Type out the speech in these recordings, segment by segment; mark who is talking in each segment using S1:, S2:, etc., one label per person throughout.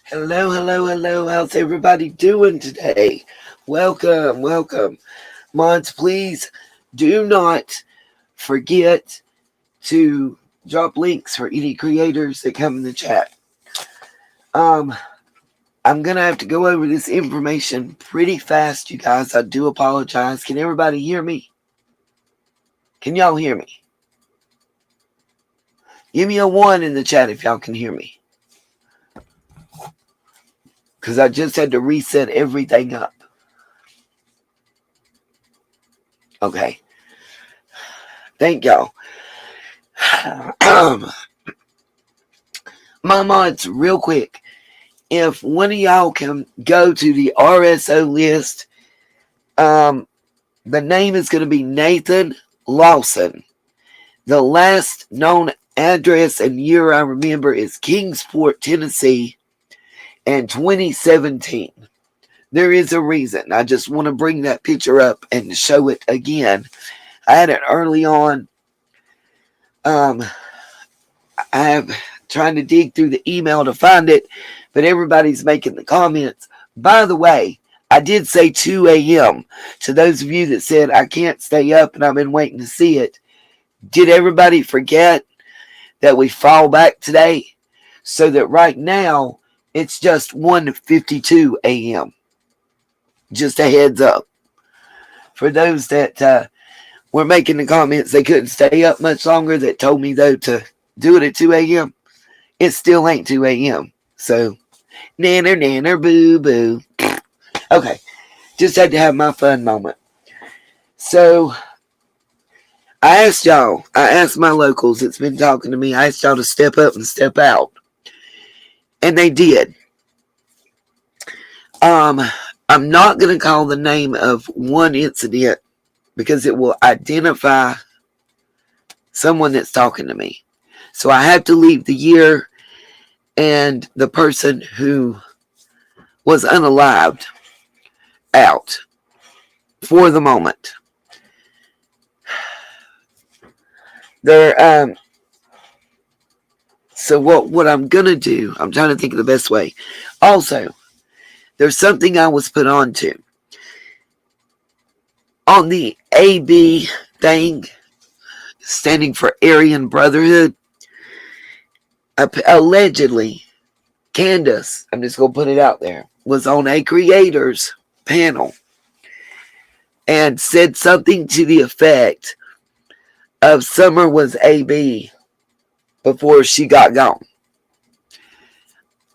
S1: Hello, hello, hello. How's everybody doing today? Welcome, welcome. Mods, please do not forget to drop links for any creators that come in the chat. Um, I'm gonna have to go over this information pretty fast, you guys. I do apologize. Can everybody hear me? Can y'all hear me? Give me a 1 in the chat if y'all can hear me. Because I just had to reset everything up. Okay. Thank y'all. My mods, real quick. If one of y'all can go to the RSO list, the name is going to be Nathan Lawson. The last known address and year I remember is Kingsport, Tennessee, and 2017. There is a reason. I just want to bring that picture up and show it again. I had it early on. I have trying to dig through the email to find it, but everybody's making the comments. By the way, I did say 2 a.m. To those of you that said I can't stay up and I've been waiting to see it. Did everybody forget that we fall back today? So that right now it's just 1:52 a.m. Just a heads up. For those that were making the comments they couldn't stay up much longer, that told me though to do it at 2 a.m. It still ain't 2 a.m. So, nanner, boo, boo. Okay, just had to have my fun moment. So, I asked my locals that's been talking to me, I asked y'all to step up and step out. And they did. I'm not going to call the name of one incident because it will identify someone that's talking to me. So I have to leave the year and the person who was unalived out for the moment. So what I'm gonna do, I'm trying to think of the best way. Also, there's something I was put on to. On the AB thing, standing for Aryan Brotherhood, allegedly, Candace, I'm just going to put it out there, was on a creators panel and said something to the effect of Summer was AB before she got gone.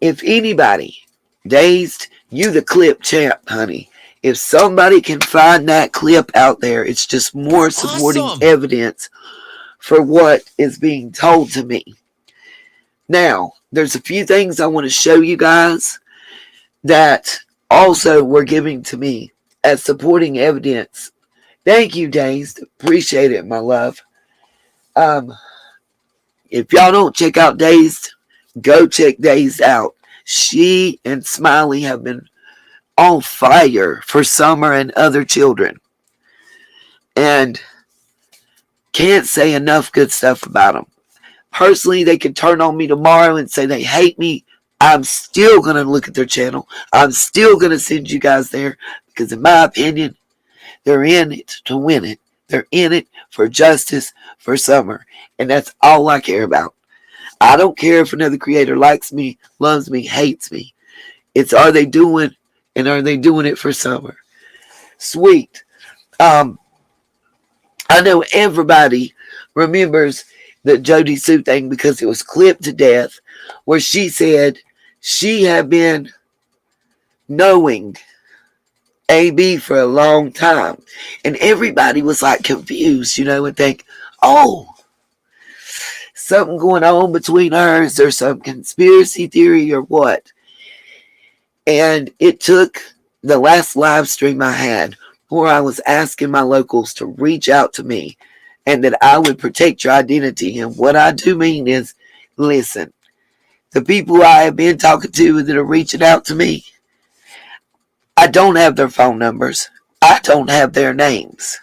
S1: If anybody, Dazed, you the clip champ, honey. If somebody can find that clip out there, it's just more supporting evidence for what is being told to me. Now, there's a few things I want to show you guys that also were given to me as supporting evidence. Thank you, Dazed. Appreciate it, my love. If y'all don't check out Dazed, go check Dazed out. She and Smiley have been on fire for Summer and other children. And can't say enough good stuff about them. Personally, they could turn on me tomorrow and say they hate me. I'm still going to look at their channel. I'm still going to send you guys there because in my opinion, they're in it to win it. They're in it for justice for Summer. And that's all I care about. I don't care if another creator likes me, loves me, hates me. It's are they doing, and are they doing it for Summer? Sweet. I know everybody remembers the Jody Sue thing because it was clipped to death where she said she had been knowing AB for a long time. And everybody was like confused, and think, oh, something going on between her. Is there some conspiracy theory or what? And it took the last live stream I had where I was asking my locals to reach out to me and that I would protect your identity. And what I do mean is, listen, the people I have been talking to that are reaching out to me, I don't have their phone numbers. I don't have their names.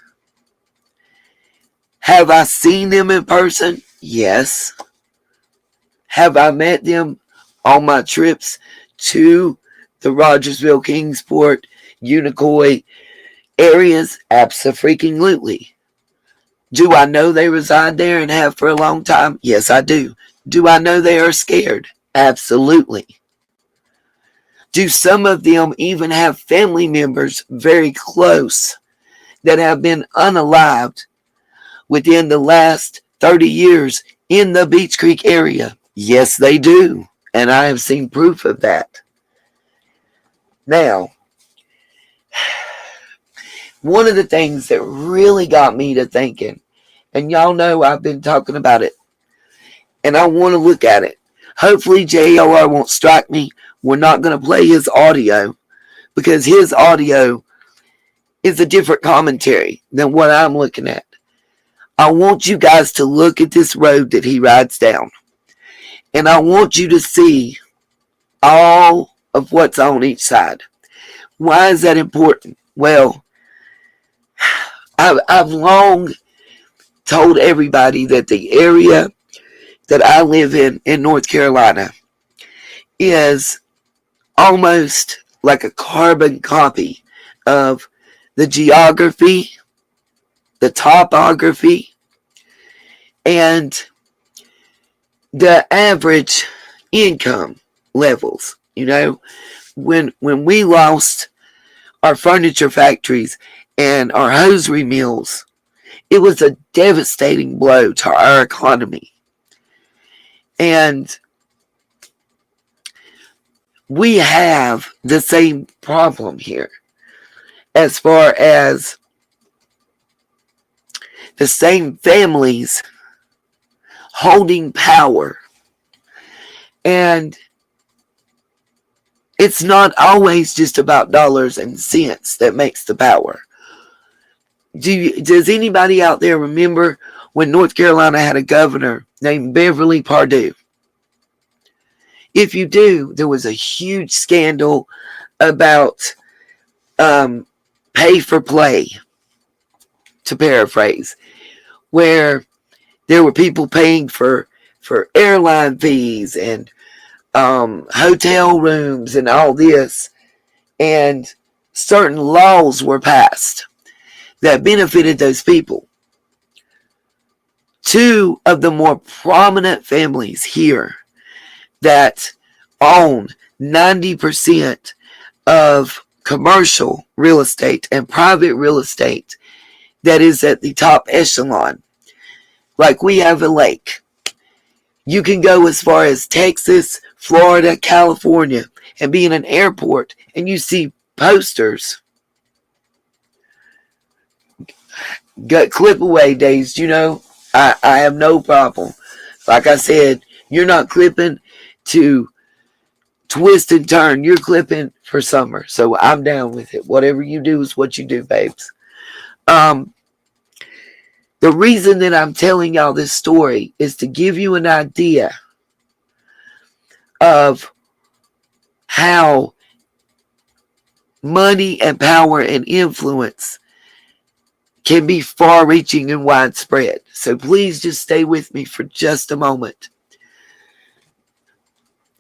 S1: Have I seen them in person? Yes. Have I met them on my trips to the Rogersville, Kingsport, Unicoi areas? Abso-freaking-lutely. Do I know they reside there and have for a long time? Yes, I do. Do I know they are scared? Absolutely. Do some of them even have family members very close that have been unalived within the last 30 years in the Beach Creek area? Yes, they do. And I have seen proof of that. Now, one of the things that really got me to thinking, and y'all know I've been talking about it, and I want to look at it. Hopefully JLR won't strike me. We're not going to play his audio because his audio is a different commentary than what I'm looking at. I want you guys to look at this road that he rides down. And I want you to see all of what's on each side. Why is that important? Well, I've long told everybody that the area that I live in North Carolina is almost like a carbon copy of the geography, the topography, and the average income levels. You know, when we lost our furniture factories and our hosiery mills, it was a devastating blow to our economy. And we have the same problem here as far as the same families holding power. And it's not always just about dollars and cents that makes the power. Does anybody out there remember when North Carolina had a governor named Beverly Pardue? If you do, there was a huge scandal about pay for play, to paraphrase, where there were people paying for airline fees and hotel rooms and all this, and certain laws were passed that benefited those people. Two of the more prominent families here that own 90% of commercial real estate and private real estate that is at the top echelon. Like we have a lake. You can go as far as Texas, Florida, California, and be in an airport and you see posters. Got clip away days, you know. I have no problem. Like I said, you're not clipping to twist and turn. You're clipping for summer. So I'm down with it. Whatever you do is what you do, babes. The reason that I'm telling y'all this story is to give you an idea of how money and power and influence can be far-reaching and widespread. So please just stay with me for just a moment.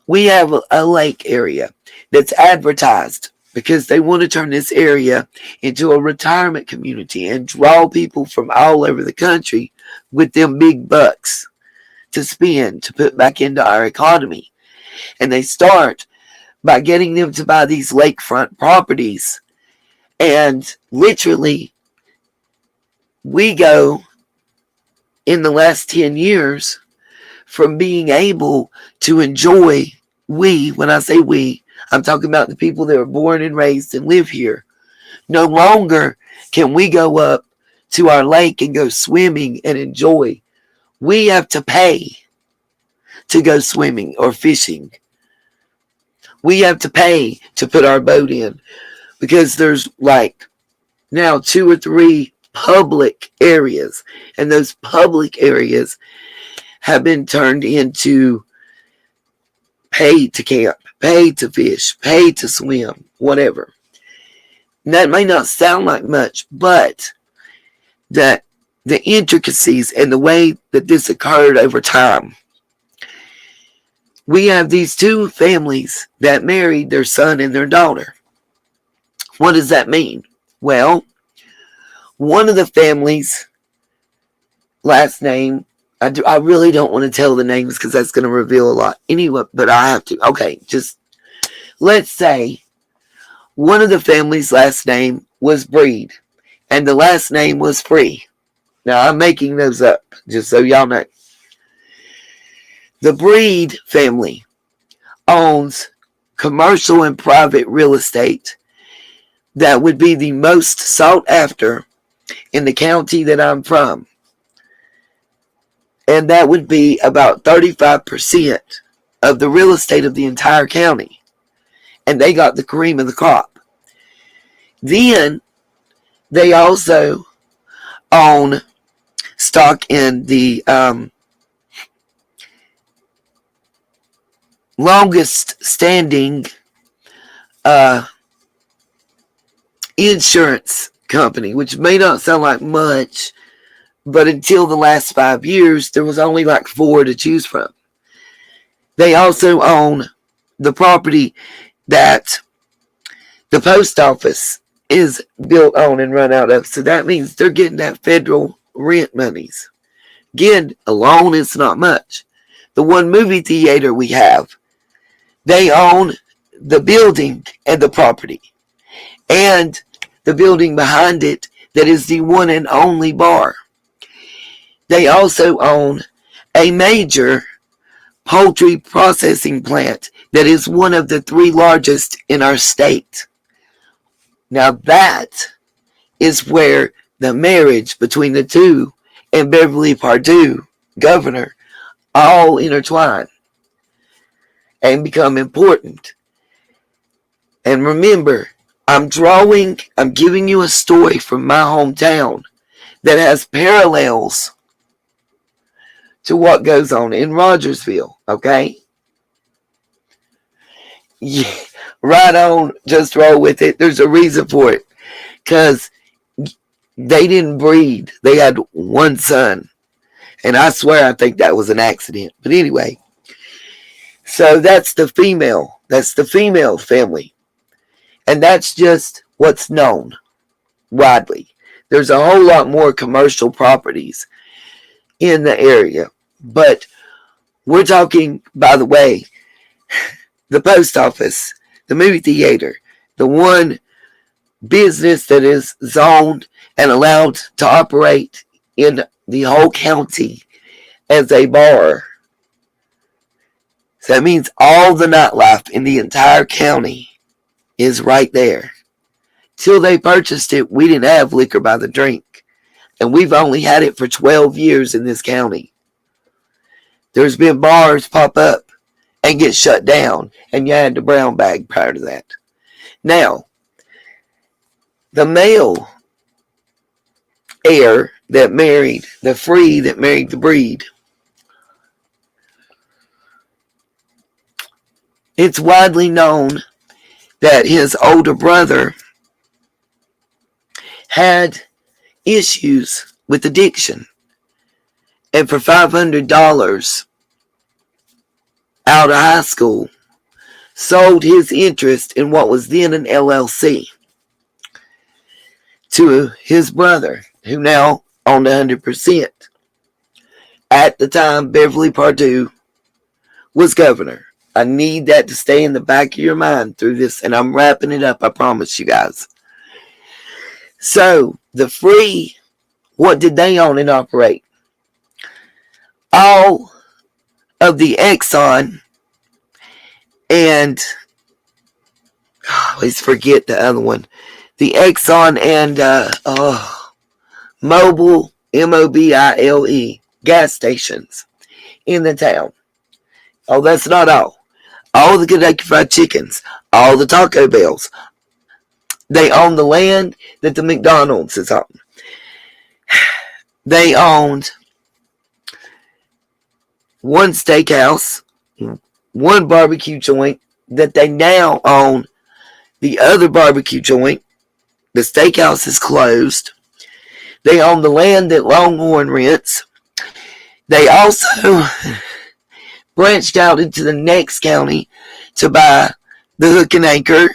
S1: We have a lake area that's advertised because they want to turn this area into a retirement community and draw people from all over the country with them big bucks to spend, to put back into our economy. And they start by getting them to buy these lakefront properties. And literally, we go in the last 10 years from being able to enjoy, when I say we, I'm talking about the people that were born and raised and live here. No longer can we go up to our lake and go swimming and enjoy. We have to pay to go swimming or fishing. We have to pay to put our boat in because there's like now 2 or 3 public areas, and those public areas have been turned into pay to camp, pay to fish, pay to swim, whatever. And that may not sound like much, but that the intricacies and the way that this occurred over time. we have these two families that married their son and their daughter. What does that mean? Well, one of the families' last name, I really don't want to tell the names because that's going to reveal a lot. Anyway, but I have to. Okay, just let's say one of the family's last name was Breed, and the last name was Free. Now, I'm making those up, just so y'all know. The Breed family owns commercial and private real estate that would be the most sought after in the county that I'm from. And that would be about 35% of the real estate of the entire county. And they got the cream of the crop. Then they also own stock in the longest standing insurance company, which may not sound like much, but until the last 5 years, there was only like 4 to choose from. They also own the property that the post office is built on and run out of. So that means they're getting that federal rent monies. Again, alone it's not much. The one movie theater we have, they own the building and the property. And the building behind it that is the one and only bar. They also own a major poultry processing plant that is one of the 3 largest in our state. Now that is where the marriage between the two and Beverly Perdue, governor, all intertwine and become important. And remember, I'm giving you a story from my hometown that has parallels to what goes on in Rogersville, okay? Yeah, right on, just roll with it. There's a reason for it. Because they didn't breed. They had one son. And I swear I think that was an accident. But anyway, so that's the female. That's the female family. And that's just what's known widely. There's a whole lot more commercial properties in the area. But we're talking, by the way, the post office, the movie theater, the one business that is zoned and allowed to operate in the whole county as a bar. So that means all the nightlife in the entire county is right there. Till they purchased it, we didn't have liquor by the drink. And we've only had it for 12 years in this county. There's been bars pop up and get shut down, and you had the brown bag prior to that. Now, the male heir that married the Free, that married the Breed, it's widely known that his older brother had issues with addiction. And for $500 out of high school, sold his interest in what was then an LLC to his brother, who now owned 100%. At the time, Beverly Perdue was governor. I need that to stay in the back of your mind through this, and I'm wrapping it up, I promise you guys. So, the Free, what did they own and operate? All of the Exxon and, I always forget the other one, the Exxon and Mobile, Mobile, gas stations in the town. Oh, that's not all. All the Kentucky Fried Chickens, all the Taco Bells. They own the land that the McDonald's is on. They owned one steakhouse, one barbecue joint that they now own the other barbecue joint. The steakhouse is closed. They own the land that Longhorn rents. They also branched out into the next county to buy the Hook and Anchor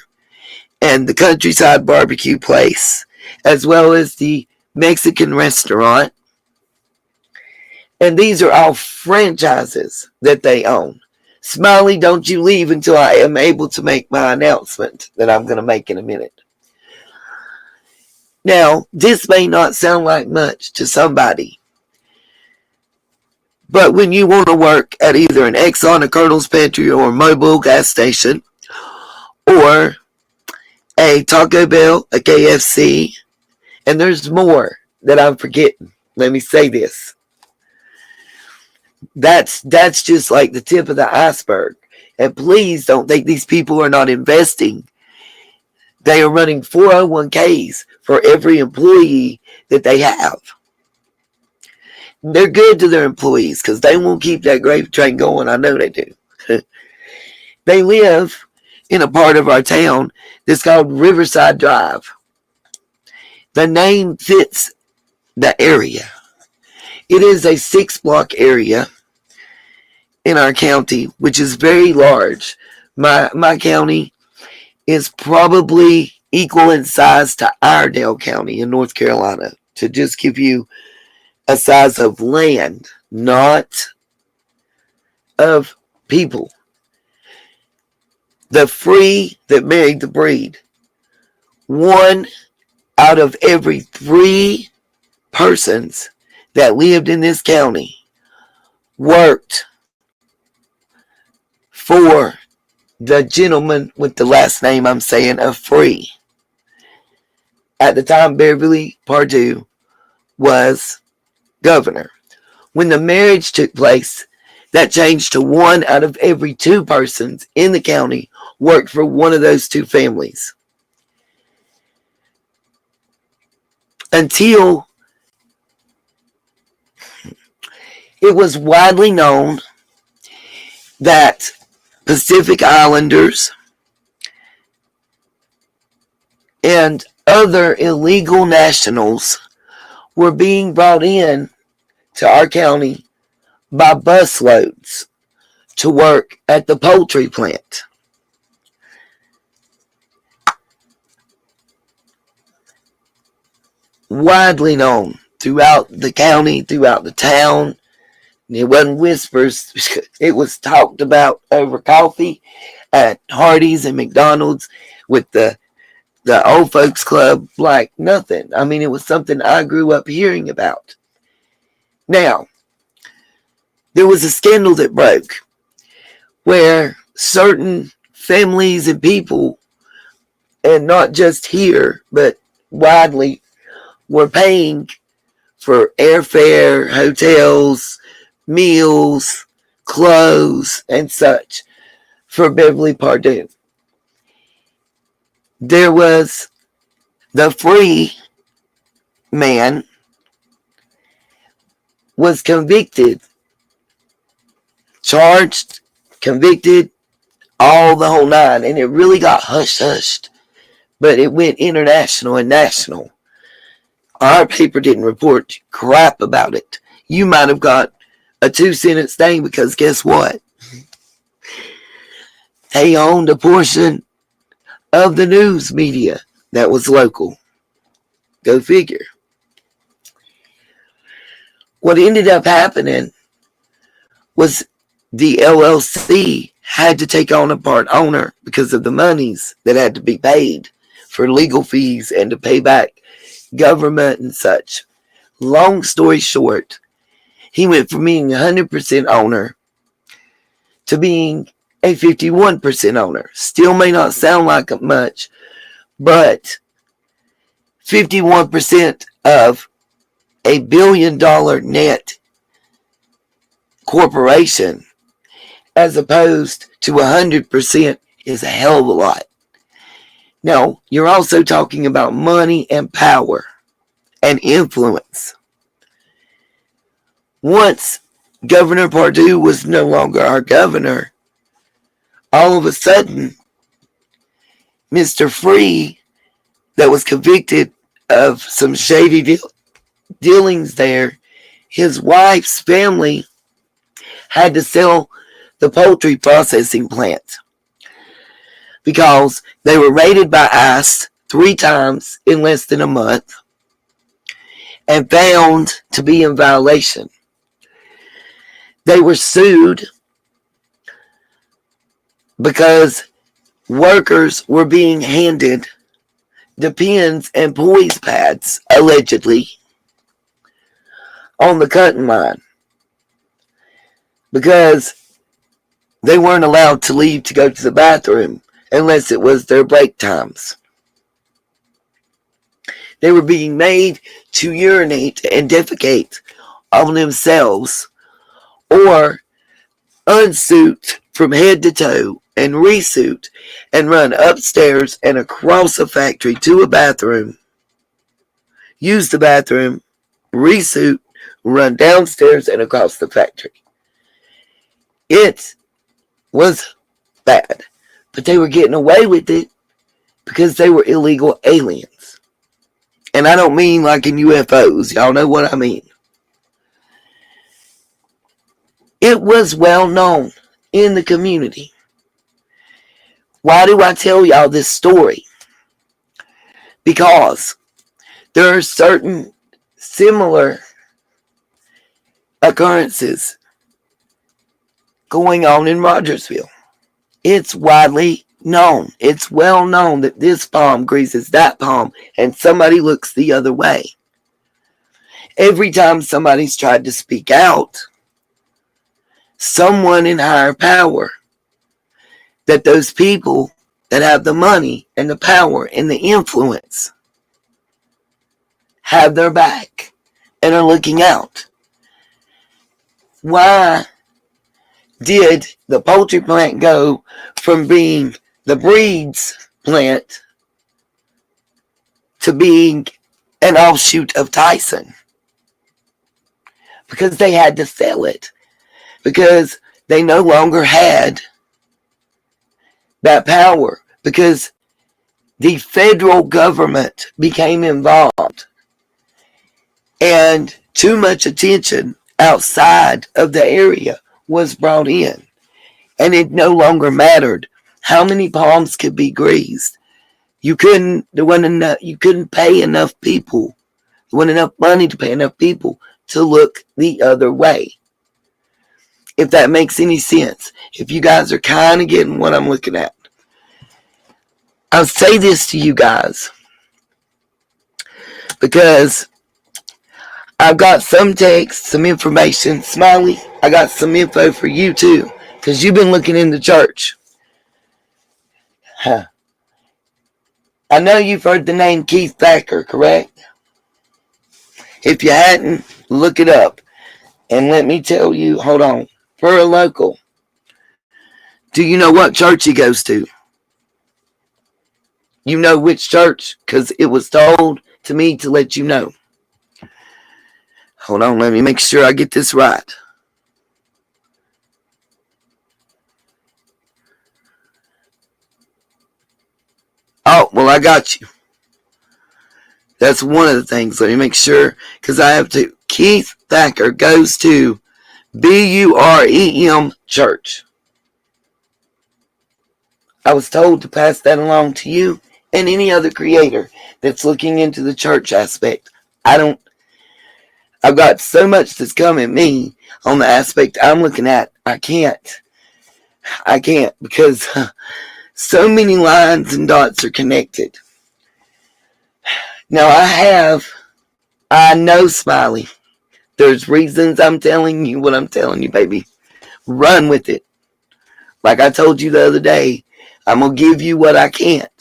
S1: and the Countryside Barbecue Place, as well as the Mexican restaurant. And these are all franchises that they own. Smiley, don't you leave until I am able to make my announcement that I'm going to make in a minute. Now, this may not sound like much to somebody, but when you want to work at either an Exxon, a Colonel's Pantry, or a Mobile gas station, or a Taco Bell, a KFC, and there's more that I'm forgetting. Let me say this. That's just like the tip of the iceberg. And please don't think these people are not investing. They are running 401ks for every employee that they have. They're good to their employees because they won't keep that gravy train going. I know they do. They live in a part of our town that's called Riverside Drive. The name fits the area. It is a 6-block area in our county, which is very large. My county is probably equal in size to Iredell County in North Carolina, to just give you a size of land, not of people. The free that married the breed. 1 out of every 3 persons that lived in this county worked for the gentleman with the last name I'm saying of Free. At the time, Beverly Pardue was governor. When the marriage took place, that changed to 1 out of every 2 persons in the county worked for one of those 2 families. Until it was widely known that Pacific Islanders and other illegal nationals were being brought in to our county by busloads to work at the poultry plant. Widely known throughout the county, throughout the town. It wasn't whispers. It was talked about over coffee at Hardee's and McDonald's with the old folks club like nothing. I mean, it was something I grew up hearing about. Now, there was a scandal that broke where certain families and people, and not just here, but widely, were paying for airfare, hotels, meals, clothes, and such for Beverly Pardue. There was the Free man was convicted, charged, convicted, all the whole nine, and it really got hushed, but it went international and national. Our paper didn't report crap about it. You might have got a 2-sentence thing because guess what? They owned a portion of the news media that was local. Go figure. What ended up happening was the LLC had to take on a part owner because of the monies that had to be paid for legal fees and to pay back government and such. Long story short, he went from being 100% owner to being a 51% owner. Still may not sound like much, but 51% of $1 billion net corporation as opposed to 100% is a hell of a lot. Now, you're also talking about money and power and influence. Once Governor Pardue was no longer our governor, all of a sudden, Mr. Free, that was convicted of some shady dealings there, his wife's family had to sell the poultry processing plant because they were raided by ICE 3 times in less than a month and found to be in violation. They were sued because workers were being handed the pins and poise pads, allegedly, on the cutting line because they weren't allowed to leave to go to the bathroom unless it was their break times. They were being made to urinate and defecate on themselves or unsuit from head to toe and resuit and run upstairs and across the factory to a bathroom, use the bathroom, resuit, run downstairs and across the factory. It was bad, but they were getting away with it because they were illegal aliens. And I don't mean like in UFOs. Y'all know what I mean. It was well known in the community. Why do I tell y'all this story? Because there are certain similar occurrences going on in Rogersville. It's widely known. It's well known that this palm greases that palm and somebody looks the other way. Every time somebody's tried to speak out, someone in higher power, that those people that have the money and the power and the influence have their back and are looking out. Why did the poultry plant go from being the breeds plant to being an offshoot of Tyson? Because they had to sell it. Because they no longer had that power. Because the federal government became involved. And too much attention outside of the area was brought in. And it no longer mattered how many palms could be greased. You couldn't pay enough people. There wasn't enough money to pay enough people to look the other way. If that makes any sense. If you guys are kind of getting what I'm looking at. I'll say this to you guys because I've got some text, some information. Smiley, I got some info for you too, because you've been looking in the church. I know you've heard the name Keith Thacker, correct? If you hadn't, look it up. And let me tell you, hold on, for a local, do you know what church he goes to? You know which church? Because it was told to me to let you know. Hold on, let me make sure I get this right. Oh, well, I got you. That's one of the things. Let me make sure, because I have to. Keith Thacker goes to BUREM Church. I was told to pass that along to you and any other creator that's looking into the church aspect. I've got so much that's come at me on the aspect I'm looking at. I can't because so many lines and dots are connected. Now I know, Smiley, there's reasons I'm telling you what I'm telling you, baby. Run with it. Like I told you the other day, I'm going to give you what I can't.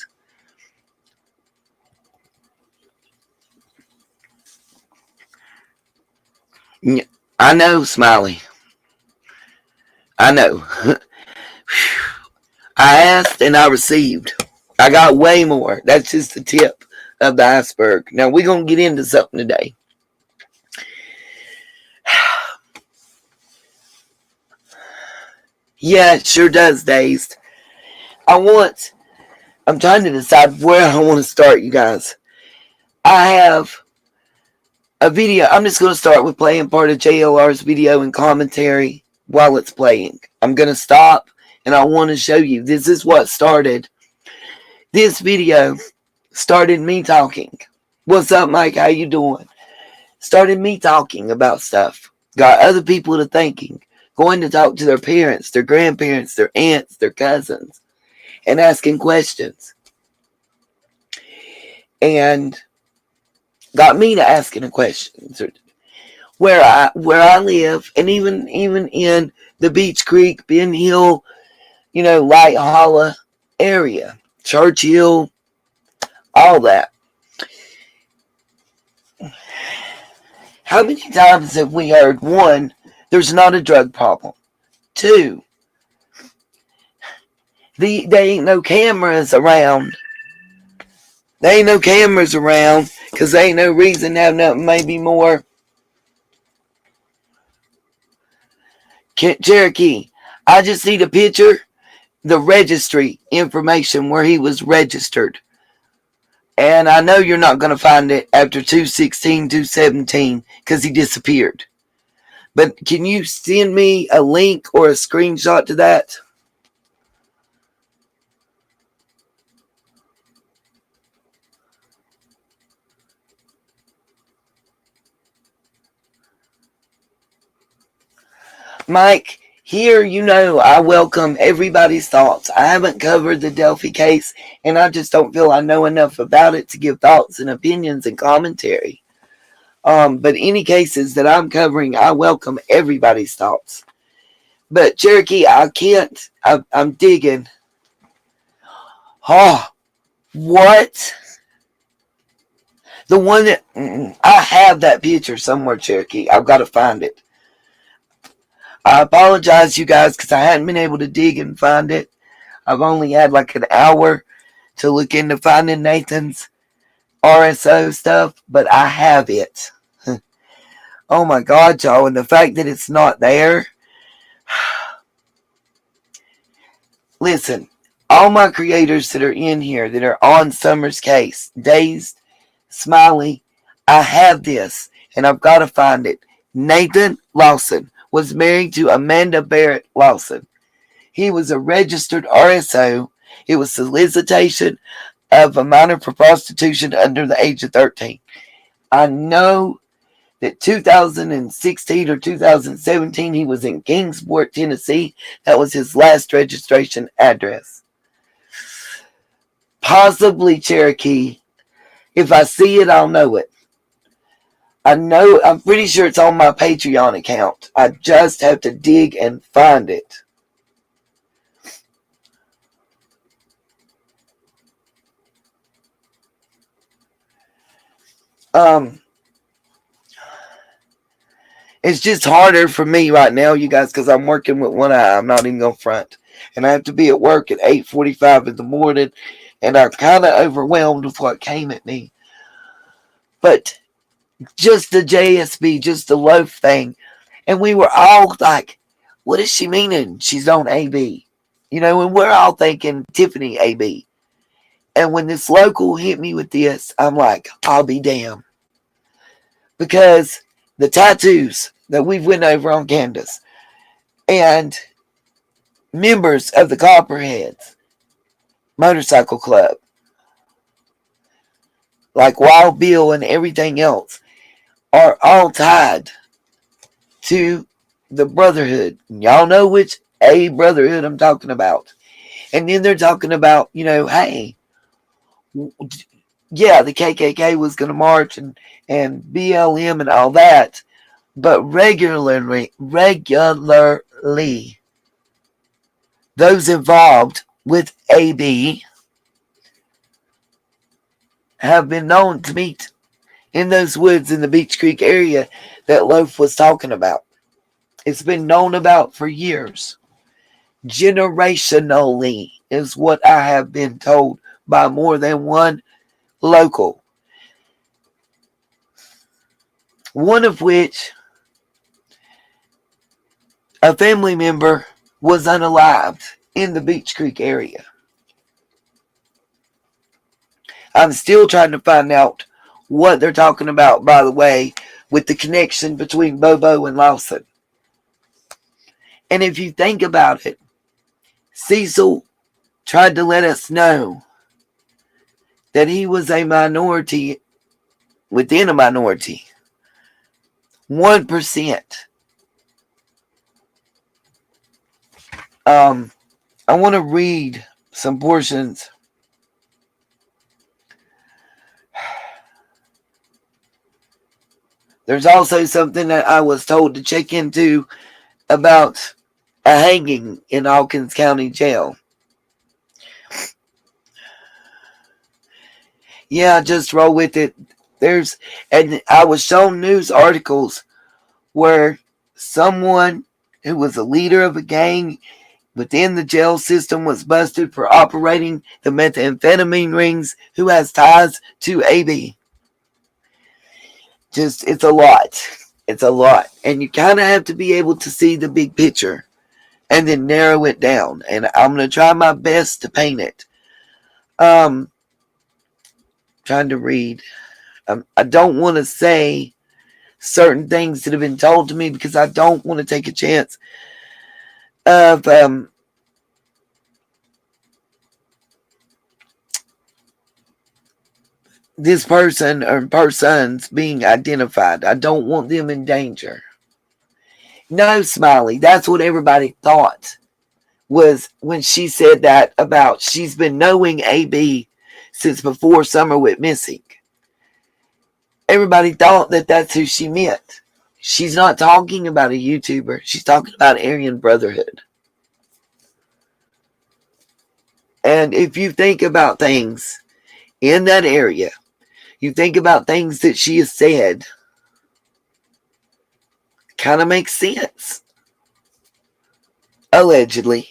S1: I know, Smiley. I know. I asked and I received. I got way more. That's just the tip of the iceberg. Now we're going to get into something today. Yeah, it sure does, Dazed. I'm trying to decide where I want to start, you guys. I have a video. I'm just going to start with playing part of JLR's video and commentary while it's playing. I'm going to stop and I want to show you. This is what started. This video started me talking. What's up, Mike? How you doing? Started me talking about stuff. Got other people to thinking. Going to talk to their parents, their grandparents, their aunts, their cousins, and asking questions. And got me to asking a question. Where I live, and even in the Beach Creek, Ben Hill, Light Hollow area, Churchill, all that. How many times have we heard, one, there's not a drug problem. Two, there ain't no cameras around. There ain't no cameras around because there ain't no reason to have nothing maybe more. Cherokee, I just need a picture, the registry information where he was registered. And I know you're not going to find it after 2/16, 2/17 because he disappeared. But can you send me a link or a screenshot to that? Mike, here I welcome everybody's thoughts. I haven't covered the Delphi case, and I just don't feel I know enough about it to give thoughts and opinions and commentary. But any cases that I'm covering, I welcome everybody's thoughts. But Cherokee, I can't. I'm digging. Oh, what? The one that I have that picture somewhere, Cherokee. I've got to find it. I apologize, you guys, because I hadn't been able to dig and find it. I've only had like an hour to look into finding Nathan's RSO stuff, but I have it. Oh my God, y'all, and the fact that it's not there. Listen, all my creators that are in here that are on Summer's case, Dazed, Smiley, I have this, and I've got to find it. Nathan Lawson was married to Amanda Barrett Lawson. He was a registered RSO. It was solicitation of a minor for prostitution under the age of 13. I know that 2016 or 2017 he was in Kingsport, Tennessee. That was his last registration address. Possibly Cherokee. If I see it, I'll know it. I'm pretty sure it's on my Patreon account. I just have to dig and find it. It's just harder for me right now, you guys, because I'm working with one eye. I'm not even going to front. And I have to be at work at 8:45 in the morning. And I'm kind of overwhelmed with what came at me. But just the JSB, just the loaf thing. And we were all like, what is she meaning? She's on AB. And we're all thinking Tiffany AB. And when this local hit me with this, I'm like, I'll be damned. Because the tattoos that we've went over on Candace and members of the Copperheads Motorcycle Club, like Wild Bill and everything else, are all tied to the Brotherhood. Y'all know which A Brotherhood I'm talking about. And then they're talking about, hey, yeah, the KKK was going to march and BLM and all that. But regularly, those involved with AB have been known to meet in those woods in the Beach Creek area that Loaf was talking about. It's been known about for years. Generationally is what I have been told by more than one local. One of which, a family member, was unalived in the Beach Creek area. I'm still trying to find out what they're talking about, by the way, with the connection between Bobo and Lawson. And if you think about it, Cecil tried to let us know that he was a minority within a minority. 1%. I want to read some portions. There's also something that I was told to check into about a hanging in Hawkins County Jail. Yeah, just roll with it. And I was shown news articles where someone who was a leader of a gang within the jail system was busted for operating the methamphetamine rings who has ties to AB. It's a lot. It's a lot. And you kind of have to be able to see the big picture and then narrow it down. And I'm going to try my best to paint it. Trying to read. I don't want to say certain things that have been told to me because I don't want to take a chance of this person or persons being identified. I don't want them in danger. No, Smiley, that's what everybody thought was when she said that about she's been knowing AB since before Summer went missing. Everybody thought that that's who she meant. She's not talking about a YouTuber. She's talking about Aryan Brotherhood. And if you think about things in that area, you think about things that she has said, kind of makes sense. Allegedly.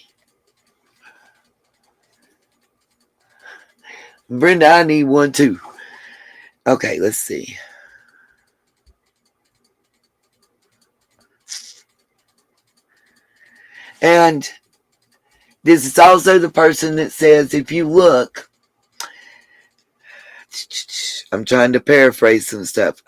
S1: Brenda, I need one too. Okay, let's see. And this is also the person that says, if you look, I'm trying to paraphrase some stuff.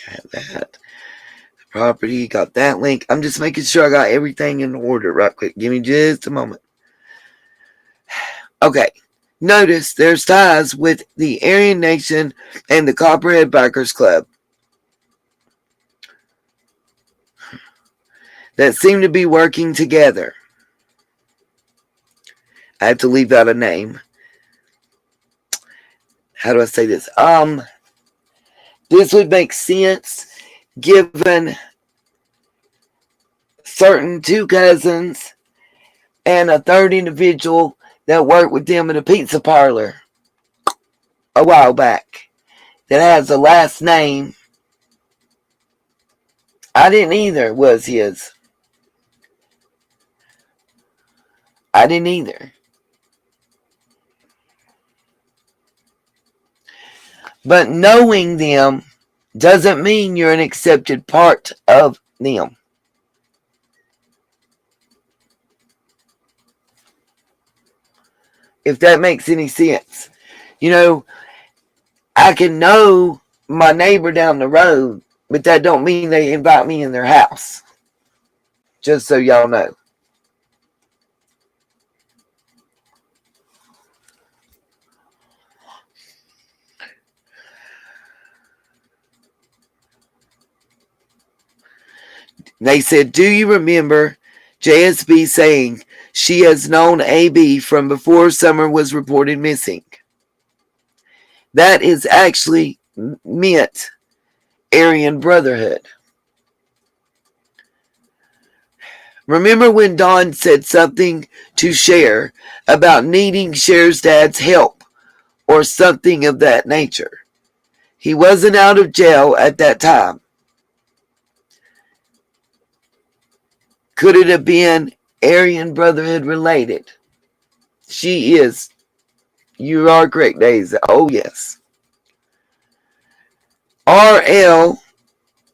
S1: I have that. Property, got that link. I'm just making sure I got everything in order right quick. Give me just a moment. Okay. Notice there's ties with the Aryan Nation and the Copperhead Bikers Club that seem to be working together. I have to leave out a name. How do I say this? This would make sense given certain two cousins and a third individual that worked with them in a pizza parlor a while back that has a last name. I didn't either, was his. I didn't either. But knowing them doesn't mean you're an accepted part of them. If that makes any sense. You know, I can know my neighbor down the road, but that don't mean they invite me in their house. Just so y'all know. They said, do you remember JSB saying she has known AB from before Summer was reported missing? That is actually meant Aryan Brotherhood. Remember when Dawn said something to Cher about needing Cher's dad's help or something of that nature? He wasn't out of jail at that time. Could it have been Aryan Brotherhood related? She is You are correct, Daisy. Oh, yes. RL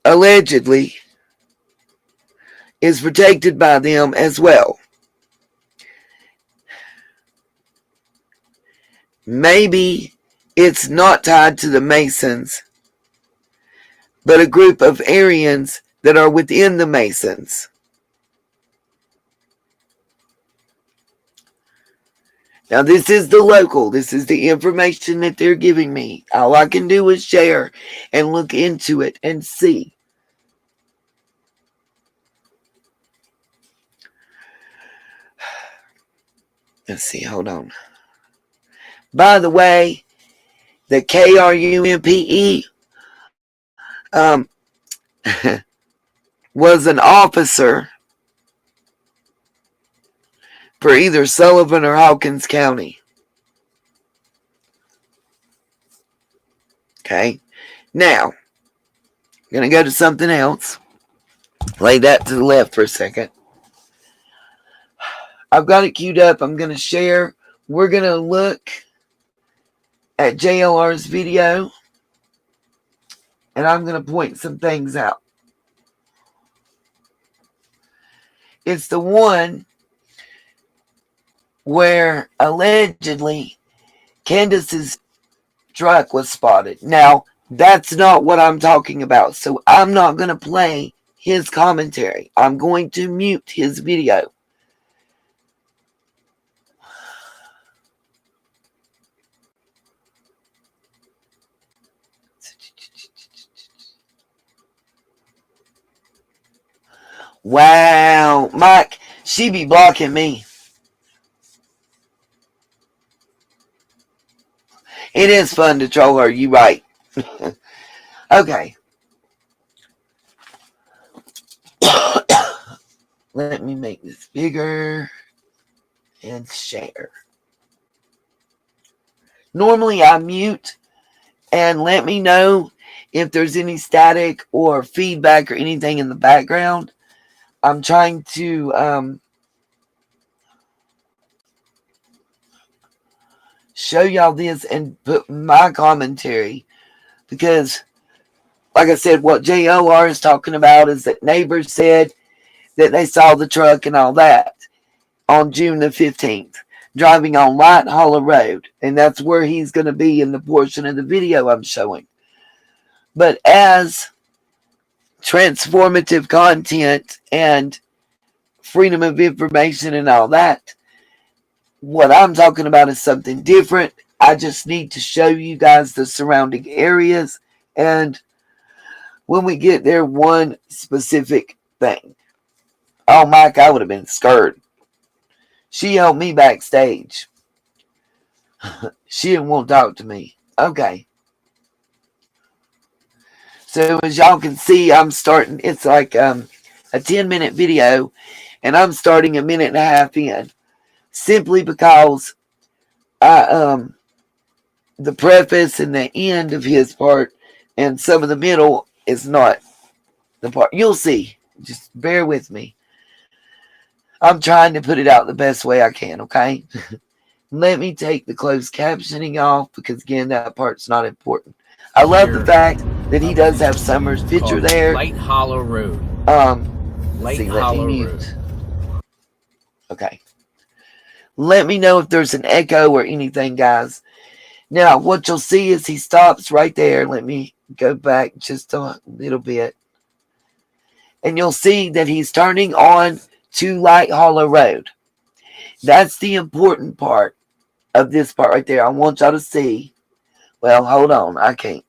S1: allegedly is protected by them as well. Maybe it's not tied to the Masons, but a group of Aryans that are within the Masons. Now, this is the local. This is the information that they're giving me. All I can do is share and look into it and see. Let's see. Hold on. By the way, the KRUMPE was an officer for either Sullivan or Hawkins County. Okay. Now, I'm going to go to something else. Lay that to the left for a second. I've got it queued up. I'm going to share. We're going to look at JLR's video, and I'm going to point some things out. It's the one where allegedly Candace's truck was spotted. Now, that's not what I'm talking about, so I'm not going to play his commentary. I'm going to mute his video. Wow, Mike, she be blocking me. It is fun to troll her, you right. Okay. Let me make this bigger and share. Normally I mute and let me know if there's any static or feedback or anything in the background. I'm trying to show y'all this and put my commentary, because like I said, what JOR is talking about is that neighbors said that they saw the truck and all that on June the 15th driving on Light Hollow Road, and that's where he's going to be in the portion of the video I'm showing. But as transformative content and freedom of information and all that, what I'm talking about is something different. I just need to show you guys the surrounding areas, and when we get there, one specific thing. Oh, Mike, I would have been scared. She held me backstage. She didn't want to talk to me. Okay. So as y'all can see, I'm starting, it's like a 10-minute video, and I'm starting a minute and a half in, simply because the preface and the end of his part and some of the middle is not the part. You'll see. Just bear with me. I'm trying to put it out the best way I can, okay? Let me take the closed captioning off, because again, that part's not important. I love the fact that he does have Summer's picture there.
S2: Light Hollow Road.
S1: Light Hollow Road. Okay. Let me know if there's an echo or anything, guys. Now, what you'll see is he stops right there. Let me go back just a little bit. And you'll see that he's turning on to Light Hollow Road. That's the important part of this part right there. I want y'all to see. Well, hold on. I can't.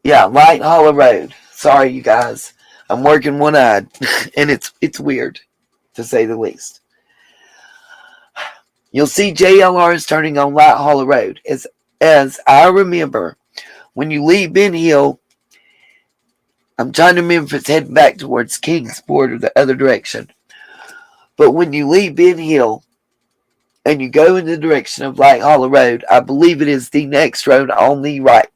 S1: Yeah, Light Hollow Road. Sorry, you guys. I'm working one-eyed. And it's weird, to say the least. You'll see JLR is turning on Light Hollow Road. As I remember, when you leave Ben Hill, I'm trying to remember if it's heading back towards Kingsport or the other direction. But when you leave Ben Hill and you go in the direction of Light Hollow Road, I believe it is the next road on the right.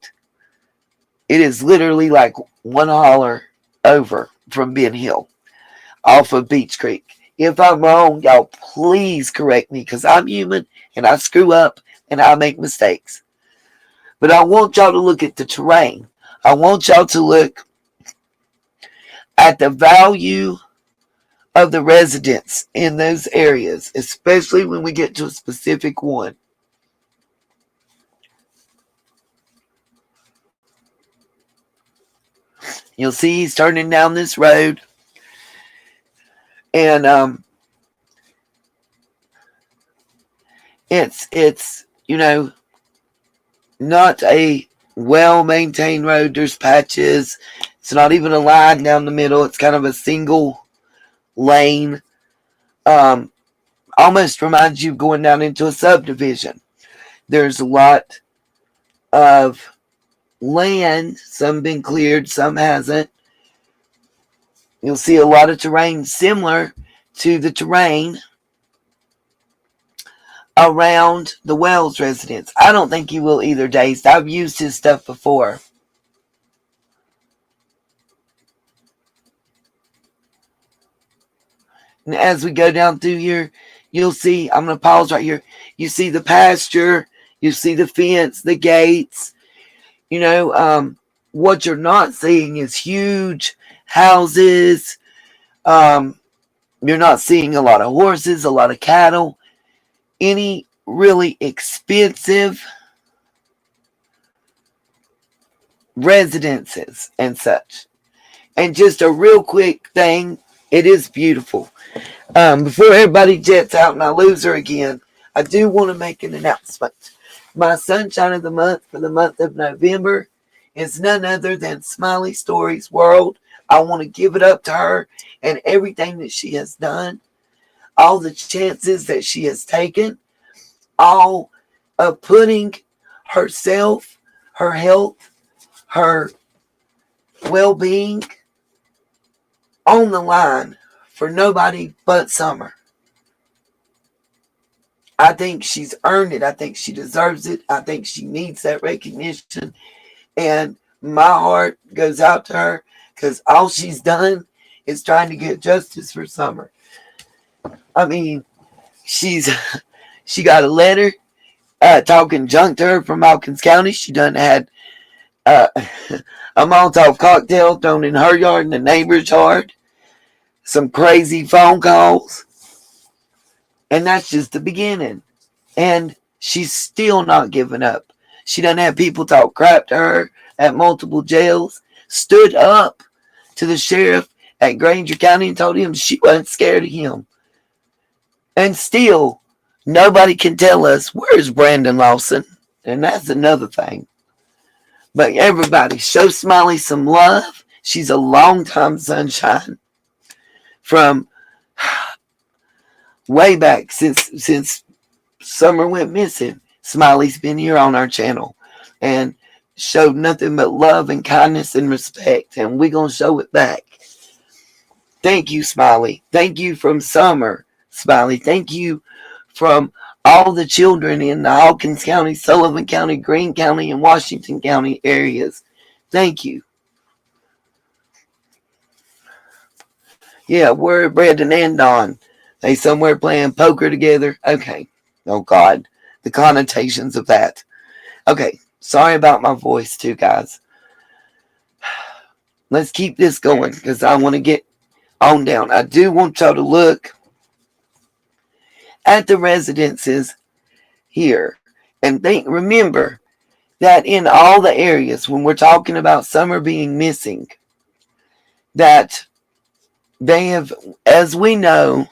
S1: It is literally like one holler over from Ben Hill off of Beach Creek. If I'm wrong, y'all please correct me, because I'm human and I screw up and I make mistakes. But I want y'all to look at the terrain. I want y'all to look at the value of the residents in those areas, especially when we get to a specific one. You'll see he's turning down this road, and it's not a well maintained road. There's patches. It's not even a line down the middle. It's kind of a single lane. Almost reminds you of going down into a subdivision. There's a lot of land. Some been cleared, some hasn't. You'll see a lot of terrain similar to the terrain around the Wells residence. I don't think you will either, Dazed. I've used his stuff before. And as we go down through here, you'll see, I'm going to pause right here. You see the pasture, you see the fence, the gates. What you're not seeing is huge houses. You're not seeing a lot of horses, a lot of cattle, any really expensive residences and such. And just a real quick thing, it is beautiful. Before everybody jets out and I lose her again, I do want to make an announcement. My sunshine of the month for the month of November is none other than Smiley Stories World. I want to give it up to her and everything that she has done, all the chances that she has taken, all of putting herself, her health, her well-being on the line for nobody but Summer. I think she's earned it. I think she deserves it. I think she needs that recognition. And my heart goes out to her because all she's done is trying to get justice for Summer. I mean, she got a letter talking junk to her from Hawkins County. She done had a Molotov cocktail thrown in her yard and the neighbor's yard. Some crazy phone calls. And that's just the beginning. And she's still not giving up. She done had people talk crap to her at multiple jails. Stood up to the sheriff at Granger County and told him she wasn't scared of him. And still, nobody can tell us where's Brandon Lawson. And that's another thing. But everybody, show Smiley some love. She's a long-time sunshine. From way back since Summer went missing, Smiley's been here on our channel and showed nothing but love and kindness and respect, and we're going to show it back. Thank you, Smiley. Thank you from Summer, Smiley. Thank you from all the children in the Hawkins County, Sullivan County, Greene County, and Washington County areas. Thank you. Yeah, where are Brandon and Don? They somewhere playing poker together? Okay. Oh, God. The connotations of that. Okay. Sorry about my voice, too, guys. Let's keep this going because I want to get on down. I do want y'all to look at the residences here and remember that in all the areas when we're talking about Summer being missing, that they have, as we know,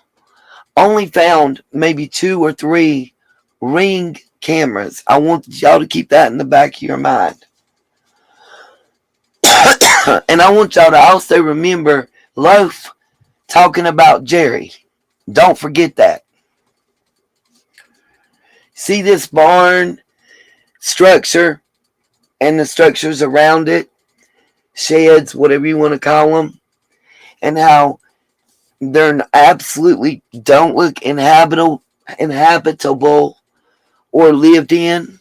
S1: only found maybe 2 or 3 Ring cameras. I want y'all to keep that in the back of your mind. And I want y'all to also remember Loaf talking about Jerry. Don't forget that. See this barn structure and the structures around it, sheds, whatever you want to call them, and how they're absolutely don't look inhabitable or lived in.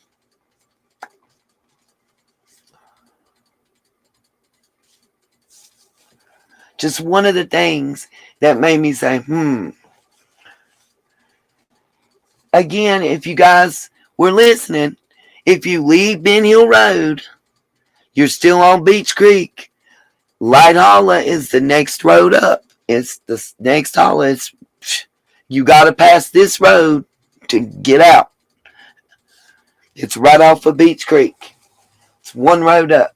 S1: Just one of the things that made me say, again, if you guys were listening, if you leave Ben Hill Road, you're still on Beach Creek. Light Holla is the next road up. It's the next holla. You got to pass this road to get out. It's right off of Beach Creek. It's one road up.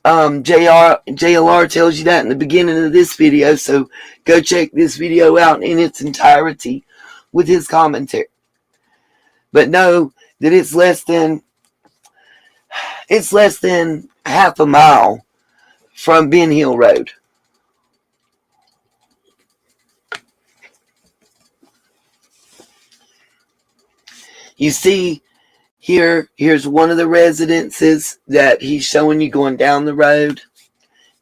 S1: JLR tells you that in the beginning of this video, so go check this video out in its entirety with his commentary. But know that it's less than half a mile from Ben Hill Road. You see here's one of the residences that he's showing you going down the road.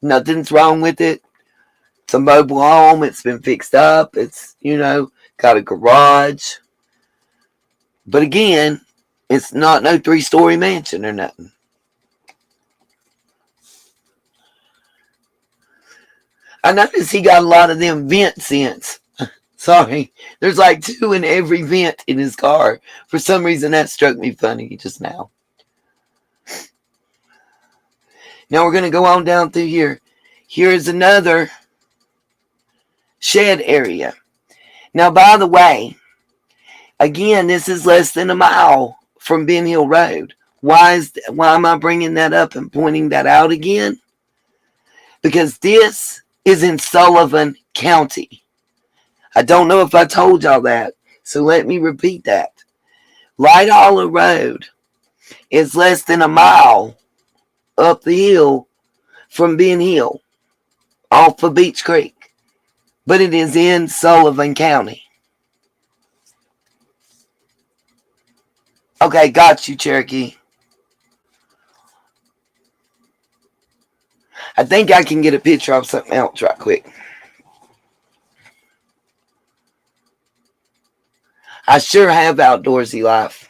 S1: Nothing's wrong with it. It's a mobile home. It's been fixed up. It's, got a garage. But again, it's not no 3-story mansion or nothing. I noticed he got a lot of them vent scents. Sorry, there's like 2 in every vent in his car. For some reason, that struck me funny just now. Now we're going to go on down through here. Here's another shed area. Now, by the way, again, this is less than a mile from Ben Hill Road. Why am I bringing that up and pointing that out again? Because this is in Sullivan County. I don't know if I told y'all that, so let me repeat that. Light Holla Road is less than a mile up the hill from Ben Hill, off of Beach Creek, but it is in Sullivan County. Okay, got you, Cherokee. I think I can get a picture of something else right quick. I sure have outdoorsy life.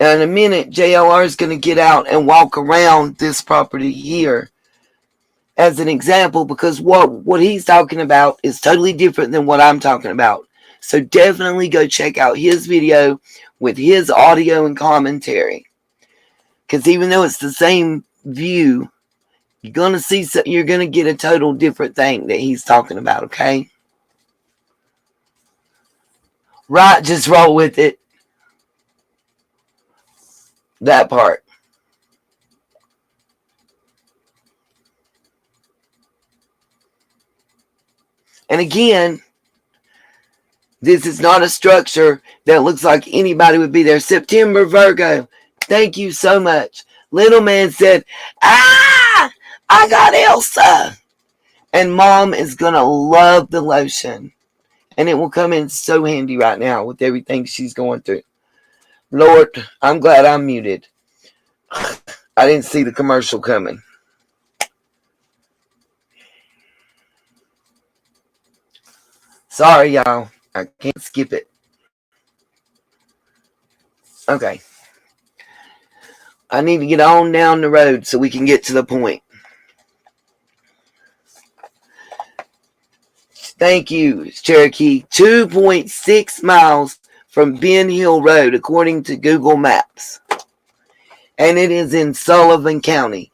S1: In a minute, JLR is going to get out and walk around this property here as an example, because what he's talking about is totally different than what I'm talking about. So definitely go check out his video with his audio and commentary. Because even though it's the same view, you're going to get a total different thing that he's talking about, okay? Right, just roll with it. That part. And again, this is not a structure that looks like anybody would be there. September Virgo, thank you so much. Little man said, I got Elsa. And Mom is going to love the lotion. And it will come in so handy right now with everything she's going through. Lord, I'm glad I'm muted. I didn't see the commercial coming. Sorry, y'all. I can't skip it. Okay. I need to get on down the road so we can get to the point. Thank you, Cherokee. 2.6 miles from Ben Hill Road, according to Google Maps. And it is in Sullivan County.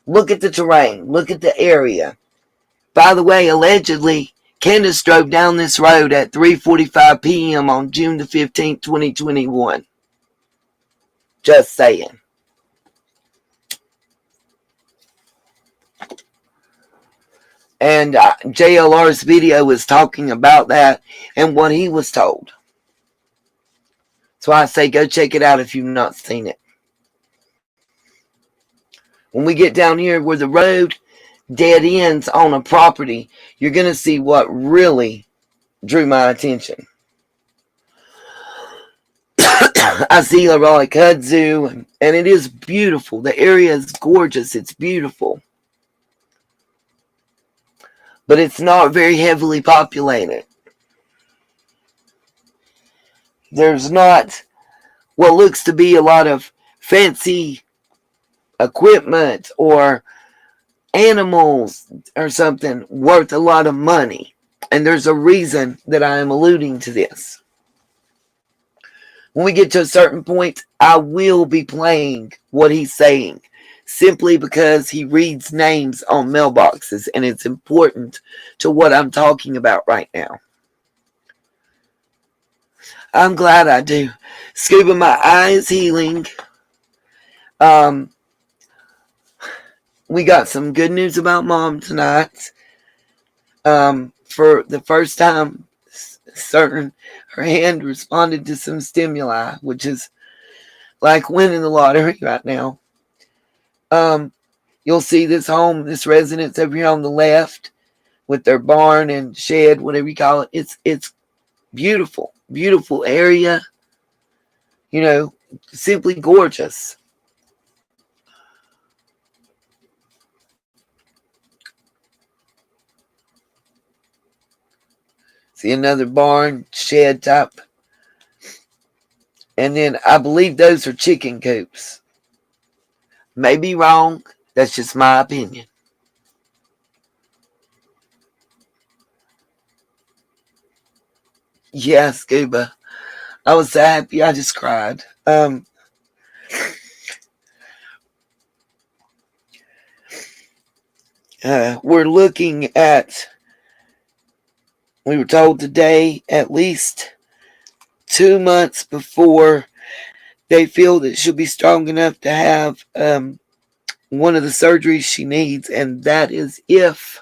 S1: Look at the terrain. Look at the area. By the way, allegedly, Candace drove down this road at 3:45 p.m. on June the 15th, 2021. Just saying. And JLR's video was talking about that and what he was told. So I say go check it out if you've not seen it. When we get down here where the road dead ends on a property, you're going to see what really drew my attention. I see Leroy Kudzu, and it is beautiful. The area is gorgeous. It's beautiful. But it's not very heavily populated. There's not what looks to be a lot of fancy equipment or animals or something worth a lot of money. And there's a reason that I am alluding to this. When we get to a certain point, I will be playing what he's saying, simply because he reads names on mailboxes and it's important to what I'm talking about right now. I'm glad I do. Scuba, my eye is healing. Um, we got some good news about Mom tonight. For the first time, her hand responded to some stimuli, which is like winning the lottery right now. You'll see this home, this residence over here on the left with their barn and shed, whatever you call it. It's beautiful, beautiful area. You know, simply gorgeous. See another barn, shed type. And then I believe those are chicken coops. May be wrong. That's just my opinion. Yeah, Scuba. I was so happy I just cried. We're looking at, we were told today, at least 2 months before they feel that she'll be strong enough to have one of the surgeries she needs, and that is if,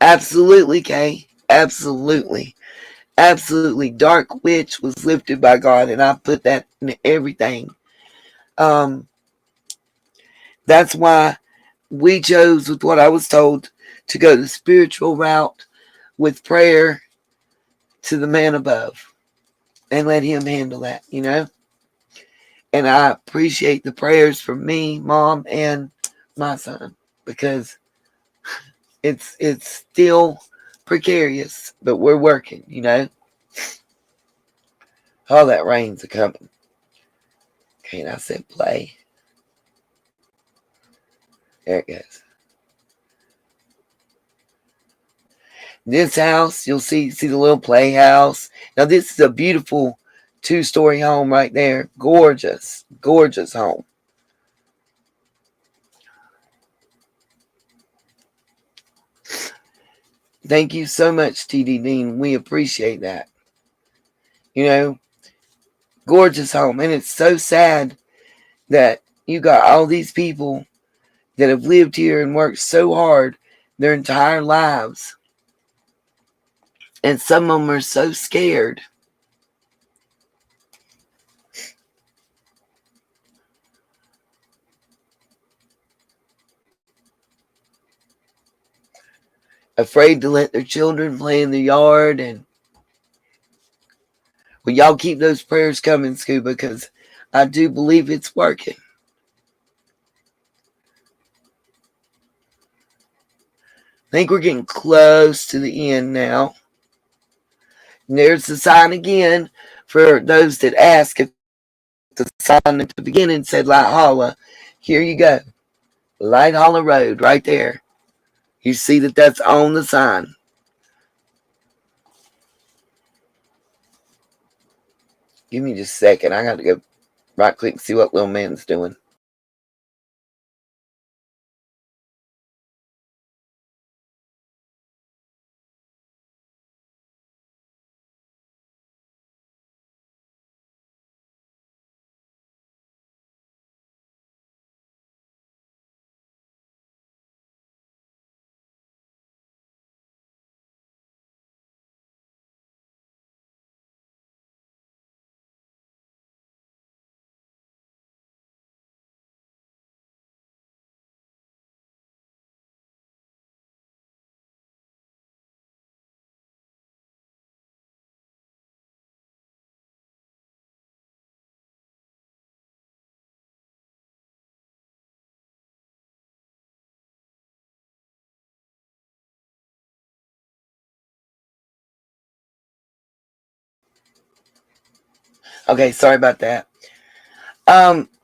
S1: absolutely, Kay, absolutely, absolutely, dark witch was lifted by God, and I put that in everything. That's why we chose, with what I was told, to go the spiritual route with prayer to the man above and let him handle that, you know. And I appreciate the prayers from me, Mom, and my son, because it's still precarious, but we're working, you know. All that rain's a coming. Okay, and I said play. There it goes. This house, you'll see the little playhouse. Now this is a beautiful 2-story home right there. Gorgeous, gorgeous home. Thank you so much, TD Dean. We appreciate that. You know, gorgeous home. And it's so sad that you got all these people that have lived here and worked so hard their entire lives. And some of them are so scared. Afraid to let their children play in the yard. And well, y'all keep those prayers coming, Scuba, because I do believe it's working. I think we're getting close to the end now. And there's the sign again for those that ask if the sign at the beginning said Light Hollow. Here you go. Light Hollow Road right there. You see that that's on the sign. Give me just a second. I got to go right click and see what little man's doing. Okay, sorry about that.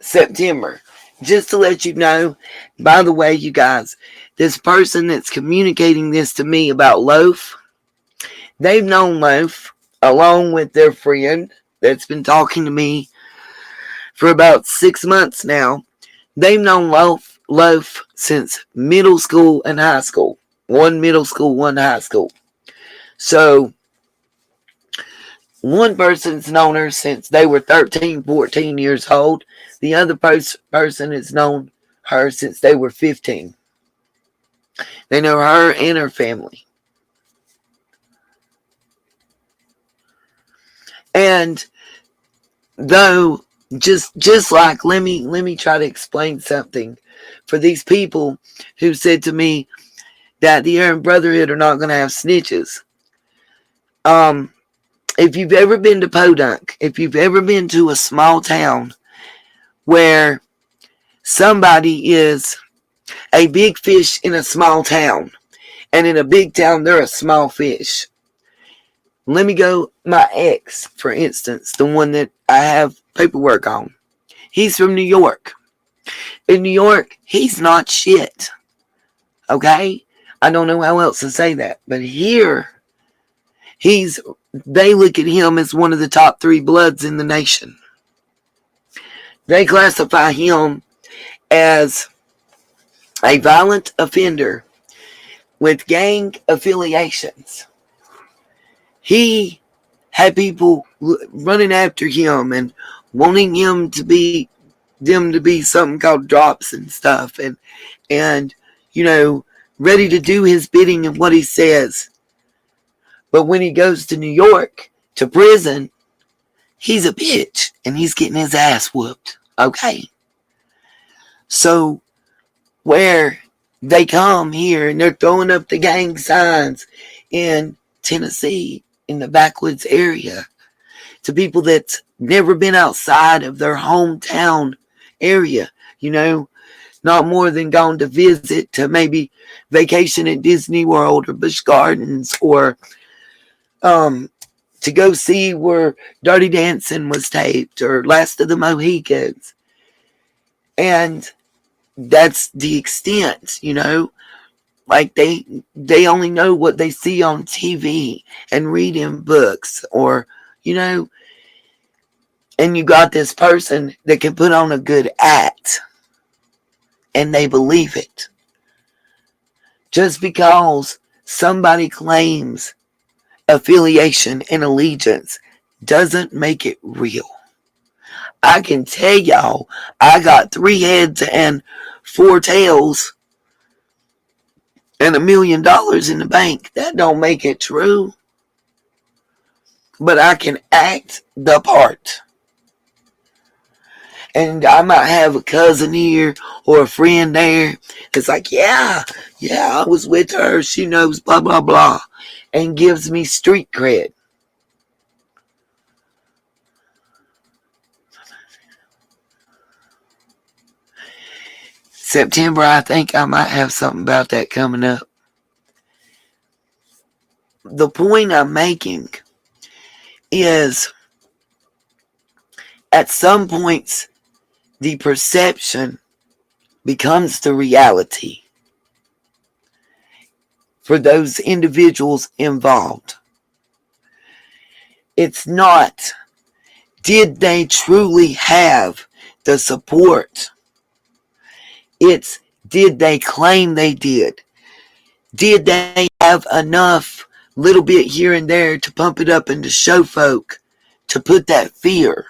S1: September. Just to let you know, by the way, you guys, this person that's communicating this to me about Loaf, they've known Loaf along with their friend that's been talking to me for about 6 months now. They've known Loaf since middle school and high school. One middle school, one high school. So, one person's known her since they were 13, 14 years old. The other person has known her since they were 15. They know her and her family. And though, just like, let me try to explain something for these people who said to me that the Aryan Brotherhood are not going to have snitches. If you've ever been to Podunk, if you've ever been to a small town where somebody is a big fish in a small town, and in a big town they're a small fish. Let me go, my ex, for instance, the one that I have paperwork on. He's from New York. In New York, he's not shit. Okay? I don't know how else to say that. But here, they look at him as one of the top 3 bloods in the nation. They classify him as a violent offender with gang affiliations. He had people running after him and wanting them to be something called drops and stuff, and ready to do his bidding and what he says. But when he goes to New York to prison, he's a bitch and he's getting his ass whooped. Okay. So where they come here and they're throwing up the gang signs in Tennessee, in the backwoods area, to people that's never been outside of their hometown area, not more than gone to visit, to maybe vacation at Disney World or Busch Gardens, or to go see where Dirty Dancing was taped, or Last of the Mohicans. And that's the extent, like they only know what they see on TV and read in books, or and you got this person that can put on a good act and they believe it. Just because somebody claims affiliation and allegiance doesn't make it real. I can tell y'all, I got 3 heads and 4 tails and $1 million in the bank. That don't make it true. But I can act the part. And I might have a cousin here or a friend there that's like, yeah, I was with her. She knows blah, blah, blah. And gives me street cred. September, I think I might have something about that coming up. The point I'm making is, at some points, the perception becomes the reality for those individuals involved. It's not, did they truly have the support? It's, did they claim they did? Did they have enough little bit here and there to pump it up and to show folk, to put that fear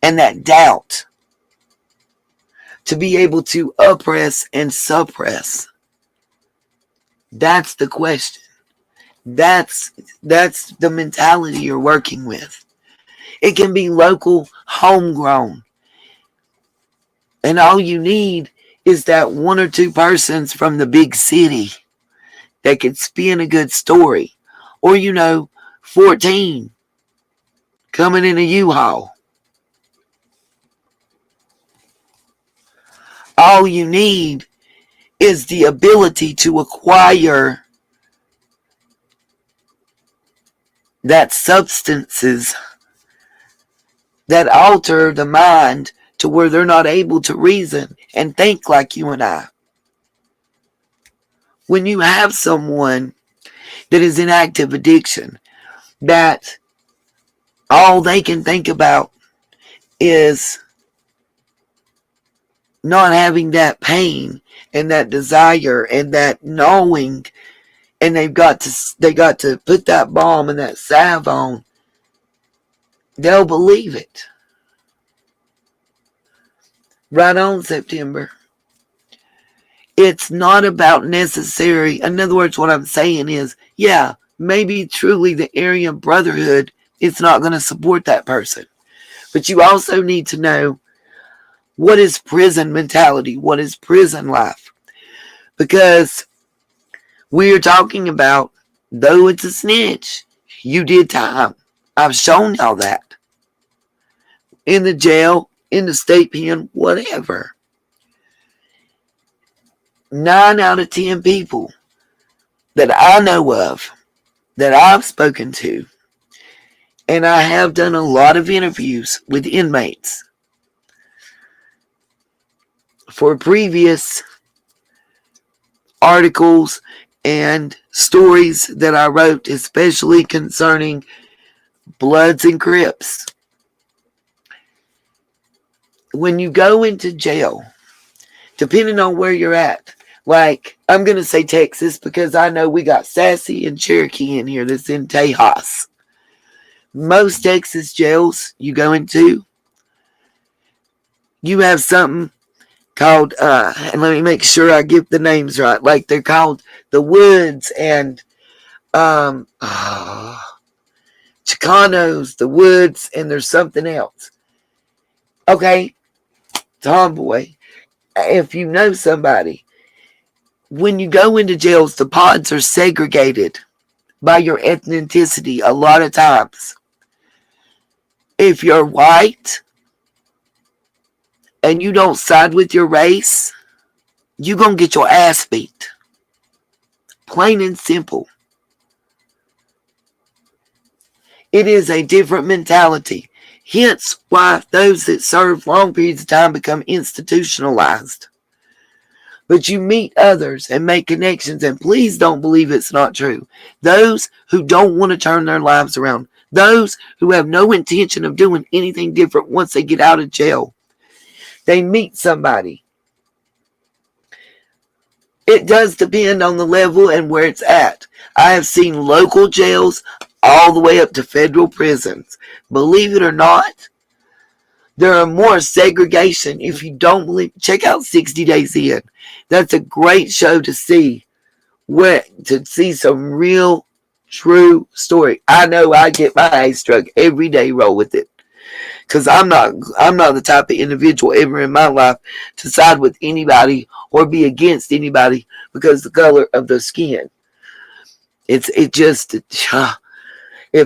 S1: and that doubt, to be able to oppress and suppress? That's the question. That's the mentality you're working with. It can be local, homegrown. And all you need is that 1 or 2 persons from the big city that could spin a good story. Or, 14 coming in a U-Haul. All you need is the ability to acquire that substances that alter the mind to where they're not able to reason and think like you and I. When you have someone that is in active addiction, that all they can think about is not having that pain and that desire and that knowing, and they got to put that balm and that salve on, they'll believe it. Right on, September. It's not about necessary. In other words, what I'm saying is, yeah, maybe truly the Aryan Brotherhood is not going to support that person. But you also need to know, what is prison mentality? What is prison life? Because we're talking about, though it's a snitch, you did time. I've shown y'all that. In the jail, in the state pen, whatever. 9 out of 10 people that I know of, that I've spoken to, and I have done a lot of interviews with inmates for previous articles and stories that I wrote, especially concerning Bloods and Crips. When you go into jail, depending on where you're at, like, I'm going to say Texas because I know we got Sassy and Cherokee in here that's in Tejas. Most Texas jails you go into, you have something called, and let me make sure I get the names right, like they're called the Woods and Chicanos, the Woods, and there's something else. Okay, Tomboy, if you know somebody, when you go into jails, the pods are segregated by your ethnicity a lot of times. If you're white and you don't side with your race, you're going to get your ass beat. Plain and simple. It is a different mentality. Hence why those that serve long periods of time become institutionalized. But you meet others and make connections, and please don't believe it's not true. Those who don't want to turn their lives around, those who have no intention of doing anything different once they get out of jail, they meet somebody. It does depend on the level and where it's at. I have seen local jails all the way up to federal prisons. Believe it or not, there are more segregation. If you don't believe, check out 60 Days In. That's a great show to see some real, true story. I know I get my ass struck every day, roll with it. Because I'm not the type of individual ever in my life to side with anybody or be against anybody because of the color of their skin. If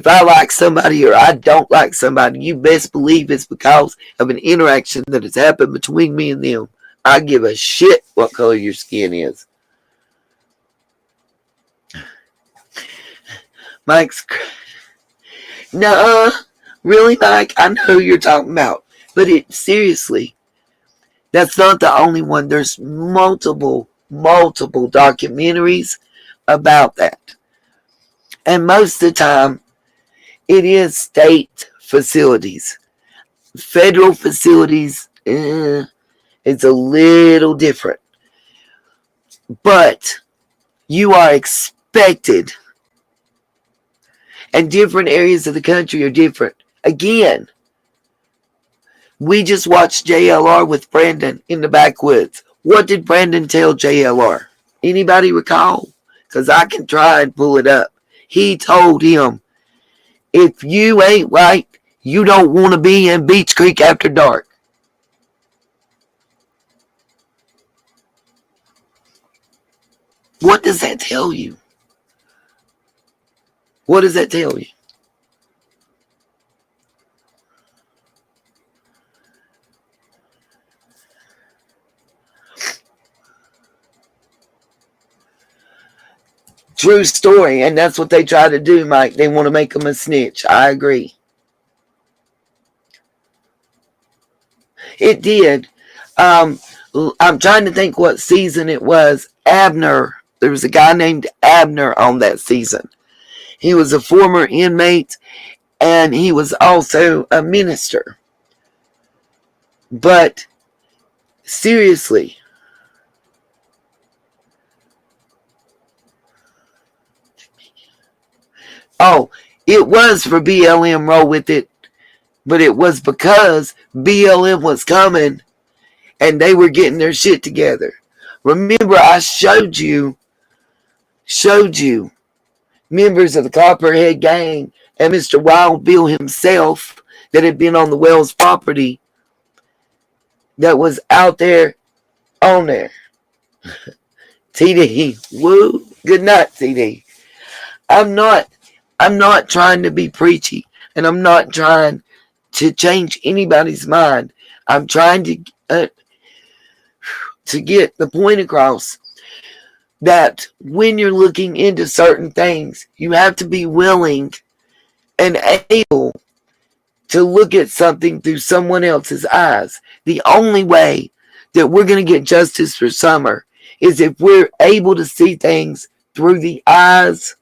S1: I like somebody or I don't like somebody, you best believe it's because of an interaction that has happened between me and them. I give a shit what color your skin is. Mike's... Nuh-uh. Really, Mike? I know who you're talking about. But seriously, that's not the only one. There's multiple documentaries about that. And most of the time, it is state facilities. Federal facilities, it's a little different. But you are expected, and different areas of the country are different. Again, we just watched JLR with Brandon in the backwoods. What did Brandon tell JLR? Anybody recall? Because I can try and pull it up. He told him, if you ain't white, you don't want to be in Beach Creek after dark. What does that tell you? What does that tell you? True story, and that's what they try to do, Mike. They want to make him a snitch. I agree. It did. I'm trying to think what season it was. Abner There was a guy named Abner on that season. He was a former inmate, and he was also a minister. But seriously, it was for BLM Roll With It, but it was because BLM was coming and they were getting their shit together. Remember, I showed you members of the Copperhead Gang and Mr. Wild Bill himself that had been on the Wells property that was out there on there. TD, woo, good night, TD. I'm not trying to be preachy, and I'm not trying to change anybody's mind. I'm trying to get the point across that when you're looking into certain things, you have to be willing and able to look at something through someone else's eyes. The only way that we're going to get justice for Summer is if we're able to see things through the eyes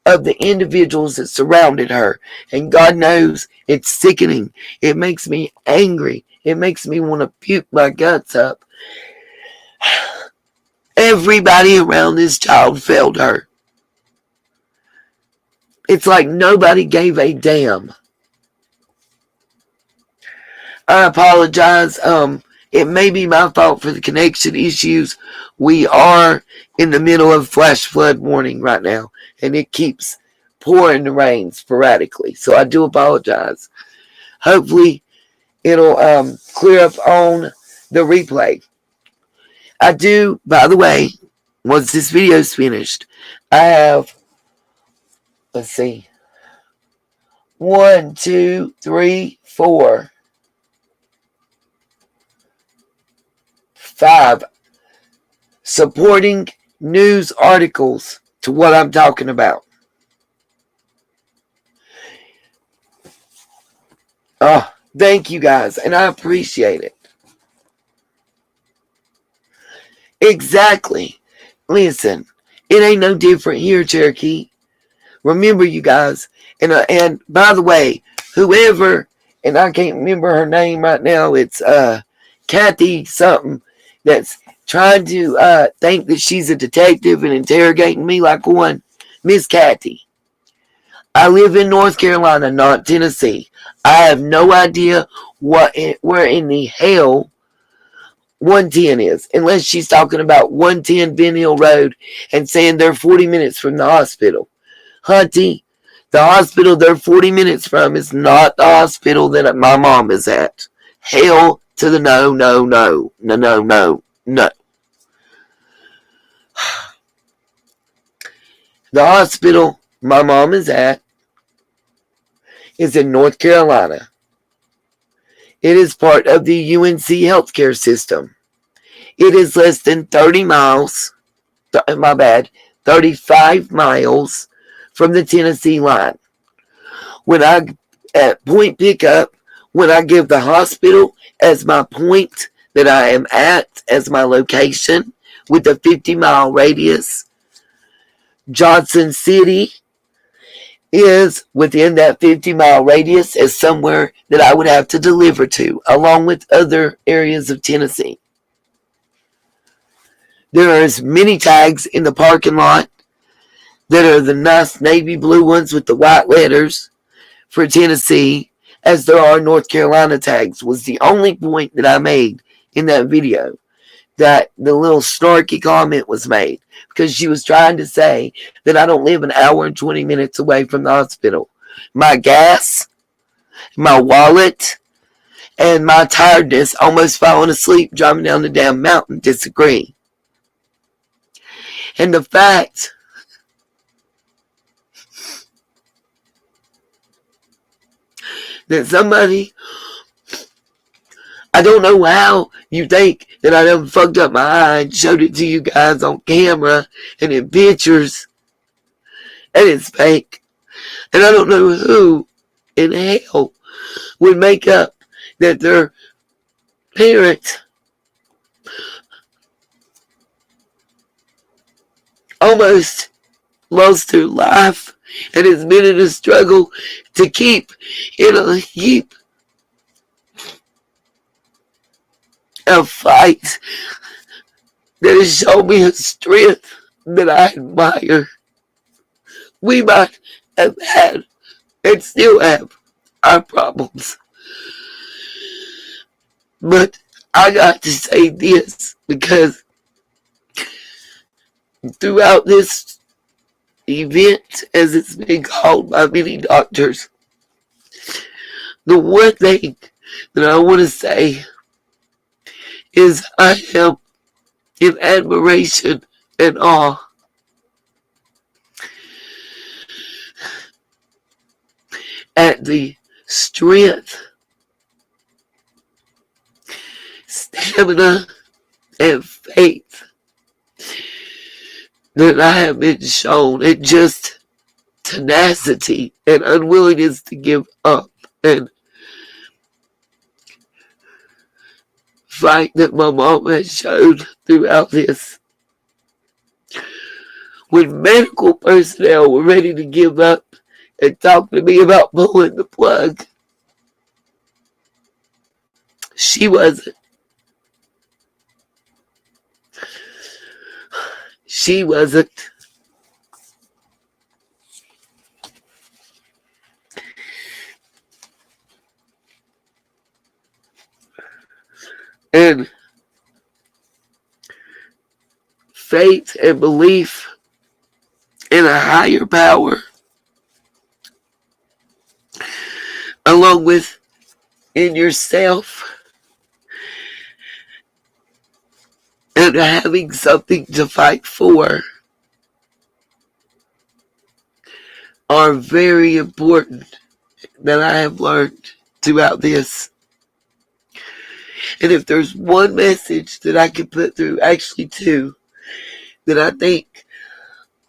S1: of the individuals that surrounded her. And God knows it's sickening. It makes me angry. It makes me want to puke my guts up. Everybody around this child failed her. It's like nobody gave a damn. I apologize. It may be my fault for the connection issues. We are in the middle of flash flood warning right now, and it keeps pouring the rain sporadically. So I do apologize. Hopefully, it'll clear up on the replay. I do, by the way, once this video is finished, I have, let's see, 1, 2, 3, 4, 5 supporting news articles to what I'm talking about. Oh, thank you guys, and I appreciate it. Exactly. Listen, it ain't no different here, Cherokee. Remember, you guys, and by the way, whoever, and I can't remember her name right now, it's Kathy something, that's trying to think that she's a detective and interrogating me like one. Miss Kathy, I live in North Carolina, not Tennessee. I have no idea where in the hell 110 is, unless she's talking about 110 Ben Hill Road and saying they're 40 minutes from the hospital. Hunty, the hospital they're 40 minutes from is not the hospital that my mom is at. Hell to the no, no, no, no, no, no, no. The hospital my mom is at is in North Carolina. It is part of the UNC healthcare system. It is less than 30 miles, 35 miles from the Tennessee line. When I, at point pickup, when I give the hospital as my point that I am at, as my location, with a 50-mile radius, Johnson City is within that 50-mile radius as somewhere that I would have to deliver to, along with other areas of Tennessee. There are as many tags in the parking lot that are the nice navy blue ones with the white letters for Tennessee as there are North Carolina tags, was the only point that I made in that video. That the little snarky comment was made because she was trying to say that I don't live an hour and 20 minutes away from the hospital. My gas, my wallet, and my tiredness almost falling asleep driving down the damn mountain disagree. And the fact that somebody, I don't know how you think that I done fucked up my eye and showed it to you guys on camera and in pictures, and it's fake. And I don't know who in hell would make up that their parent almost lost her life and has been in a struggle to keep in a heap of fight that has shown me a strength that I admire. We might have had and still have our problems, but I got to say this because throughout this event, as it's been called by many doctors, the one thing that I want to say is I am in admiration and awe at the strength, stamina, and faith that I have been shown, and just tenacity and unwillingness to give up and fight that my mom has showed throughout this. When medical personnel were ready to give up and talk to me about pulling the plug, she wasn't. She wasn't. And faith and belief in a higher power, along with in yourself, and having something to fight for, are very important that I have learned throughout this. And if there's one message that I can put through, actually two, that I think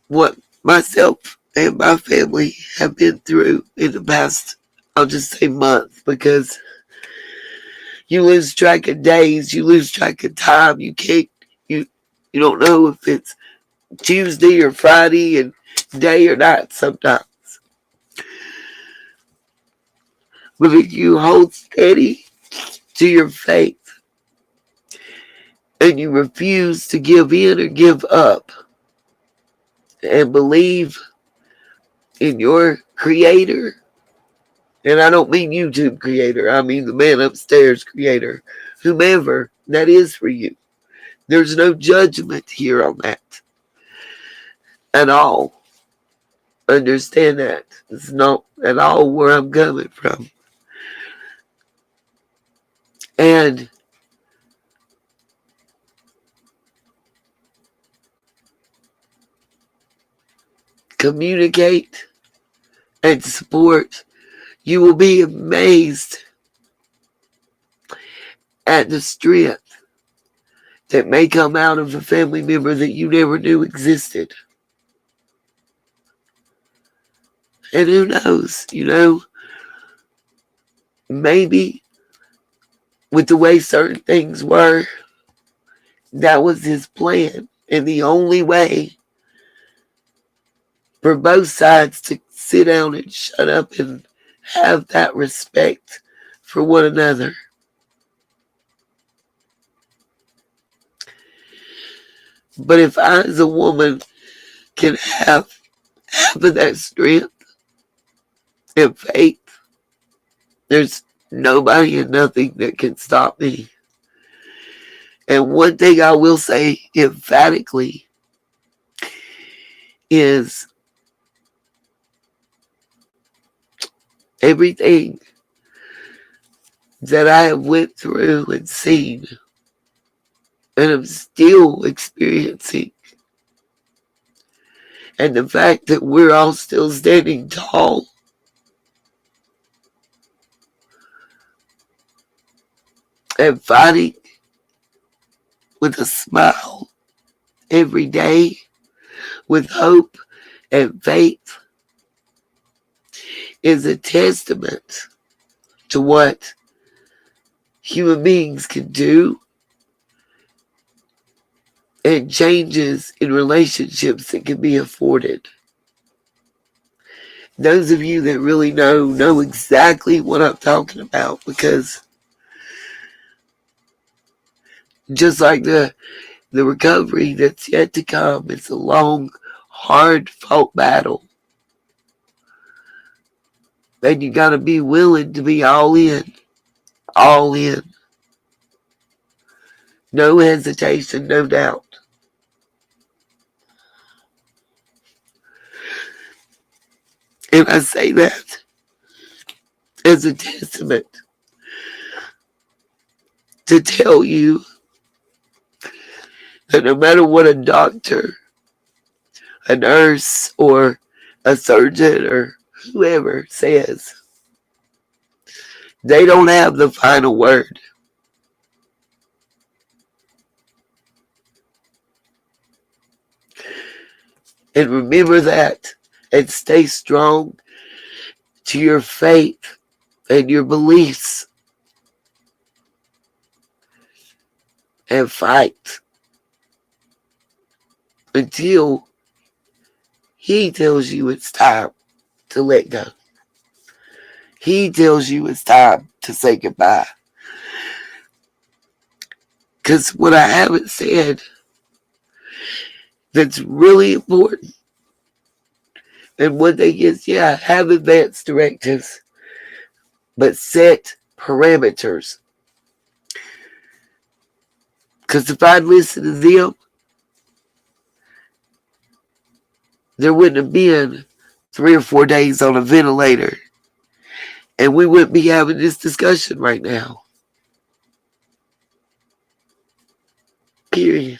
S1: what myself and my family have been through in the past, I'll just say month, because you lose track of days, you lose track of time, you don't know if it's Tuesday or Friday and day or night sometimes. But if you hold steady to your faith and you refuse to give in or give up and believe in your creator, and I don't mean YouTube creator, I mean the man upstairs creator, whomever that is for you. There's no judgment here on that at all. Understand that. It's not at all where I'm coming from. And communicate and support. You will be amazed at the strength that may come out of a family member that you never knew existed. And who knows, maybe with the way certain things were, that was his plan. And the only way for both sides to sit down and shut up and have that respect for one another. But if I, as a woman, can have half of that strength and faith, there's nobody and nothing that can stop me. And one thing I will say emphatically is everything that I have went through and seen and I'm still experiencing, and the fact that we're all still standing tall and fighting with a smile every day, with hope and faith, is a testament to what human beings can do and changes in relationships that can be afforded. Those of you that really know exactly what I'm talking about, because just like the recovery that's yet to come, it's a long, hard fought battle. And you got to be willing to be all in. All in. No hesitation, no doubt. And I say that as a testament to tell you that no matter what a doctor, a nurse, or a surgeon, or whoever says, they don't have the final word. And remember that, and stay strong to your faith and your beliefs, and fight until he tells you it's time to let go. He tells you it's time to say goodbye. Because what I haven't said that's really important, and one thing is, yeah, have advanced directives, but set parameters. Because if I'd listened to them, there wouldn't have been 3 or 4 days on a ventilator, and we wouldn't be having this discussion right now. Period.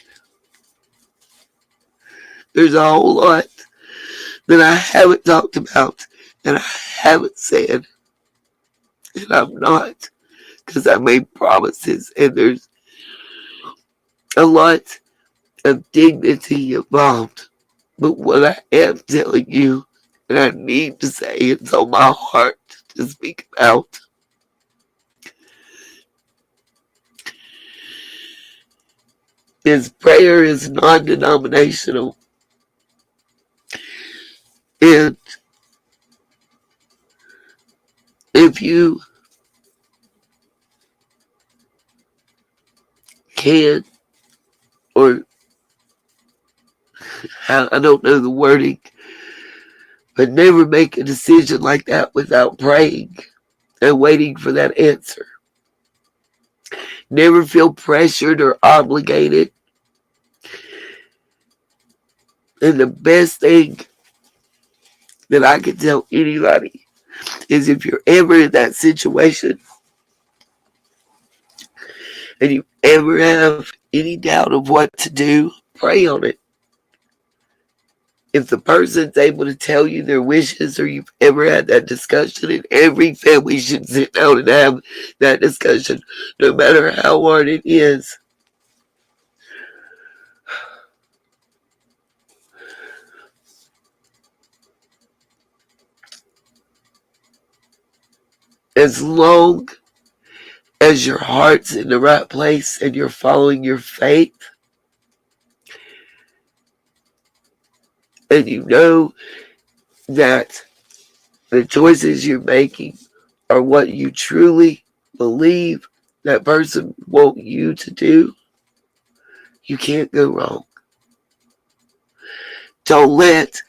S1: There's a whole lot that I haven't talked about and I haven't said, and I'm not, because I made promises, and there's a lot of dignity involved. But what I am telling you, and I need to say, it's on my heart to speak about, is prayer is non-denominational. And if you can, or I don't know the wording, but never make a decision like that without praying and waiting for that answer. Never feel pressured or obligated. And the best thing that I can tell anybody is, if you're ever in that situation and you ever have any doubt of what to do, pray on it. If the person's able to tell you their wishes, or you've ever had that discussion, and every family should sit down and have that discussion, no matter how hard it is. As long as your heart's in the right place and you're following your faith, and you know that the choices you're making are what you truly believe that person wants you to do, you can't go wrong. Don't let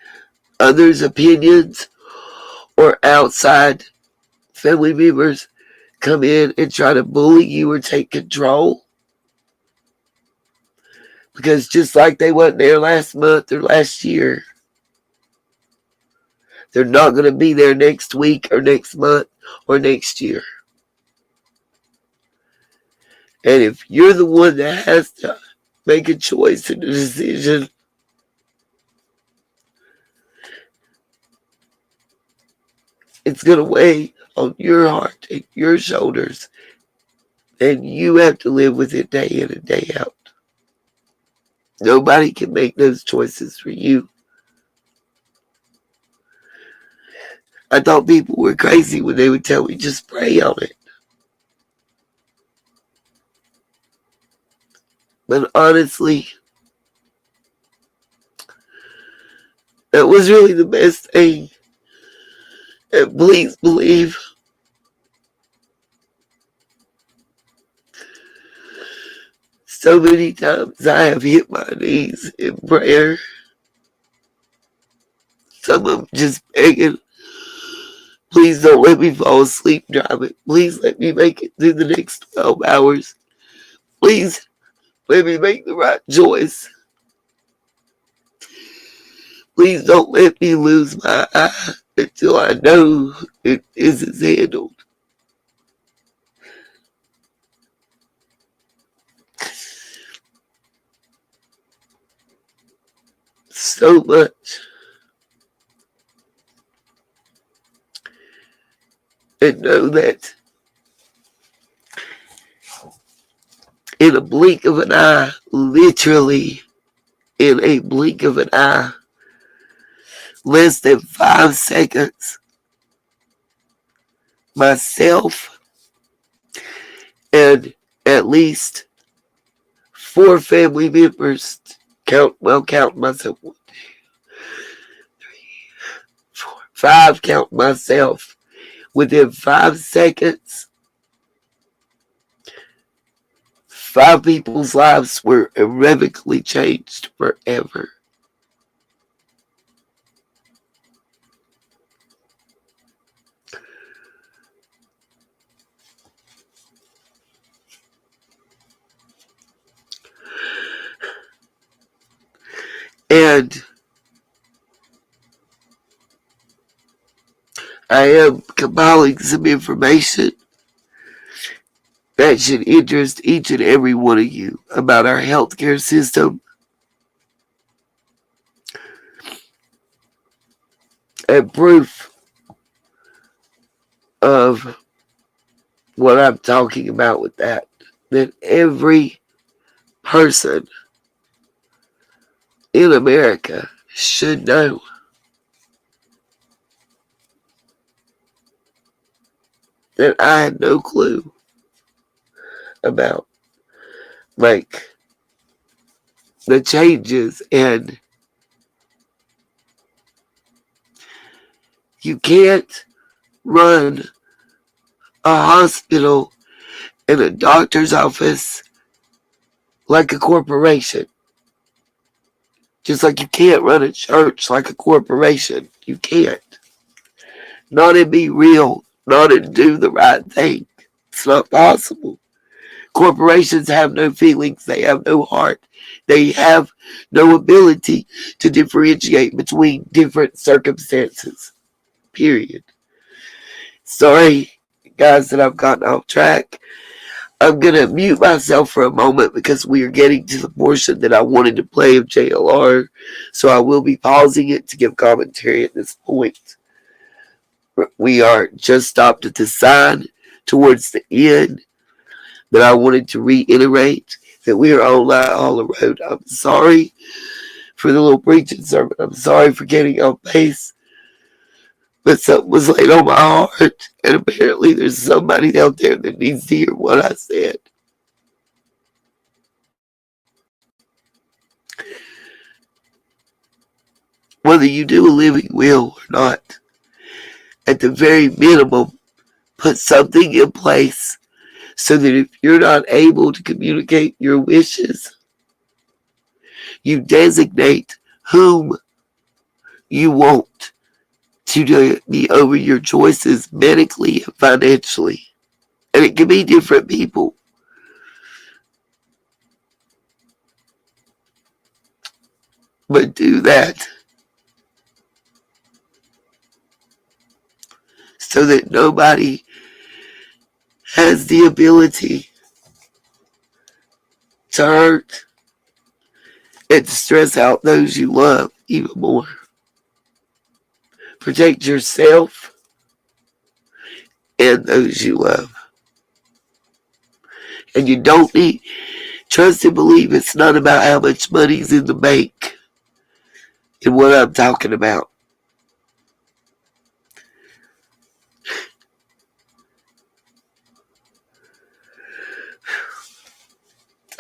S1: others' opinions or outside family members come in and try to bully you or take control. Because just like they wasn't there last month or last year, they're not going to be there next week or next month or next year. And if you're the one that has to make a choice and a decision, it's going to weigh on your heart and your shoulders. And you have to live with it day in and day out. Nobody can make those choices for you. I thought people were crazy when they would tell me just pray on it. But honestly, That was really the best thing. And please believe so many times I have hit my knees in prayer. Some of them just begging, please don't let me fall asleep driving. Please let me make it through the next 12 hours. Please let me make the right choice. Please don't let me lose my eye until I know it is handled. So much. And know that in a blink of an eye, literally in a blink of an eye, less than 5 seconds, myself and at least 4 family members, count myself, 1, 2, 3, 4, 5, count myself, within 5 seconds, 5 people's lives were irrevocably changed forever. And I am compiling some information that should interest each and every one of you about our healthcare system and proof of what I'm talking about with that. That every person in America should know. That I had no clue about. Like the changes, and you can't run a hospital and a doctor's office like a corporation. Just like you can't run a church like a corporation. You can't. Not and be real. Not and do the right thing. It's not possible. Corporations have no feelings. They have no heart. They have no ability to differentiate between different circumstances. Period. Sorry, guys, that I've gotten off track. I'm going to mute myself for a moment because we are getting to the portion that I wanted to play of JLR. So I will be pausing it to give commentary at this point. We are just stopped at the sign towards the end. But I wanted to reiterate that we are on Light Hollow Road. I'm sorry for the little preaching sermon. I'm sorry for getting off base. But something was laid on my heart. And apparently there's somebody out there that needs to hear what I said. Whether you do a living will or not, at the very minimum, put something in place so that if you're not able to communicate your wishes, you designate whom you want to be over your choices medically and financially. And it can be different people. But do that so that nobody has the ability to hurt and to stress out those you love even more. Protect yourself and those you love. And you don't need, trust and believe it's not about how much money's in the bank and what I'm talking about.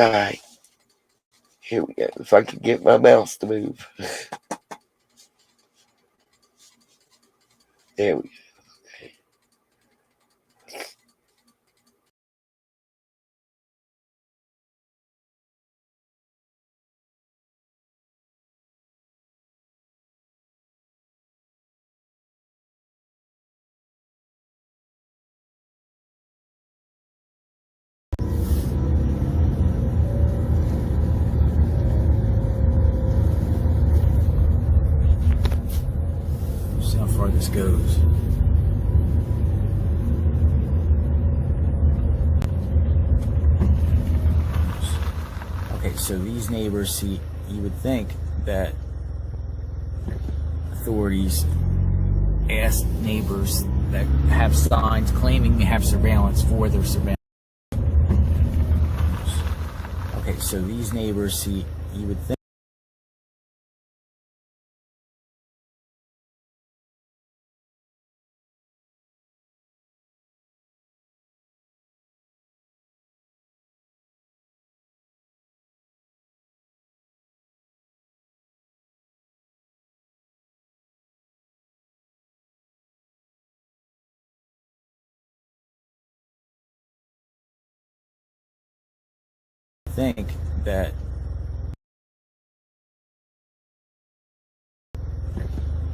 S1: Alright, here we go. If I can get my mouse to move. There we go.
S2: See how far this goes. Okay, so these neighbors, see, you would think that authorities ask neighbors that have signs claiming they have surveillance for their surveillance. Okay, so these neighbors, see, you would think that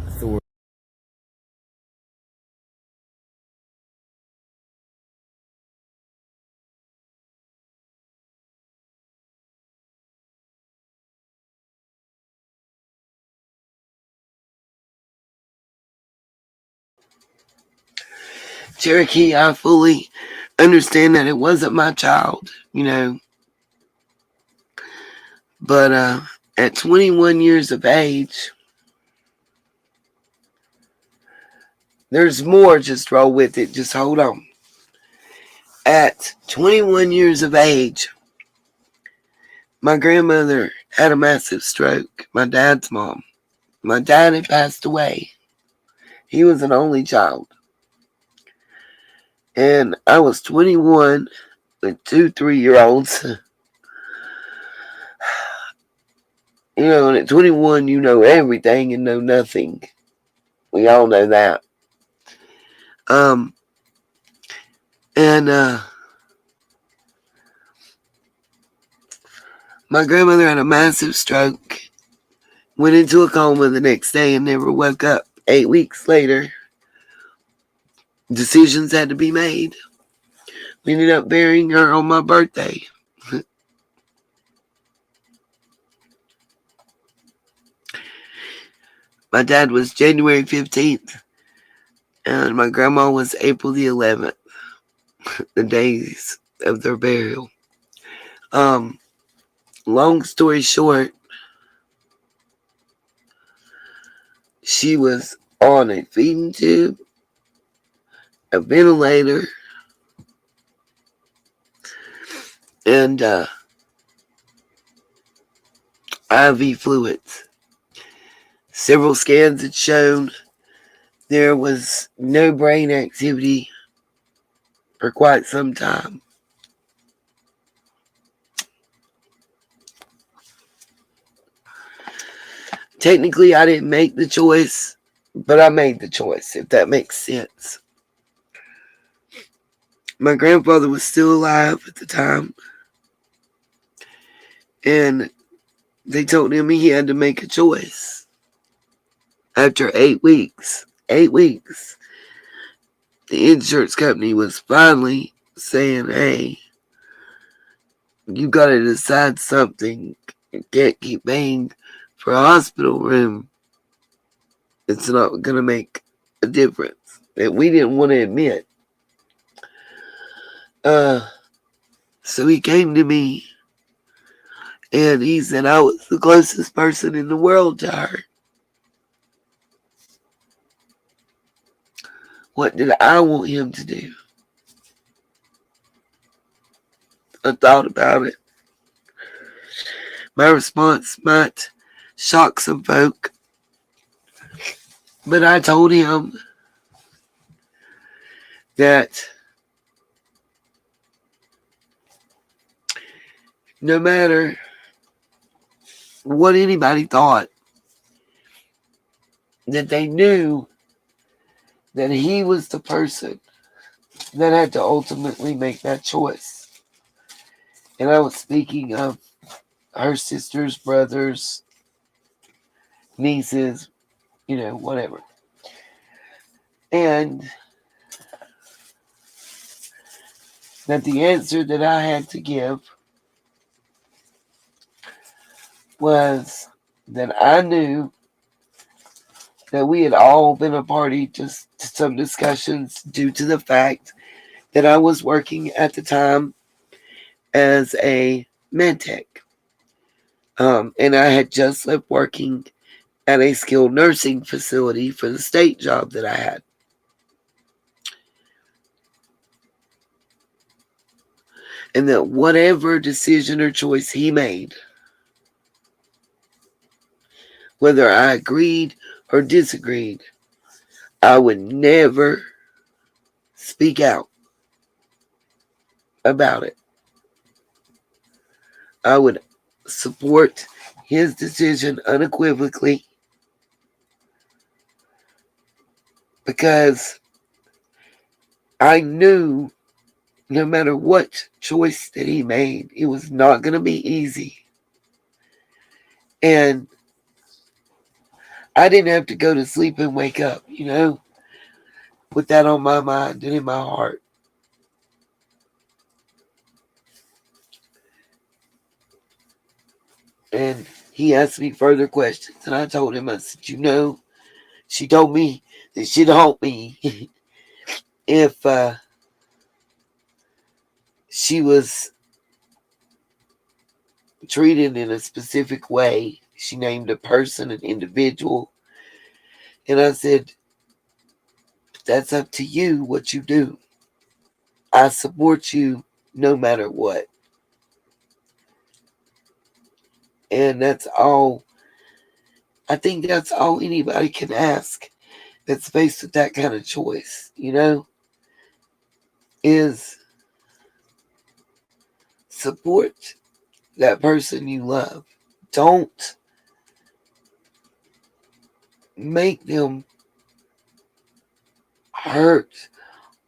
S2: authorities
S1: Cherokee, I fully understand that it wasn't my child, but at 21 years of age, there's more. Just roll with it. Just hold on. At 21 years of age, my grandmother had a massive stroke. My dad's mom. My dad had passed away. He was an only child. And I was 21 with 2 3-year-olds. And at 21, you know everything and know nothing. We all know that. And my grandmother had a massive stroke, went into a coma the next day and never woke up. 8 weeks later, decisions had to be made. We ended up burying her on my birthday. My dad was January 15th, and my grandma was April the 11th, the days of their burial. Long story short, she was on a feeding tube, a ventilator, and IV fluids. Several scans had shown there was no brain activity for quite some time. Technically, I didn't make the choice, but I made the choice, if that makes sense. My grandfather was still alive at the time, and they told him he had to make a choice. After 8 weeks, the insurance company was finally saying, hey, you got to decide something. You can't keep paying for a hospital room. It's not going to make a difference. That we didn't want to admit. So he came to me and he said I was the closest person in the world to her. What did I want him to do? I thought about it. My response might shock some folk, but I told him that no matter what anybody thought, that they knew that he was the person that had to ultimately make that choice. And I was speaking of her sisters, brothers, nieces, whatever. And that the answer that I had to give was that I knew that we had all been a party to some discussions due to the fact that I was working at the time as a med tech. And I had just left working at a skilled nursing facility for the state job that I had. And that whatever decision or choice he made, whether I agreed or disagreed, I would never speak out about it. I would support his decision unequivocally because I knew no matter what choice that he made, it was not going to be easy. And I didn't have to go to sleep and wake up, with that on my mind and in my heart. And he asked me further questions, and I told him, I said, she told me that she'd help me if she was treated in a specific way. She named a person, an individual. And I said, that's up to you what you do. I support you no matter what. And that's all. I think that's all anybody can ask that's faced with that kind of choice, is support that person you love. Don't make them hurt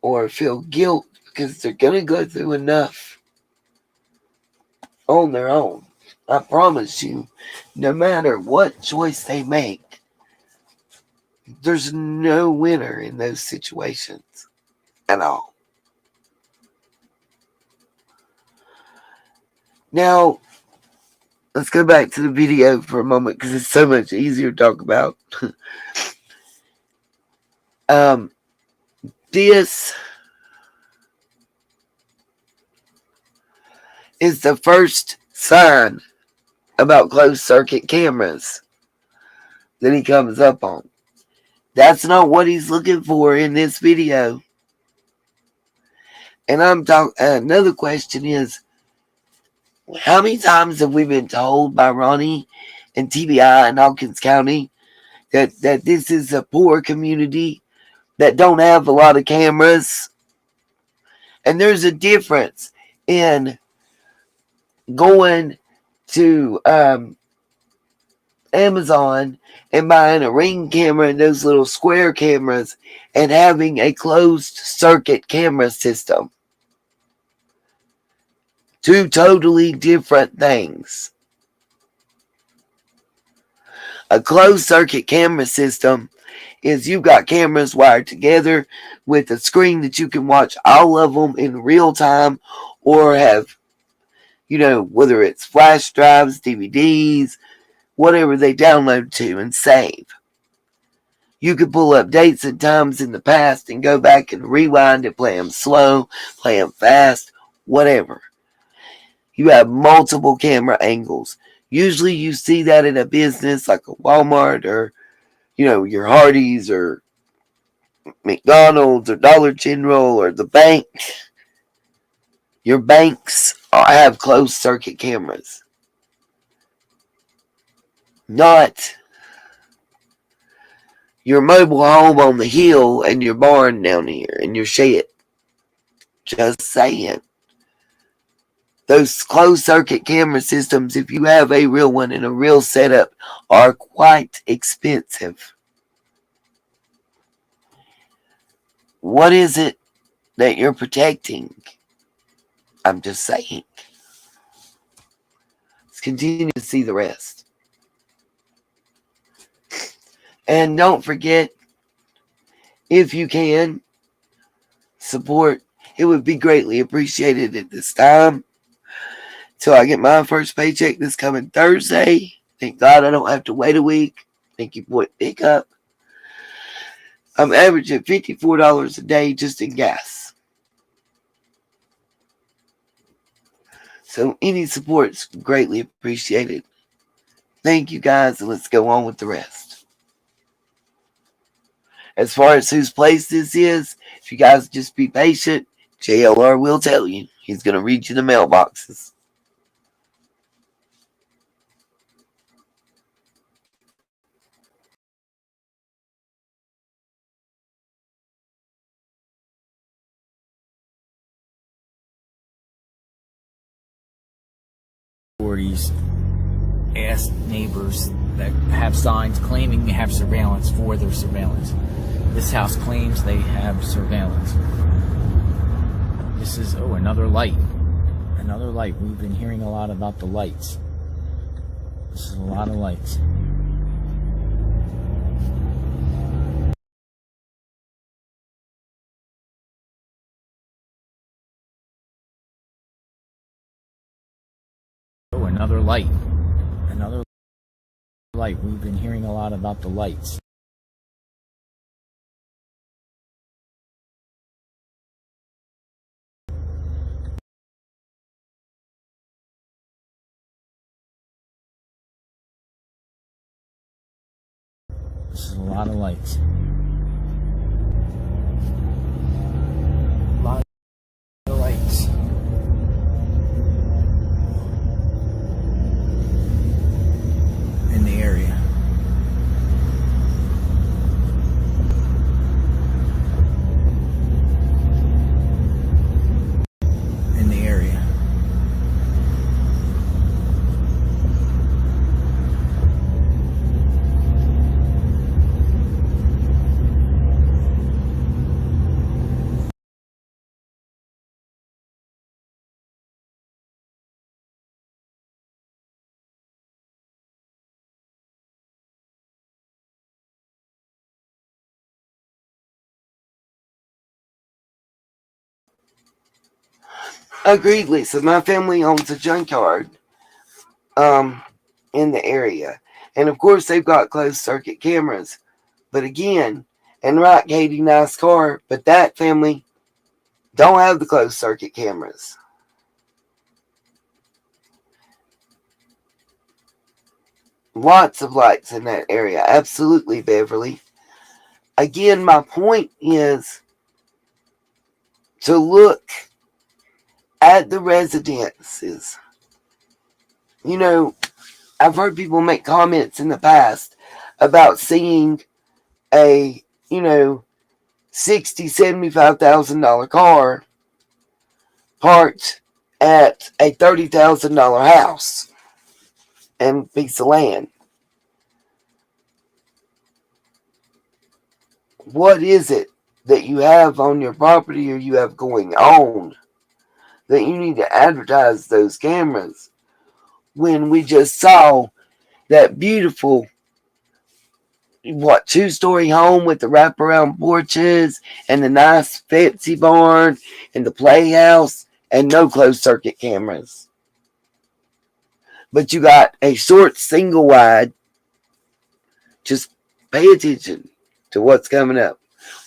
S1: or feel guilt because they're going to go through enough on their own. I promise you, no matter what choice they make, there's no winner in those situations at all. Now, let's go back to the video for a moment because it's so much easier to talk about. This is the first sign about closed circuit cameras that he comes up on. That's not what he's looking for in this video. And another question is, how many times have we been told by Ronnie and TBI in Hawkins County that this is a poor community that don't have a lot of cameras? And there's a difference in going to Amazon and buying a Ring camera and those little square cameras and having a closed circuit camera system. Two totally different things. A closed circuit camera system is you've got cameras wired together with a screen that you can watch all of them in real time or have, whether it's flash drives, DVDs, whatever they download to and save. You could pull up dates and times in the past and go back and rewind it, play them slow, play them fast, whatever. You have multiple camera angles. Usually you see that in a business like a Walmart or, your Hardee's or McDonald's or Dollar General or the bank. Your banks have closed circuit cameras. Not your mobile home on the hill and your barn down here and your shed. Just saying. Those closed circuit camera systems, if you have a real one and a real setup, are quite expensive. What is it that you're protecting? I'm just saying. Let's continue to see the rest. And don't forget, if you can, support. It would be greatly appreciated at this time. Till I get my first paycheck this coming Thursday. Thank God I don't have to wait a week. Thank you for pickup. I'm averaging $54 a day just in gas. So any support is greatly appreciated. Thank you guys, and let's go on with the rest. As far as whose place this is, if you guys just be patient, JLR will tell you. He's going to read you the mailboxes.
S2: Authorities asked neighbors that have signs claiming they have surveillance for their surveillance. This house claims they have surveillance. This is, another light. Another light. We've been hearing a lot about the lights. This is a lot of lights. Another light. Another light. We've been hearing a lot about the lights. This is a lot of lights. A lot of lights. In the area. In the area.
S1: Agreed, Lisa. My family owns a junkyard in the area. And of course, they've got closed circuit cameras. But again, and right, Katie, nice car, but that family don't have the closed circuit cameras. Lots of lights in that area. Absolutely, Beverly. Again, my point is to look at the residences. You know, I've heard people make comments in the past about seeing a, $60,000, $75,000 car parked at a $30,000 house and piece of land. What is it that you have on your property or you have going on that you need to advertise those cameras when we just saw that beautiful, two-story home with the wraparound porches and the nice fancy barn and the playhouse and no closed circuit cameras? But you got a short single wide. Just pay attention to what's coming up.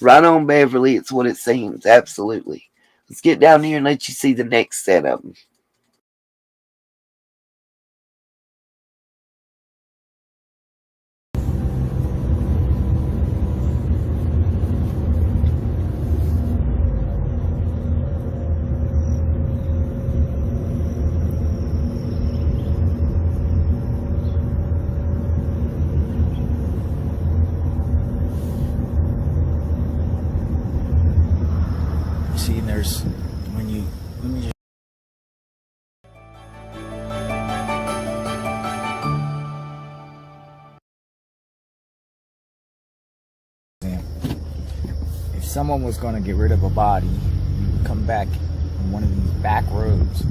S1: Right on, Beverly. It's what it seems. Absolutely. Let's get down here and let you see the next set of them.
S2: See, and there's when you let me just someone was going to get rid of a body, you would come back on one of these back roads.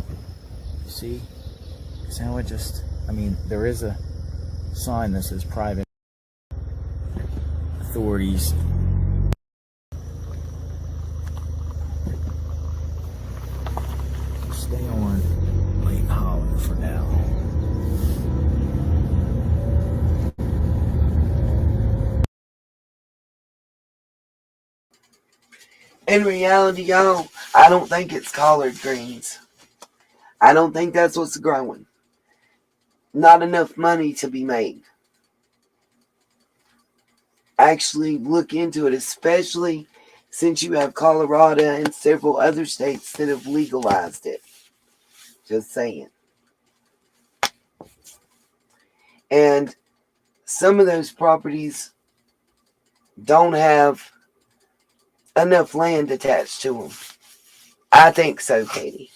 S2: You see? So it just, I mean, there is a sign that says private authorities. Stay on Lake Hollow for now.
S1: In reality, y'all, I don't think it's collard greens. I don't think that's what's growing. Not enough money to be made. Actually, look into it, especially since you have Colorado and several other states that have legalized it. Just saying. And some of those properties don't have enough land attached to them. I think so, Katie.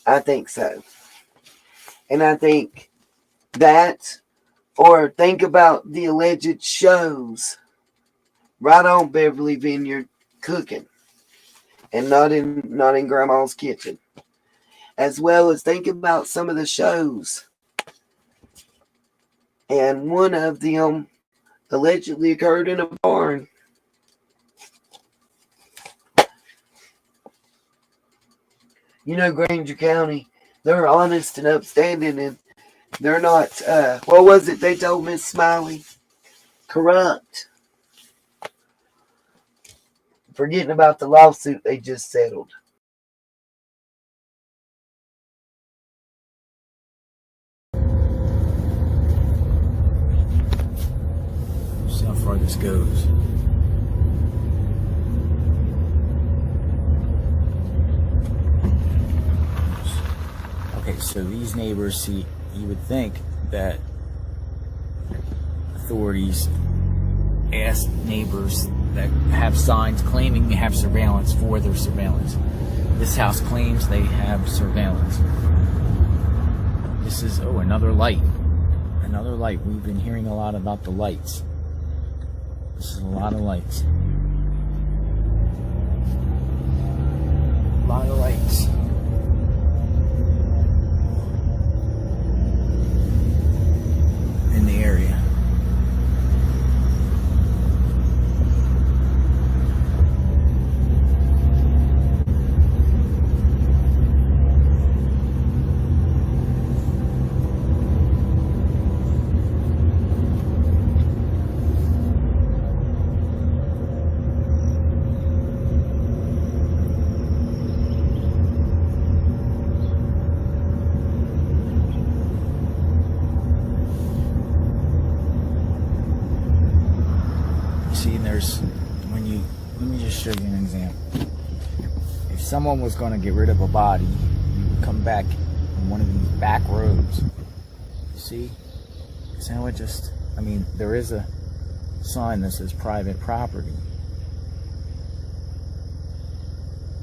S1: I think so. And I think that, or think about the alleged shows right on Beverly Vineyard cooking, and not in Grandma's kitchen. As well as think about some of the shows. And one of them allegedly occurred in a barn. You know, Granger County, they're honest and upstanding, and they're not, what was it they told Miss Smiley? Corrupt. Forgetting about the lawsuit they just settled.
S2: See how far this goes. Okay, so these neighbors, see, you would think that authorities ask neighbors that have signs claiming they have surveillance for their surveillance. This house claims they have surveillance. This is, oh, another light. Another light. We've been hearing a lot about the lights. This is a lot of lights. A lot of lights. In the area. See, there's, when you, let me just show you an example. If someone was going to get rid of a body, you would come back on one of these back roads. You see? So it just, I mean, there is a sign that says private property.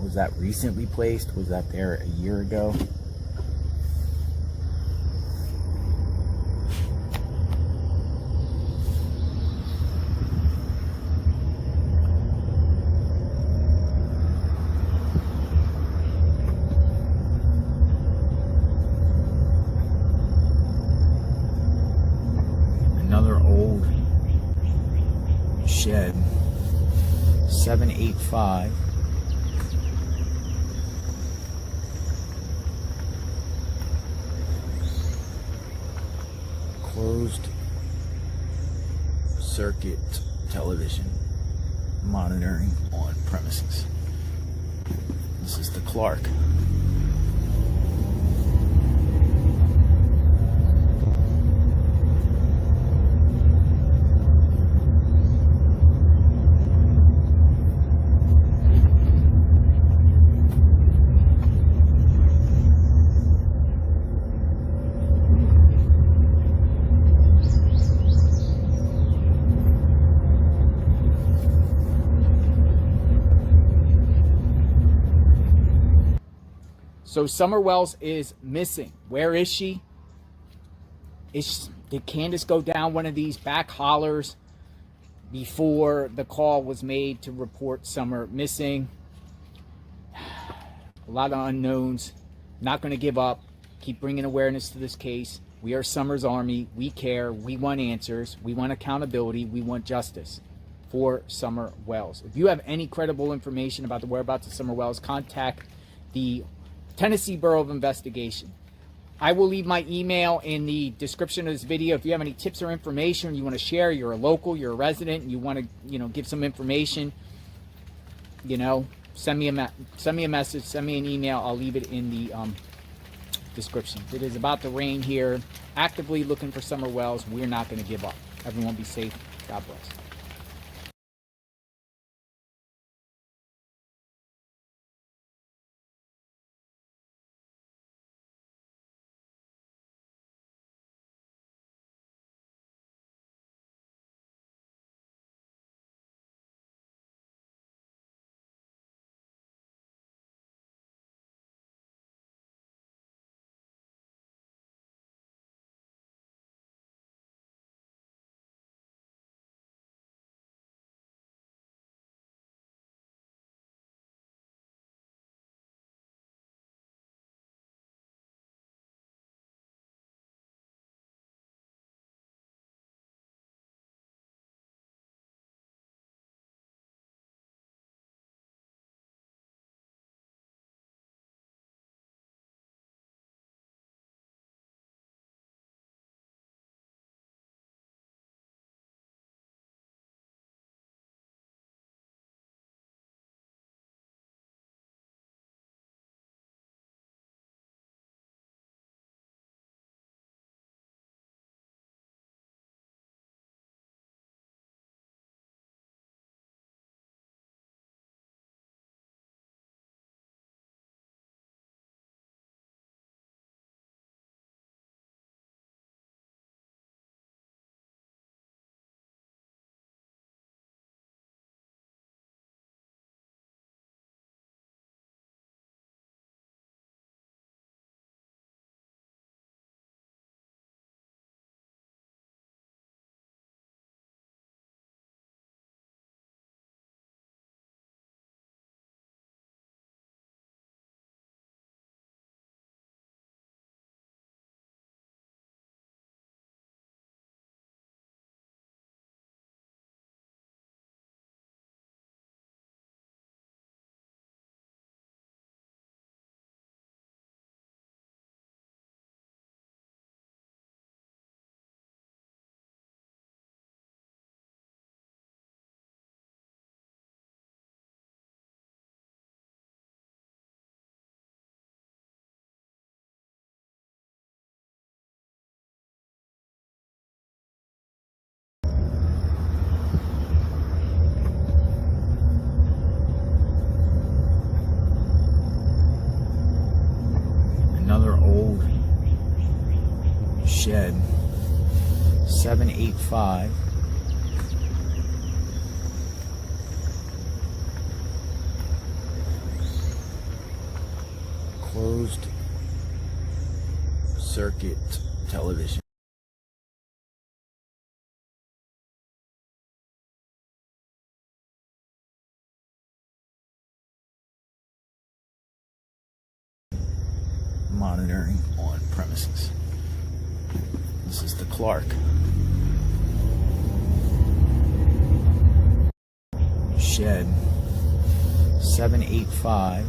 S2: Was that recently placed? Was that there a year ago? Another old shed, 785. Closed circuit television monitoring on premises. This is the Clark. So Summer Wells is missing. Where is she? Did Candace go down one of these back hollers before the call was made to report Summer missing. A lot of unknowns. Not going to give up. Keep bringing awareness to this case. We are Summer's Army. We care. We want answers. We want accountability. We want justice for Summer Wells. If you have any credible information about the whereabouts of Summer Wells, contact the Tennessee Bureau of Investigation. I will leave my email in the description of this video. If you have any tips or information you want to share, you're a local, you're a resident, and you want to, give some information, send me a message, send me an email. I'll leave it in the description. It is about to rain here. Actively looking for Summer Wells. We're not going to give up. Everyone be safe. God bless. Another old shed, 785. Closed circuit television. Monitoring on premises. This is the Clark. Shed 785.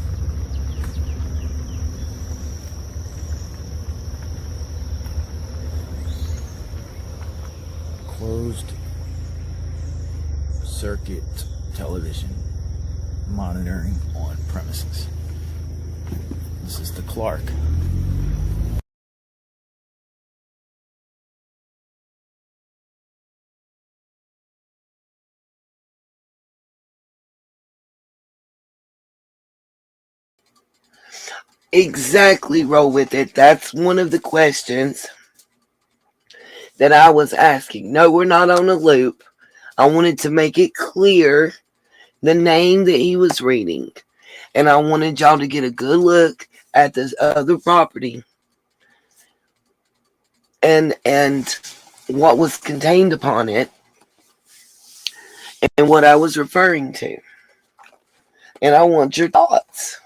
S2: Closed circuit television monitoring on premises. This is the Clark.
S1: Exactly, roll with it. That's one of the questions that I was asking. No, we're not on a loop. I wanted to make it clear the name that he was reading. And I wanted y'all to get a good look at this other property and what was contained upon it. and what I was referring to. And I want your thoughts.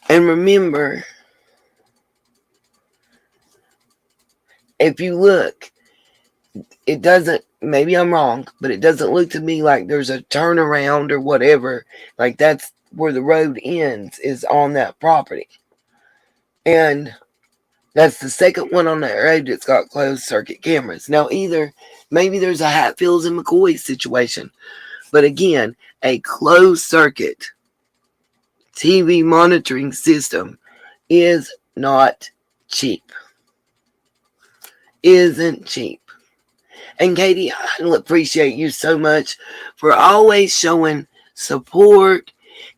S1: And remember, if you look, it doesn't, maybe I'm wrong, but it doesn't look to me like there's a turnaround or whatever. Like that's where the road ends, is on that property. And that's the second one on that road that's got closed circuit cameras. Now, either maybe there's a Hatfields and McCoy situation, but again, a closed circuit TV monitoring system is not cheap. Isn't cheap. And Katie, I appreciate you so much for always showing support.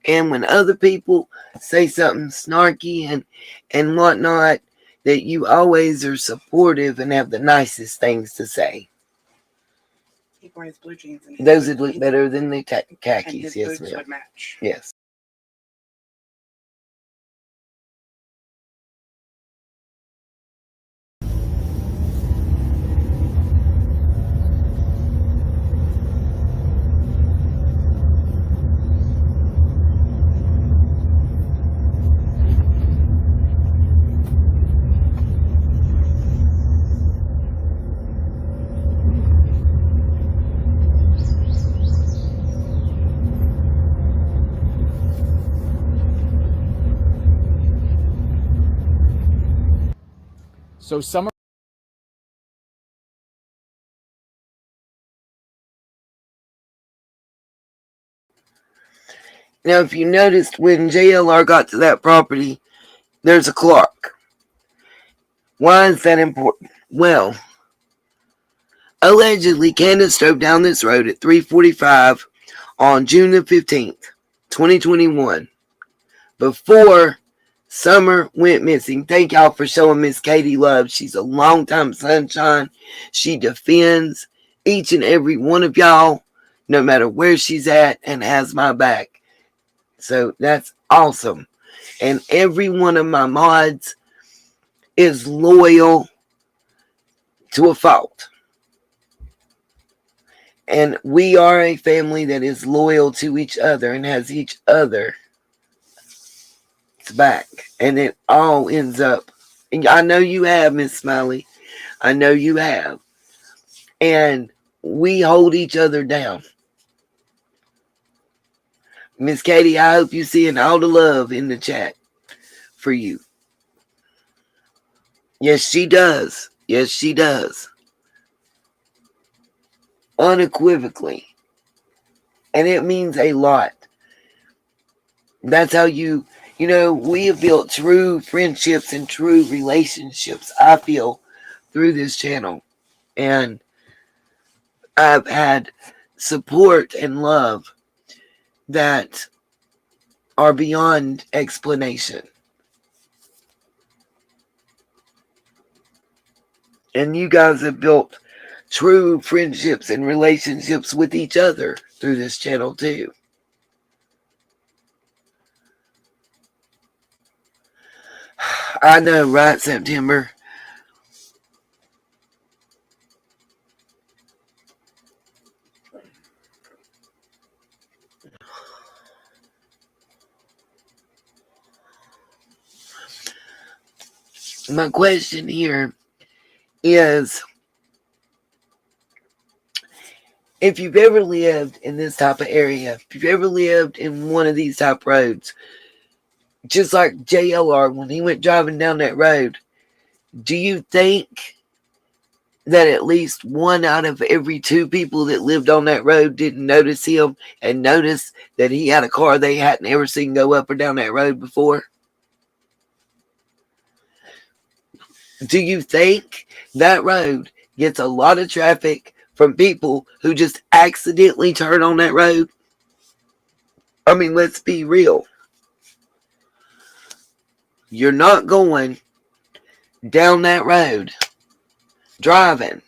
S1: And when other people say something snarky and whatnot, that you always are supportive and have the nicest things to say.
S3: He wears blue jeans. And
S1: those would look better than the khakis.
S3: And his
S1: yes,
S3: boots
S1: ma'am.
S3: would match.
S1: Yes.
S2: So Summer.
S1: Now, if you noticed, when JLR got to that property, there's a clock. Why is that important? Well, allegedly, Candace drove down this road at 3:45 on June the 15th, 2021, before Summer went missing. Thank y'all for showing Miss Katie love. She's a longtime sunshine. She defends each and every one of y'all, no matter where she's at, and has my back. So that's awesome. And every one of my mods is loyal to a fault. And we are a family that is loyal to each other and has each other's back. And it all ends up. And I know you have, Miss Smiley. I know you have. And we hold each other down. Miss Katie, I hope you seeing all the love in the chat for you. Yes, she does. Yes, she does. Unequivocally. And it means a lot. That's how we have built true friendships and true relationships, I feel, through this channel. And I've had support and love that are beyond explanation. And you guys have built true friendships and relationships with each other through this channel too. I know, right, September? My question here is, if you've ever lived in this type of area, if you've ever lived in one of these type roads, just like JLR, when he went driving down that road, do you think that at least one out of every two people that lived on that road didn't notice him and notice that he had a car they hadn't ever seen go up or down that road before? Do you think that road gets a lot of traffic from people who just accidentally turn on that road? I mean, let's be real. You're not going down that road driving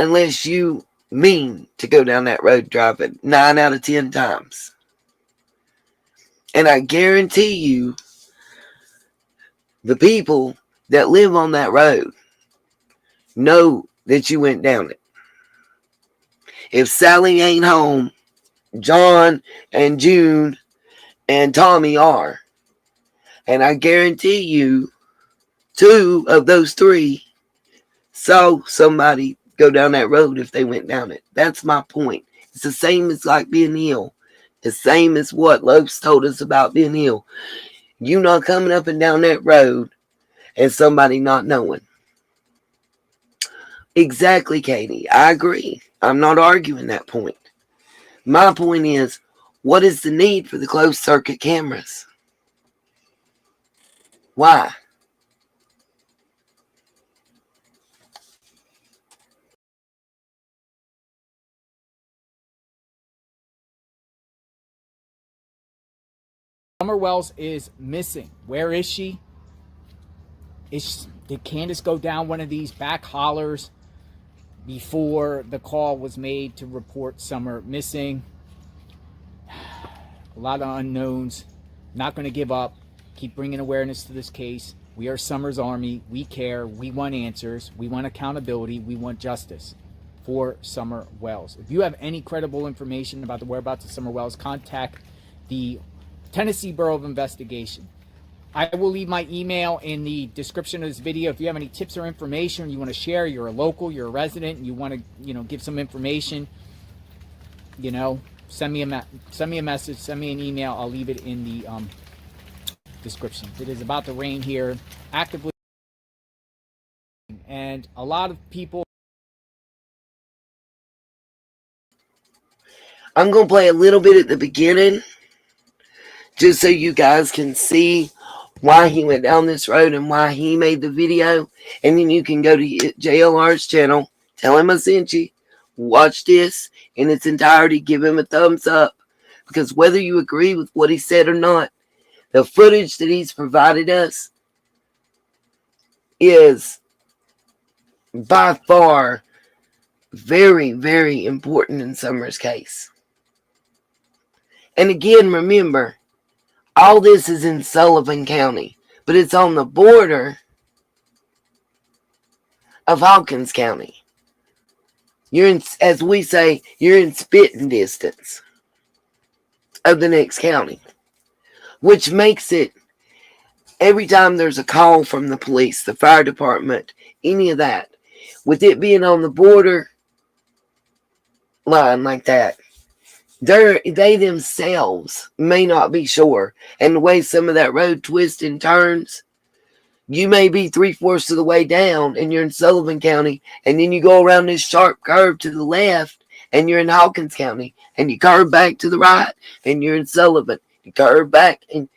S1: unless you mean to go down that road driving 9 out of 10 times. And I guarantee you, the people that live on that road know that you went down it. If Sally ain't home, John and June and Tommy are. And I guarantee you, 2 of those 3 saw somebody go down that road if they went down it. That's my point. It's the same as like being ill. The same as what Lopes told us about being ill. You not coming up and down that road and somebody not knowing. Exactly, Katie. I agree. I'm not arguing that point. My point is, what is the need for the closed circuit cameras? Why?
S2: Summer Wells is missing. Where is she? Did Candace go down one of these back hollers before the call was made to report Summer missing? A lot of unknowns. Not going to give up. Keep bringing awareness to this case. We are Summer's Army. We care. We want answers. We want accountability. We want justice for Summer Wells. If you have any credible information about the whereabouts of Summer Wells, contact the Tennessee Bureau of Investigation. I will leave my email in the description of this video. If you have any tips or information you want to share, you're a local, you're a resident, and you want to, give some information, send me a message, send me an email. I'll leave it in the description. It is about to rain here, actively, and a lot of people.
S1: I'm going to play a little bit at the beginning, just so you guys can see why he went down this road and why he made the video. And then you can go to JLR's channel, tell him I sent you, watch this in its entirety, give him a thumbs up. Because whether you agree with what he said or not, the footage that he's provided us is by far very, very important in Summer's case. And again, remember, all this is in Sullivan County, but it's on the border of Hawkins County. You're in, as we say, you're in spitting distance of the next county, which makes it, every time there's a call from the police, the fire department, any of that, with it being on the border line like that, they themselves may not be sure. And the way some of that road twists and turns, you may be 3/4 of the way down and you're in Sullivan County, and then you go around this sharp curve to the left and you're in Hawkins County, and you curve back to the right and you're in Sullivan. You curve back, and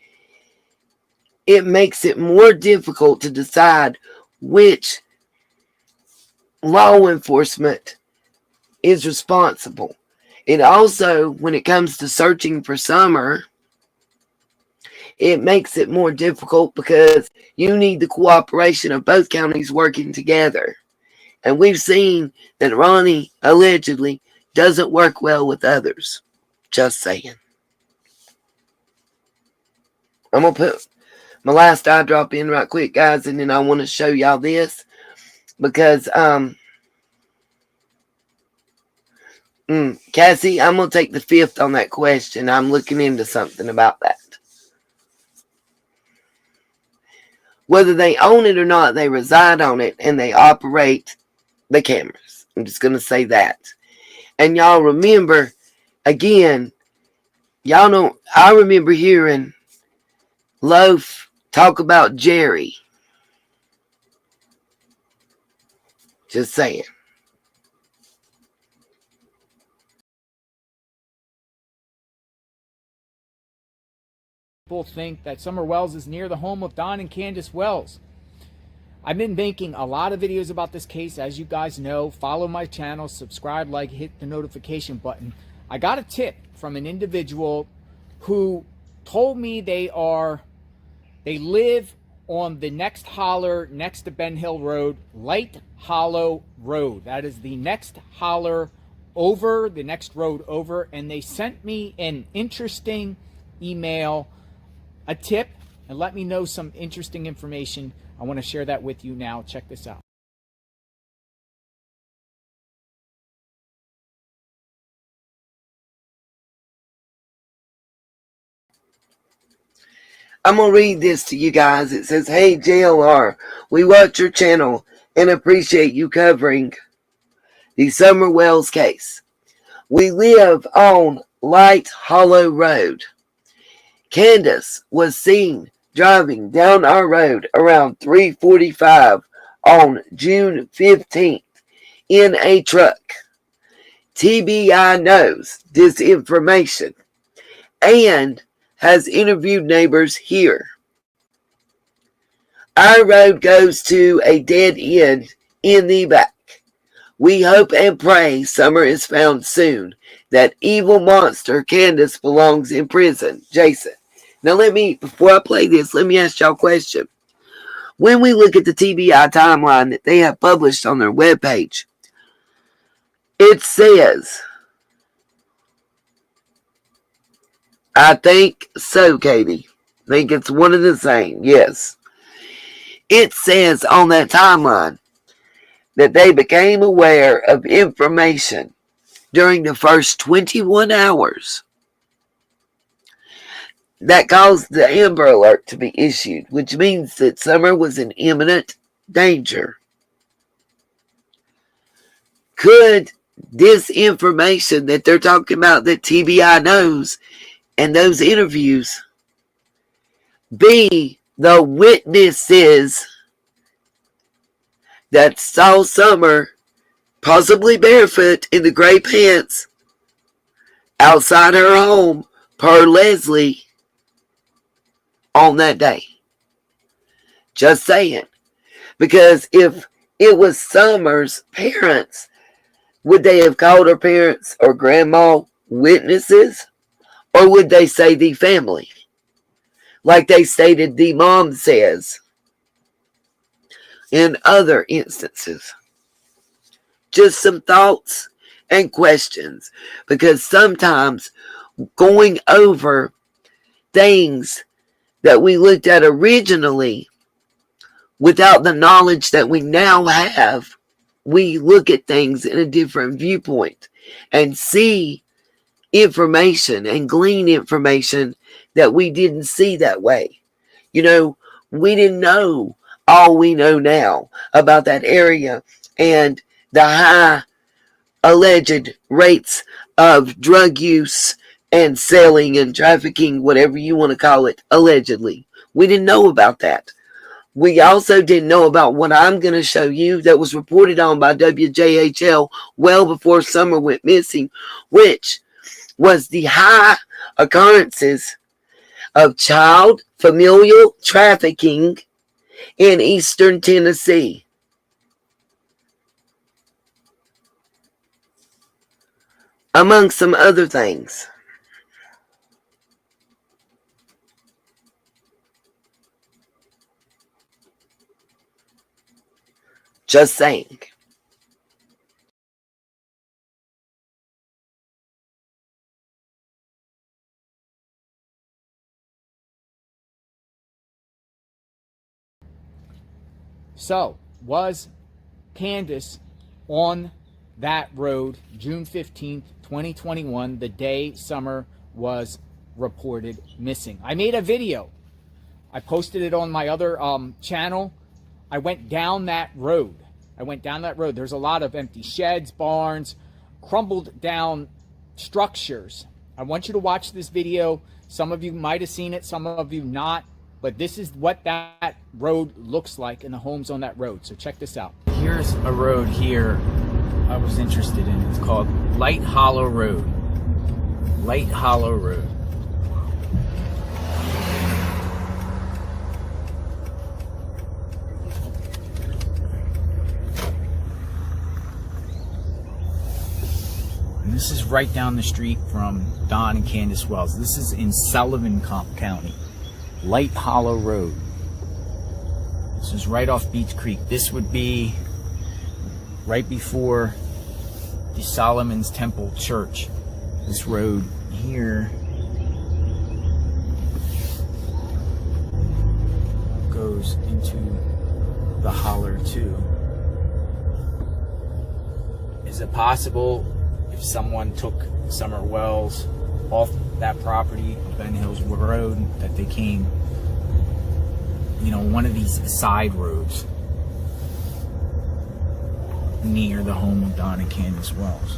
S1: it makes it more difficult to decide which law enforcement is responsible. It also, when it comes to searching for Summer, it makes it more difficult because you need the cooperation of both counties working together. And we've seen that Ronnie allegedly doesn't work well with others. Just saying. I'm going to put my last eye drop in right quick, guys, and then I want to show y'all this because, Cassie, I'm going to take the 5th on that question. I'm looking into something about that. Whether they own it or not, they reside on it and they operate the cameras. I'm just going to say that. And y'all remember, again, y'all know, I remember hearing Loaf talk about Jerry. Just saying.
S2: People think that Summer Wells is near the home of Don and Candace Wells. I've been making a lot of videos about this case, as you guys know. Follow my channel, subscribe, like, hit the notification button. I got a tip from an individual who told me they live on the next holler next to Ben Hill Road, Light Hollow Road. That is the next holler over, the next road over. And they sent me an interesting email, a tip, and let me know some interesting information. I want to share that with you now. Check this out.
S1: I'm going to read this to you guys. It says, "Hey, JLR, we watch your channel and appreciate you covering the Summer Wells case. We live on Light Hollow Road. Candace was seen driving down our road around 3:45 on June 15th in a truck. TBI knows this information and has interviewed neighbors here. Our road goes to a dead end in the back. We hope and pray Summer is found soon. That evil monster Candace belongs in prison. Jason." Now before I play this, let me ask y'all a question. When we look at the TBI timeline that they have published on their webpage, it says, I think so, Katie. I think it's one and the same. Yes. It says on that timeline that they became aware of information during the first 21 hours that caused the Amber Alert to be issued, which means that Summer was in imminent danger. Could this information that they're talking about that TBI knows and those interviews be the witnesses that saw Summer possibly barefoot in the gray pants outside her home per Leslie on that day? Just saying. Because if it was Summer's parents, would they have called her parents or grandma witnesses? Or would they say the family? Like they stated the mom says in other instances. Just some thoughts and questions. Because sometimes going over things that we looked at originally without the knowledge that we now have, we look at things in a different viewpoint and see information and glean information that we didn't see that way. You know, we didn't know all we know now about that area and the high alleged rates of drug use and selling and trafficking, whatever you want to call it, allegedly. We didn't know about that. We also didn't know about what I'm going to show you that was reported on by WJHL well before Summer went missing, which was the high occurrences of child familial trafficking in eastern Tennessee. Among some other things. Just saying.
S2: So, was Candace on that road June 15th, 2021, the day Summer was reported missing? I made a video. I posted it on my other channel. I went down that road. There's a lot of empty sheds, barns, crumbled down structures. I want you to watch this video. Some of you might have seen it, some of you not. But this is what that road looks like and the homes on that road. So check this out. Here's a road here I was interested in. It's called Light Hollow Road. Light Hollow Road. And this is right down the street from Don and Candace Wells. This is in Sullivan County. Light Hollow Road. This is right off Beach Creek. This would be right before the Solomon's Temple Church. This road here goes into the holler too. Is it possible if someone took Summer Wells off that property, Ben Hills Road, that they came one of these side roads near the home of Don and Candace Wells.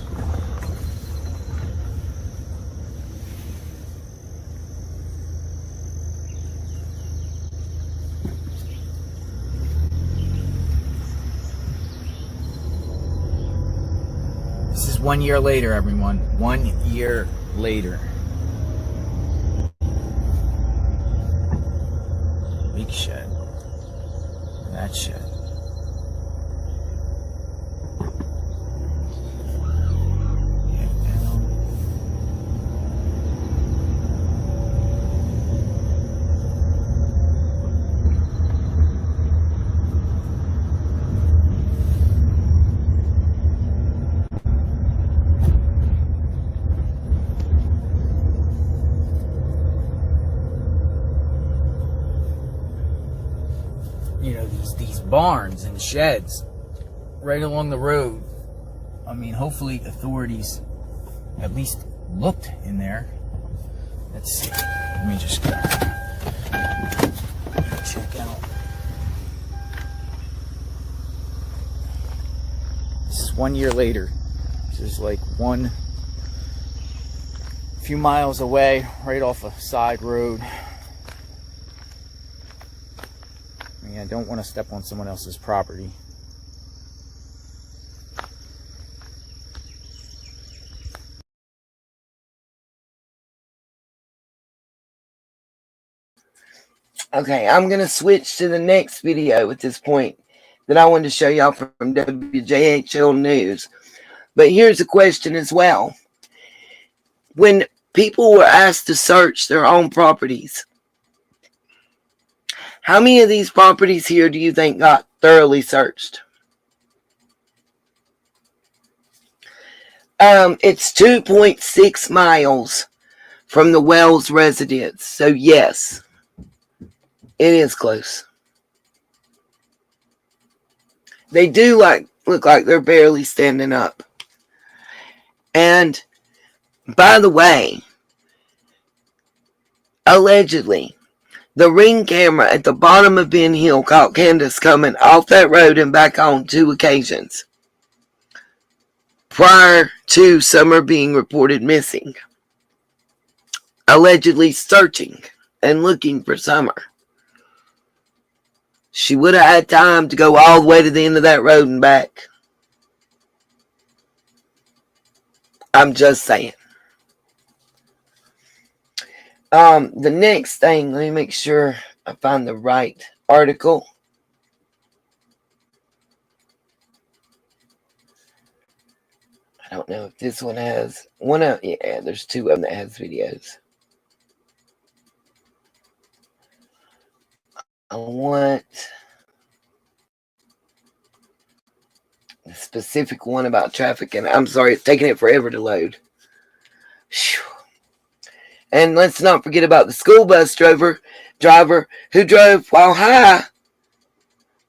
S2: This is 1 year later, everyone. 1 year later. Big shed. That shed. These barns and sheds right along the road. I mean, hopefully authorities at least looked in there. Let's see. Let me just go check out. This is 1 year later. This is like a few miles away, right off a side road. I don't want to step on someone else's property.
S1: Okay, I'm going to switch to the next video at this point that I wanted to show y'all from WJHL News. But here's a question as well. When people were asked to search their own properties, how many of these properties here do you think got thoroughly searched? It's 2.6 miles from the Wells residence. So yes, it is close. They do look like they're barely standing up. And by the way, allegedly, the Ring camera at the bottom of Ben Hill caught Candace coming off that road and back on 2 occasions prior to Summer being reported missing, allegedly searching and looking for Summer. She would have had time to go all the way to the end of that road and back. I'm just saying. The next thing, let me make sure I find the right article. I don't know if this one has yeah, there's 2 of them that has videos. I want the specific one about trafficking. I'm sorry, it's taking it forever to load. Whew. And let's not forget about the school bus driver who drove while high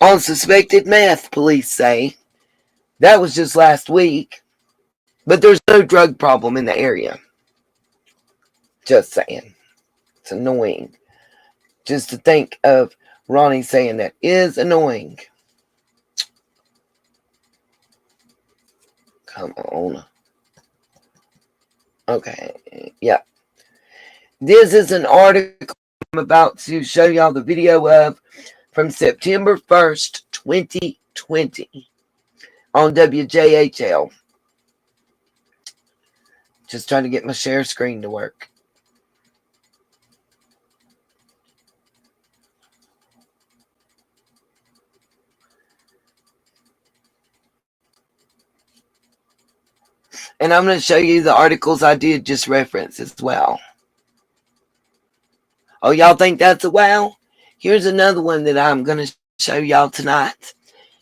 S1: on suspected meth, police say. That was just last week. But there's no drug problem in the area. Just saying. It's annoying. Just to think of Ronnie saying that is annoying. Come on. Okay. Yeah. This is an article I'm about to show y'all the video of from September 1st, 2020 on WJHL. Just trying to get my share screen to work. And I'm going to show you the articles I did just reference as well. Oh, y'all think that's a wow? Here's another one that I'm going to show y'all tonight.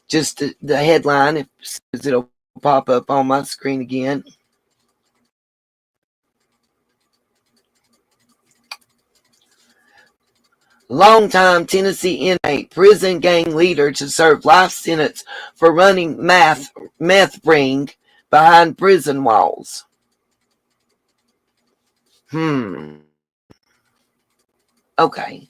S1: Just the headline, if it'll pop up on my screen again. Longtime Tennessee inmate, prison gang leader to serve life sentence for running meth ring behind prison walls. Okay.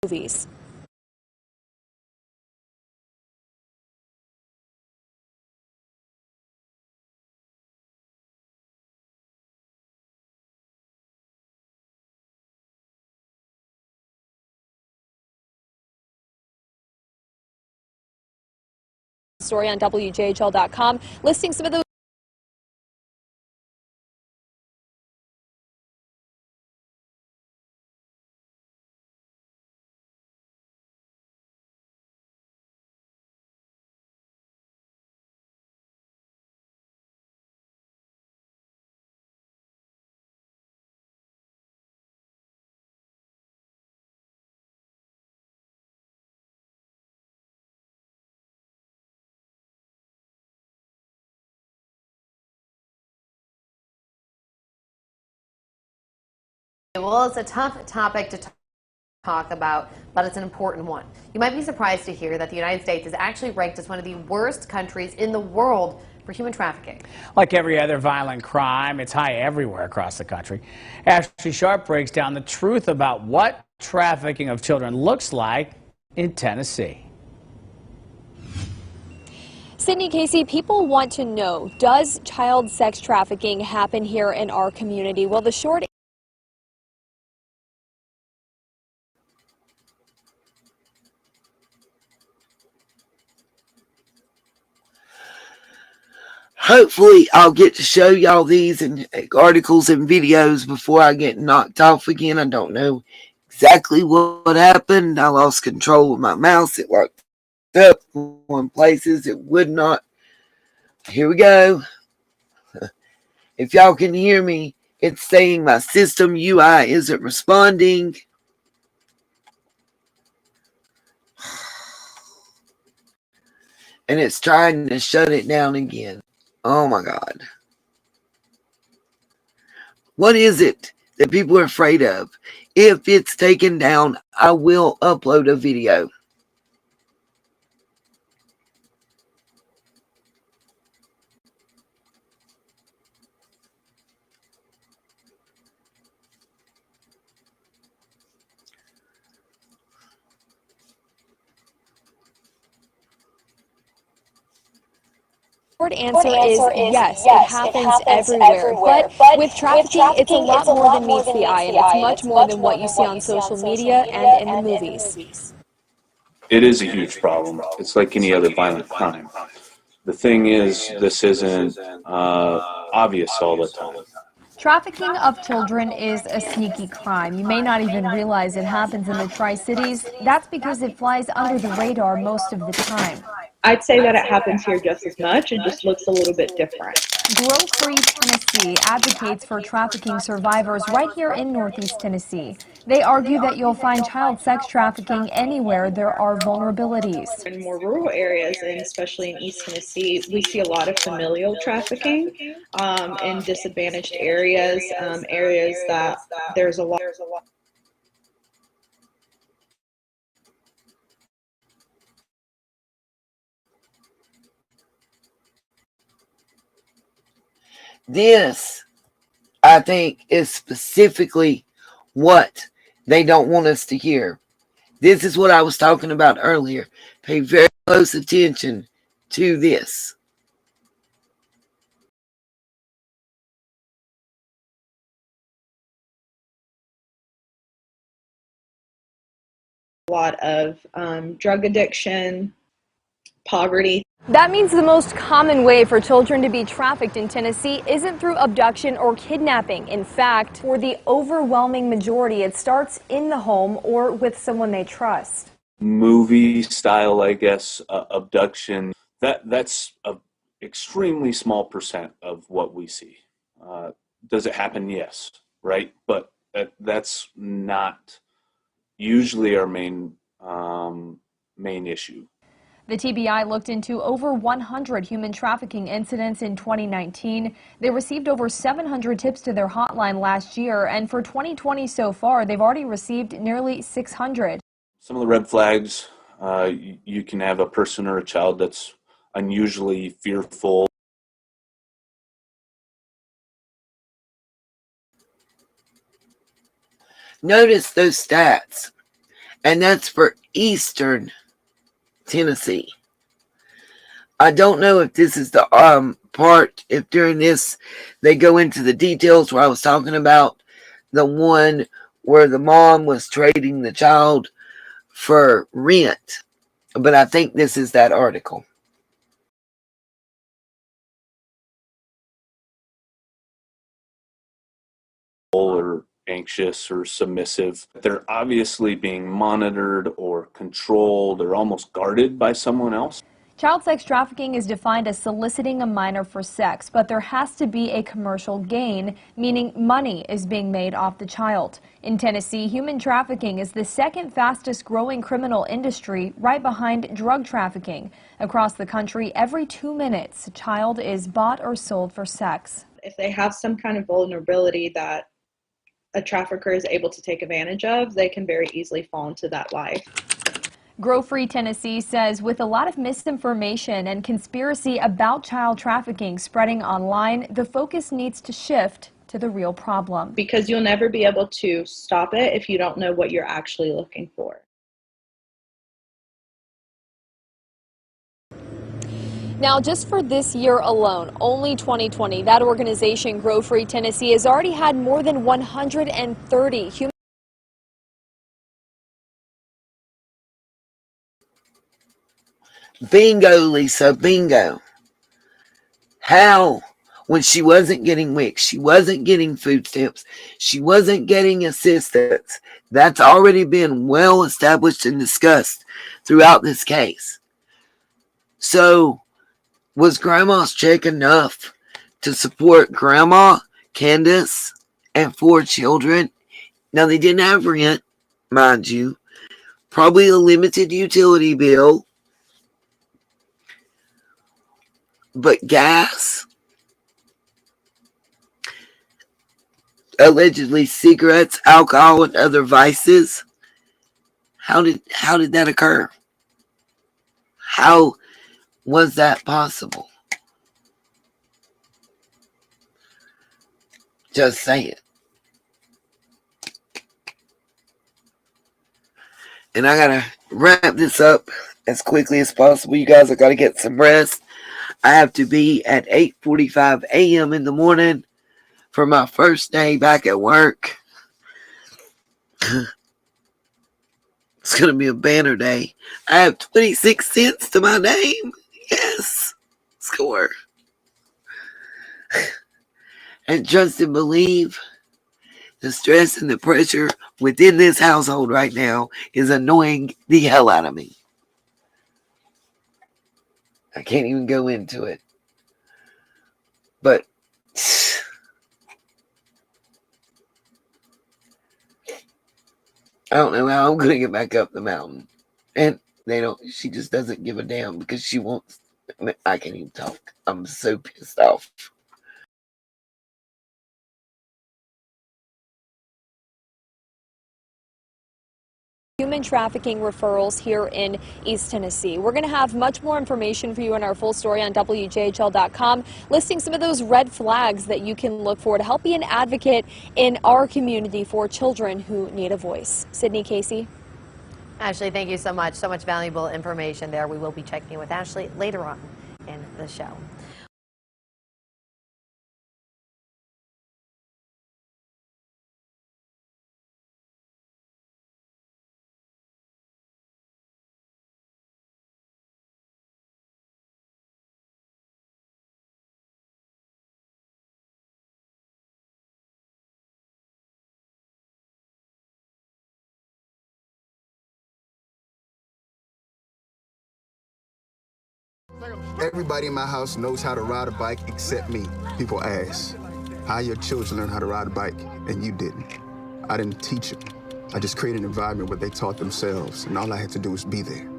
S4: movies. Story on WJHL.com listing some of those.
S5: Well, it's a tough topic to talk about, but it's an important one. You might be surprised to hear that the United States is actually ranked as one of the worst countries in the world for human trafficking.
S6: Like every other violent crime, it's high everywhere across the country. Ashley Sharp breaks down the truth about what trafficking of children looks like in Tennessee.
S4: Sydney, Casey, people want to know, does child sex trafficking happen here in our community? Well, the short
S1: Hopefully, I'll get to show y'all these in articles and videos before I get knocked off again. I don't know exactly what happened. I lost control of my mouse. It locked up in places it would not. Here we go. If y'all can hear me, it's saying my system UI isn't responding. And it's trying to shut it down again. Oh my God. What is it that people are afraid of? If it's taken down, I will upload a video.
S4: answer is yes, it happens everywhere. But with trafficking, it's a lot more than meets the eye, and it's much more than what you see on social media and in the movies.
S7: It is a huge problem. It's like any other violent crime. The thing is, this isn't obvious all the time.
S8: Trafficking of children is a sneaky crime. You may not even realize it happens in the Tri-Cities. That's because it flies under the radar most of the time.
S9: I'd say that it happens here just as much. It just looks a little bit different.
S8: Grow Free Tennessee advocates for trafficking survivors right here in Northeast Tennessee. They argue that you'll find child sex trafficking anywhere there are vulnerabilities.
S9: In more rural areas, and especially in East Tennessee, we see a lot of familial trafficking in disadvantaged areas, areas that there's a lot.
S1: This, I think, is specifically what they don't want us to hear. This is what I was talking about earlier. Pay very close attention to this.
S9: A lot of drug addiction, poverty.
S4: That means the most common way for children to be trafficked in Tennessee isn't through abduction or kidnapping. In fact, for the overwhelming majority, it starts in the home or with someone they trust.
S7: Movie style, I guess, abduction, that's an extremely small percent of what we see. Does it happen? Yes, right? But that's not usually our main issue.
S8: The TBI looked into over 100 human trafficking incidents in 2019. They received over 700 tips to their hotline last year, and for 2020 so far, they've already received nearly 600.
S7: Some of the red flags, you can have a person or a child that's unusually fearful.
S1: Notice those stats. And that's for eastern Tennessee. I don't know if this is the part, if during this they go into the details where I was talking about the one where the mom was trading the child for rent. But I think this is that article.
S7: Or anxious or submissive. They're obviously being monitored or controlled or almost guarded by someone else.
S8: Child sex trafficking is defined as soliciting a minor for sex, but there has to be a commercial gain, meaning money is being made off the child. In Tennessee, human trafficking is the second fastest growing criminal industry, right behind drug trafficking. Across the country, every 2 minutes, a child is bought or sold for sex.
S9: If they have some kind of vulnerability that a trafficker is able to take advantage of, they can very easily fall into that life.
S8: Grow Free Tennessee says with a lot of misinformation and conspiracy about child trafficking spreading online, the focus needs to shift to the real problem.
S9: Because you'll never be able to stop it if you don't know what you're actually looking for.
S4: Now, just for this year alone, only 2020, that organization, Grow Free Tennessee, has already had more than 130 human.
S1: Bingo, Lisa, bingo. How? When she wasn't getting WIC, she wasn't getting food stamps, she wasn't getting assistance. That's already been well established and discussed throughout this case. So, was Grandma's check enough to support Grandma, Candace, and 4 children? Now, they didn't have rent, mind you. Probably a limited utility bill. But gas, allegedly cigarettes, alcohol, and other vices. How did that occur? How was that possible? Just say it. And I gotta wrap this up as quickly as possible. You guys, I gotta get some rest. I have to be at 8:45 a.m. in the morning for my first day back at work. It's going to be a banner day. I have 26 cents to my name. Yes. Score. And trust and believe, the stress and the pressure within this household right now is annoying the hell out of me. I can't even go into it. But I don't know how I'm going to get back up the mountain. And she just doesn't give a damn because she wants, I can't even talk. I'm so pissed off.
S4: Human trafficking referrals here in East Tennessee. We're going to have much more information for you in our full story on WJHL.com, listing some of those red flags that you can look for to help be an advocate in our community for children who need a voice. Sydney, Casey.
S5: Ashley, thank you so much. So much valuable information there. We will be checking in with Ashley later on in the show.
S10: Everybody in my house knows how to ride a bike except me. People ask, how your children learn how to ride a bike and you didn't? I didn't teach them. I just created an environment where they taught themselves, and all I had to do was be there.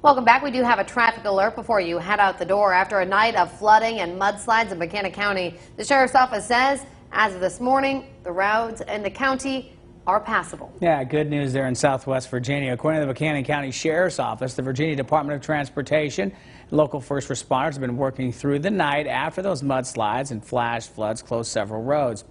S5: Welcome back. We do have a traffic alert before you head out the door. After a night of flooding and mudslides in Buchanan County, the Sheriff's Office says, as of this morning, the roads in the county are passable.
S6: Yeah, good news there in Southwest Virginia. According to the Buchanan County Sheriff's Office, the Virginia Department of Transportation, local first responders have been working through the night after those mudslides and flash floods closed several roads.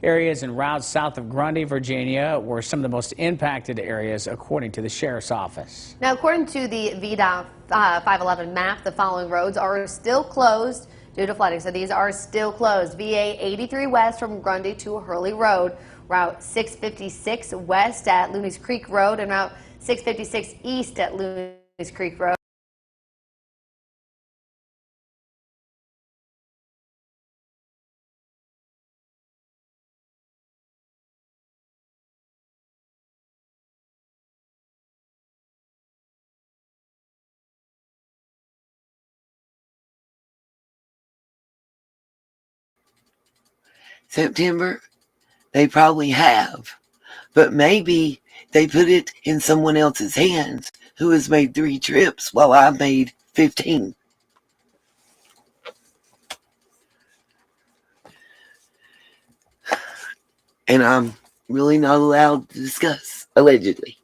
S6: Areas and routes south of Grundy, Virginia were some of the most impacted areas, according to the Sheriff's Office.
S5: Now, according to the VDOT 511 map, the following roads are still closed due to flooding. So these are still closed. VA 83 west from Grundy to Hurley Road, Route 656 west at Looney's Creek Road, and Route 656 east at Looney's Creek Road.
S1: September, they probably have, but maybe they put it in someone else's hands who has made 3 trips while I made 15. And I'm really not allowed to discuss, allegedly.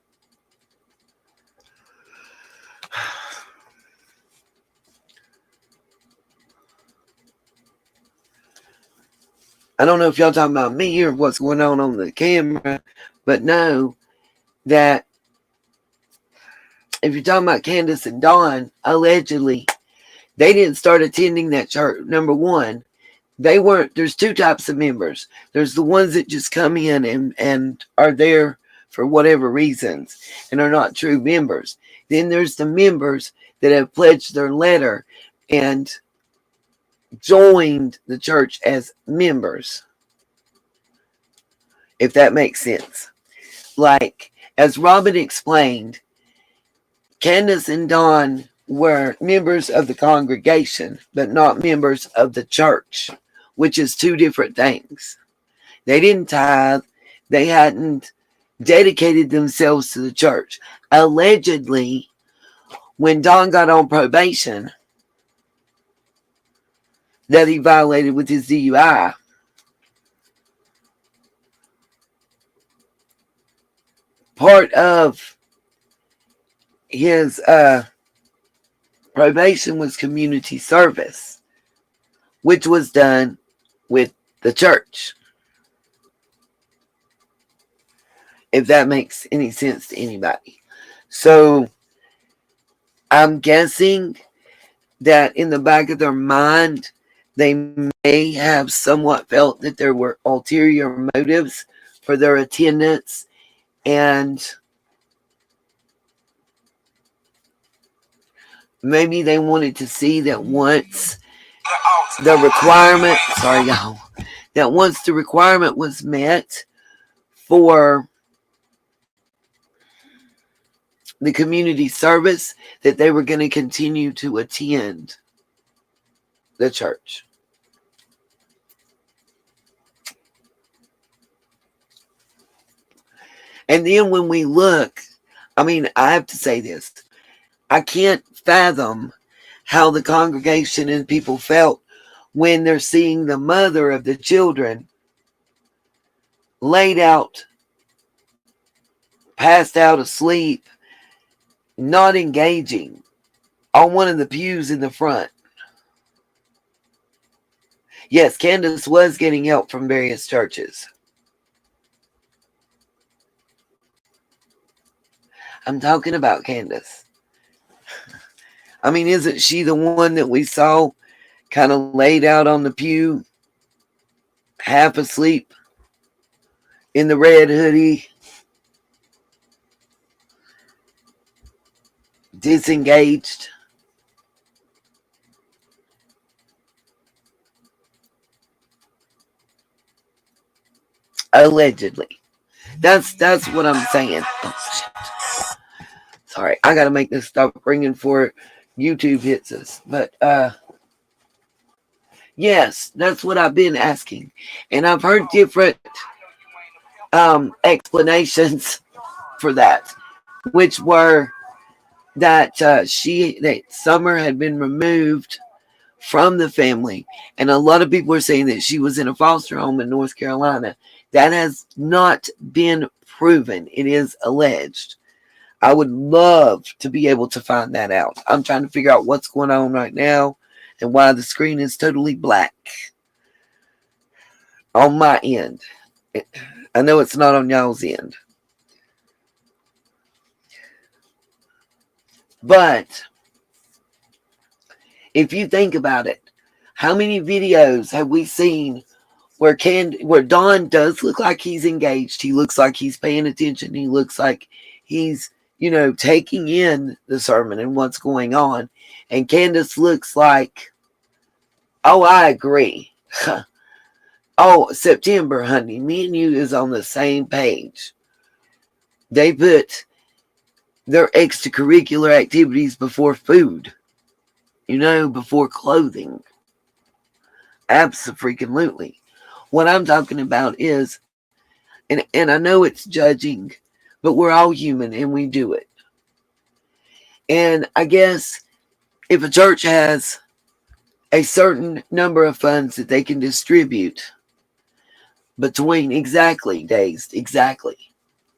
S1: I don't know if y'all talking about me or what's going on the camera, but know that if you're talking about Candace and Dawn, allegedly, they didn't start attending that church. Number one, they weren't. There's 2 types of members. There's the ones that just come in and are there for whatever reasons and are not true members. Then there's the members that have pledged their letter and joined the church as members, if that makes sense. Like, as Robin explained, Candace and Dawn were members of the congregation, but not members of the church, which is 2 different things. They didn't tithe. They hadn't dedicated themselves to the church. Allegedly, when Don got on probation that he violated with his DUI, part of his probation was community service, which was done with the church. If that makes any sense to anybody. So I'm guessing that in the back of their mind, they may have somewhat felt that there were ulterior motives for their attendance, and maybe they wanted to see that once the requirement, that once the requirement was met for the community service, that they were going to continue to attend the church. And then when we look, I mean, I have to say this, I can't fathom how the congregation and people felt when they're seeing the mother of the children laid out, passed out asleep, not engaging on one of the pews in the front. Yes, Candace was getting help from various churches. I'm talking about Candace. I mean, isn't she the one that we saw kind of laid out on the pew, half asleep, in the red hoodie, disengaged? Allegedly. That's what I'm saying. Oh, shit. Sorry, I gotta make this stop ringing before YouTube hits us. But yes, that's what I've been asking, and I've heard different explanations for that, which were that Summer had been removed from the family, and a lot of people are saying that she was in a foster home in North Carolina. That has not been proven. It is alleged. I would love to be able to find that out. I'm trying to figure out what's going on right now and why the screen is totally black on my end. I know it's not on y'all's end. But if you think about it, how many videos have we seen where Don does look like he's engaged? He looks like he's paying attention. He looks like he's, taking in the sermon and what's going on. And Candace looks like, oh, I agree. Oh, September, honey, me and you is on the same page. They put their extracurricular activities before food, before clothing. Absolutely. What I'm talking about is, and I know it's judging, but we're all human and we do it. And I guess if a church has a certain number of funds that they can distribute between exactly.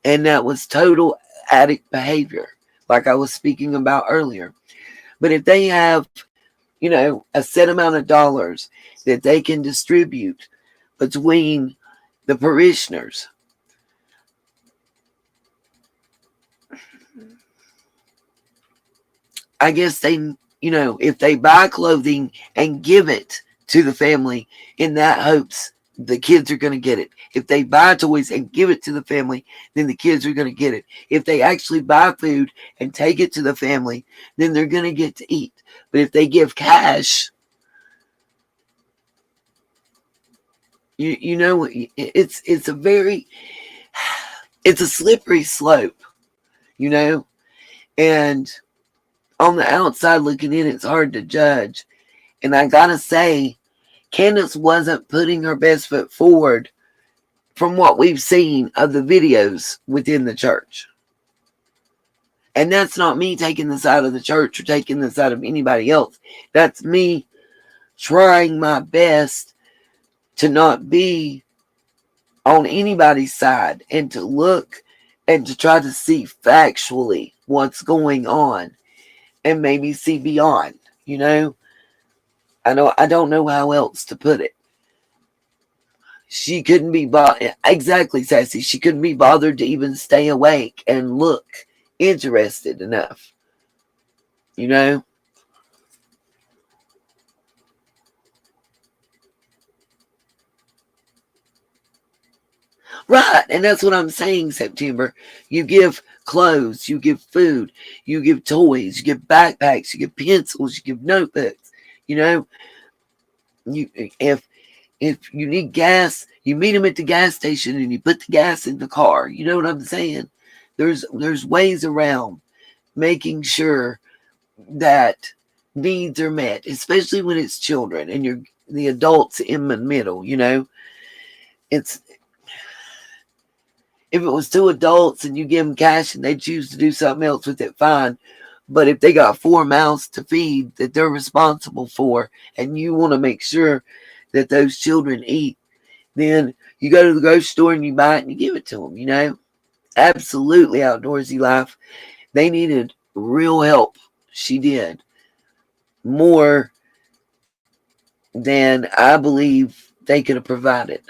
S1: And that was total addict behavior, like I was speaking about earlier. But if they have, a set amount of dollars that they can distribute between the parishioners, I guess they, if they buy clothing and give it to the family in that hopes the kids are going to get it. If they buy toys and give it to the family, then the kids are going to get it. If they actually buy food and take it to the family, then they're going to get to eat. But if they give cash, it's a slippery slope, and on the outside looking in, it's hard to judge. And I gotta say, Candace wasn't putting her best foot forward from what we've seen of the videos within the church. And that's not me taking the side of the church or taking the side of anybody else. That's me trying my best to not be on anybody's side and to look and to try to see factually what's going on and maybe see beyond, I don't know how else to put it. She couldn't be exactly, Sassy. She couldn't be bothered to even stay awake and look interested enough. Right, and that's what I'm saying, September. You give clothes, you give food, you give toys, you give backpacks, you give pencils, you give notebooks. If you need gas, you meet them at the gas station and you put the gas in the car. You know what I'm saying? There's ways around making sure that needs are met, especially when it's children and you're the adults in the middle. It's, if it was two adults and you give them cash and they choose to do something else with it, fine. But if they got 4 mouths to feed that they're responsible for, and you want to make sure that those children eat, then you go to the grocery store and you buy it and you give it to them, Absolutely outdoorsy life. They needed real help. She did. More than I believe they could have provided.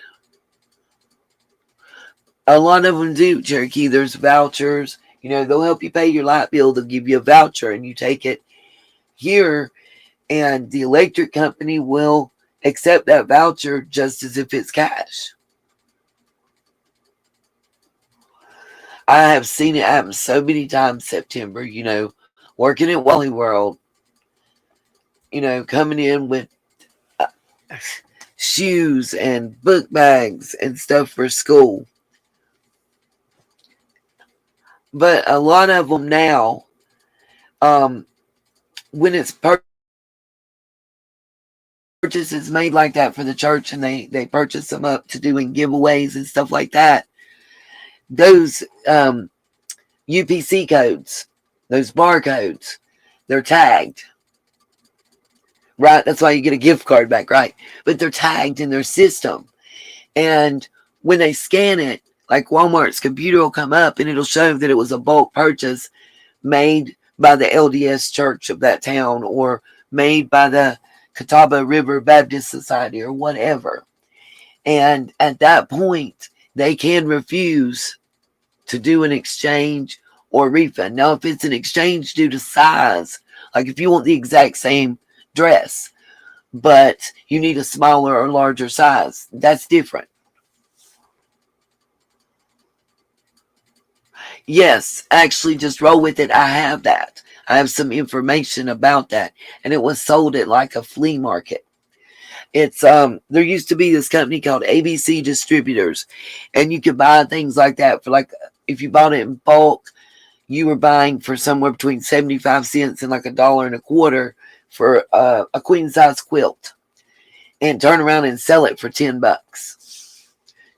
S1: A lot of them do, Cherokee. There's vouchers. They'll help you pay your light bill. They'll give you a voucher and you take it here, and the electric company will accept that voucher just as if it's cash. I have seen it happen so many times, September, working at Wally World, coming in with shoes and book bags and stuff for school. But a lot of them now, when it's purchases made like that for the church and they purchase them up to doing giveaways and stuff like that, those UPC codes, those barcodes, they're tagged. Right? That's why you get a gift card back, right? But they're tagged in their system. And when they scan it, Like Walmart's computer will come up and it'll show that it was a bulk purchase made by the LDS church of that town, or made by the Catawba River Baptist Society, or whatever. And at that point, they can refuse to do an exchange or refund. Now, if it's an exchange due to size, like if you want the exact same dress, but you need a smaller or larger size, that's different. Yes, actually, just roll with it. I have that. I have some information about that, and it was sold at like a flea market. It's there used to be this company called ABC Distributors, and you could buy things like that for, like, if you bought it in bulk, you were buying for somewhere between 75 cents and like $1.25 for a queen size quilt, and turn around and sell it for $10.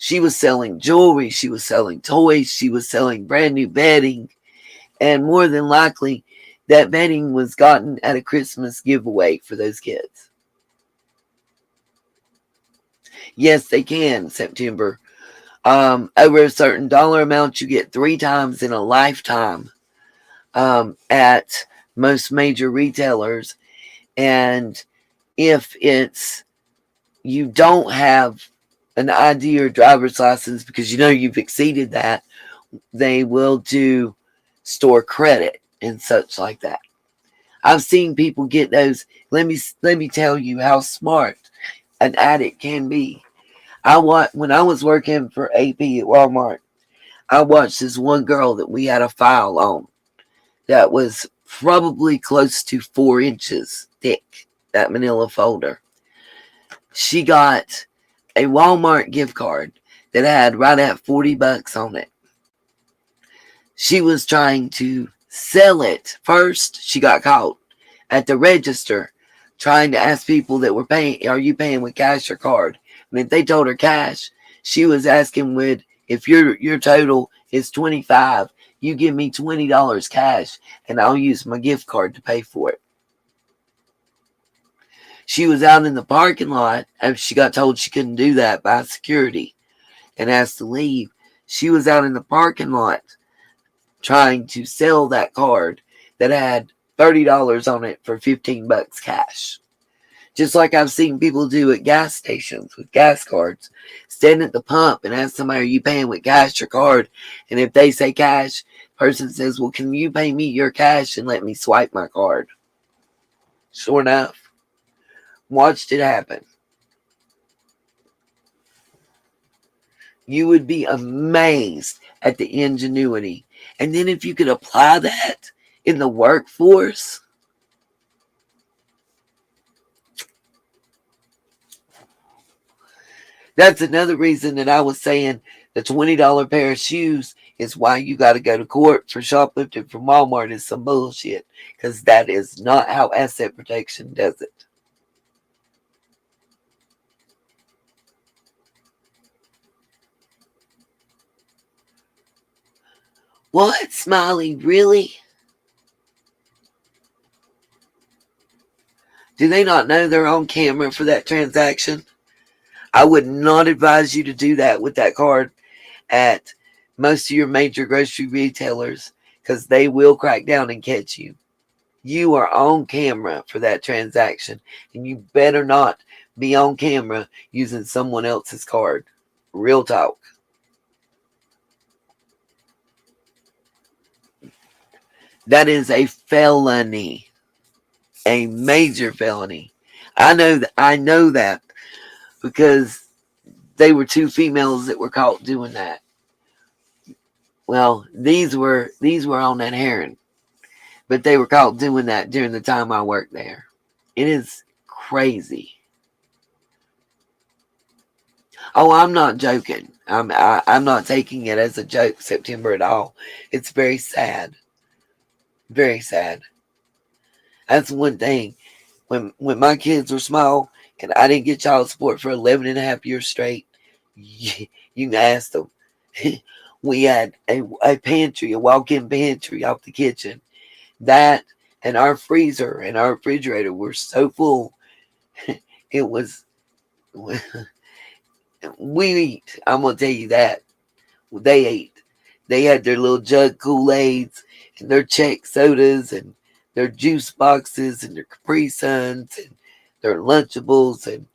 S1: She was selling jewelry, she was selling toys, she was selling brand new bedding, and more than likely that bedding was gotten at a Christmas giveaway for those kids. Yes, they can, September. Over a certain dollar amount, you get 3 times in a lifetime at most major retailers. And if you don't have an ID or driver's license because you know you've exceeded that, they will do store credit and such like that. I've seen people get those. Let me tell you how smart an addict can be. When I was working for AP at Walmart, I watched this one girl that we had a file on that was probably close to 4 inches thick, that manila folder. She got a Walmart gift card that had right at $40 on it. She was trying to sell it. First, she got caught at the register trying to ask people that were paying, are you paying with cash or card? And if they told her cash, she was asking, if your total is $25, you give me $20 cash and I'll use my gift card to pay for it. She was out in the parking lot after she got told she couldn't do that by security and asked to leave. She was out in the parking lot trying to sell that card that had $30 on it for $15 cash. Just like I've seen people do at gas stations with gas cards. Stand at the pump and ask somebody, are you paying with cash or card? And if they say cash, the person says, well, can you pay me your cash and let me swipe my card? Sure enough, watched it happen. You would be amazed at the ingenuity. And then if you could apply that in the workforce, that's another reason that I was saying the $20 pair of shoes is why you got to go to court for shoplifting from Walmart is some bullshit. Because that is not how asset protection does it. What, Smiley? Really? Do they not know they're on camera for that transaction? I would not advise you to do that with that card at most of your major grocery retailers because they will crack down and catch you. You are on camera for that transaction, and you better not be on camera using someone else's card. Real talk. That is a felony. A major felony. I know that because they were 2 females that were caught doing that. Well, these were on that heron, but they were caught doing that during the time I worked there. It is crazy. Oh, I'm not joking. I'm not taking it as a joke, September, at all. It's very sad. Very sad. That's one thing. When my kids were small and I didn't get child support for 11 and a half years straight, you can ask them. We had a pantry, a walk-in pantry off the kitchen. That and our freezer and our refrigerator were so full. It was, we eat. I'm going to tell you that. They ate. They had their little jug Kool-Aids and their Czech sodas and their juice boxes and their Capri Suns and their Lunchables and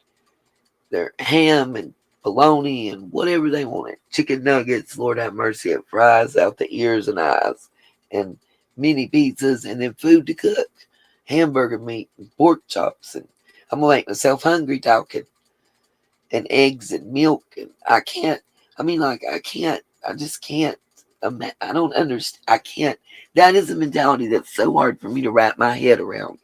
S1: their ham and bologna and whatever they wanted. Chicken nuggets, Lord have mercy, and fries out the ears and eyes, and mini pizzas, and then food to cook. Hamburger meat and pork chops. And I'm going to make myself hungry talking. And eggs and milk. And I can't, I just can't. I don't understand. I can't. That is a mentality that's so hard for me to wrap my head around.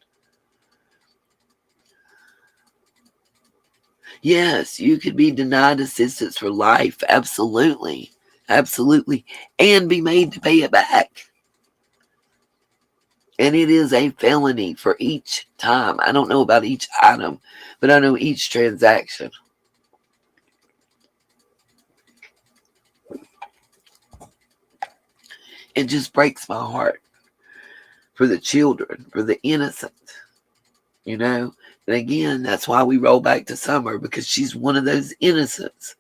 S1: Yes, you could be denied assistance for life. Absolutely. Absolutely. And be made to pay it back. And it is a felony for each time. I don't know about each item, but I know each transaction. It just breaks my heart for the children, for the innocent, you know? And again, that's why we roll back to Summer, because she's one of those innocents.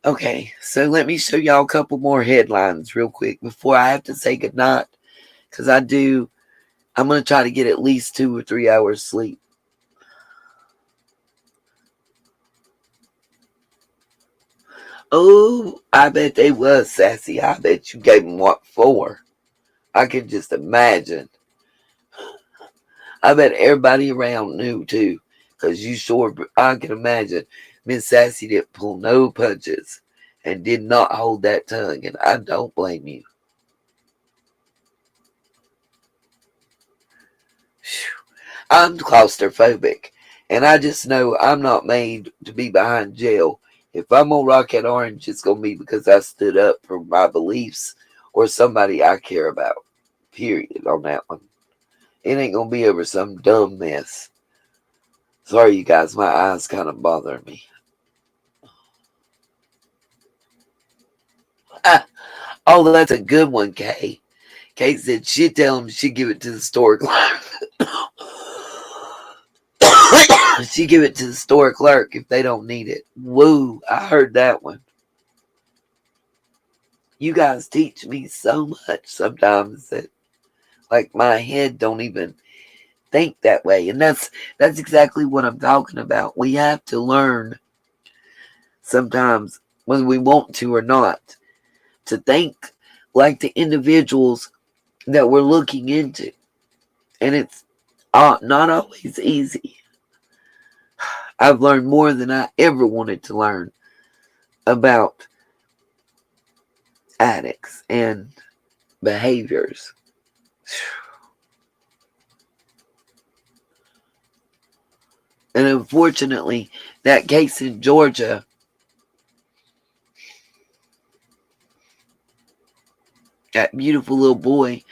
S1: Okay, so let me show y'all a couple more headlines real quick before I have to say goodnight, because I'm going to try to get at least 2 or 3 hours sleep. Oh, I bet they was sassy. I bet you gave them what for. I can just imagine. I bet everybody around knew too, because I can imagine Miss Sassy didn't pull no punches and did not hold that tongue, and I don't blame you. I'm claustrophobic, and I just know I'm not made to be behind jail. If I'm gonna rock at Orange, it's gonna be because I stood up for my beliefs or somebody I care about. Period on that one. It ain't gonna be over some dumb mess. Sorry, you guys, my eyes kind of bother me. Oh, that's a good one, Kay. Kay said she'd tell him she'd give it to the store clerk. She'd give it to the store clerk if they don't need it. Woo, I heard that one. You guys teach me so much sometimes that, like, my head don't even think that way. And that's exactly what I'm talking about. We have to learn sometimes, whether we want to or not, to think like the individuals that we're looking into. And it's not always easy. I've learned more than I ever wanted to learn about addicts and behaviors. And unfortunately, that case in Georgia, that beautiful little boy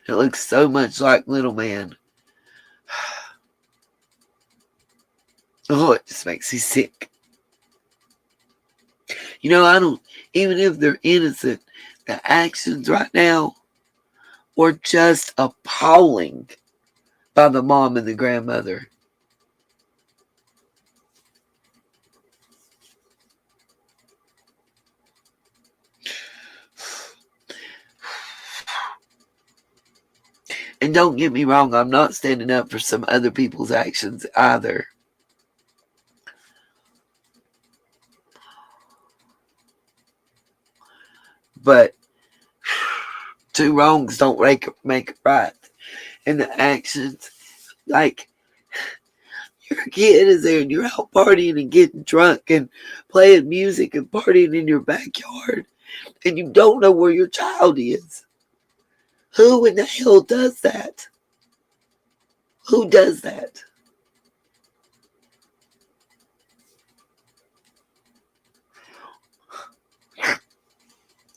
S1: that looks so much like Little Man. Oh, it just makes me sick. You know, even if they're innocent, the actions right now were just appalling by the mom and the grandmother. And don't get me wrong, I'm not standing up for some other people's actions either. But two wrongs don't make it right. And the actions, like, your kid is there and you're out partying and getting drunk and playing music and partying in your backyard, and you don't know where your child is. Who in the hell does that? Who does that?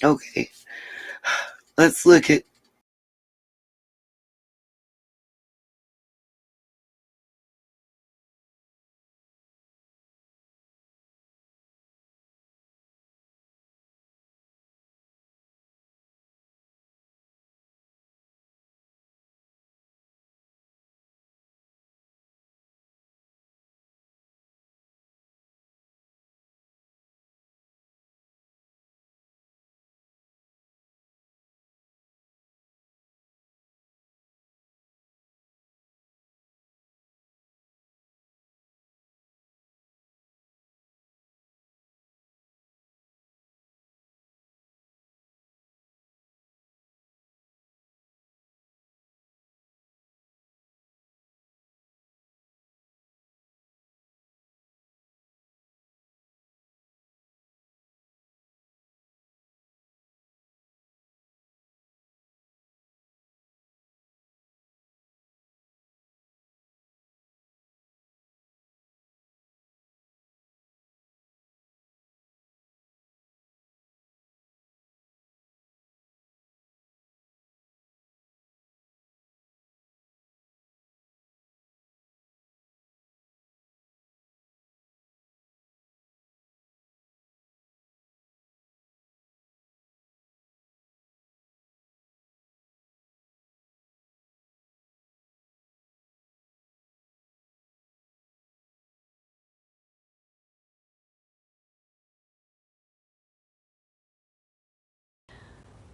S1: Okay, let's look at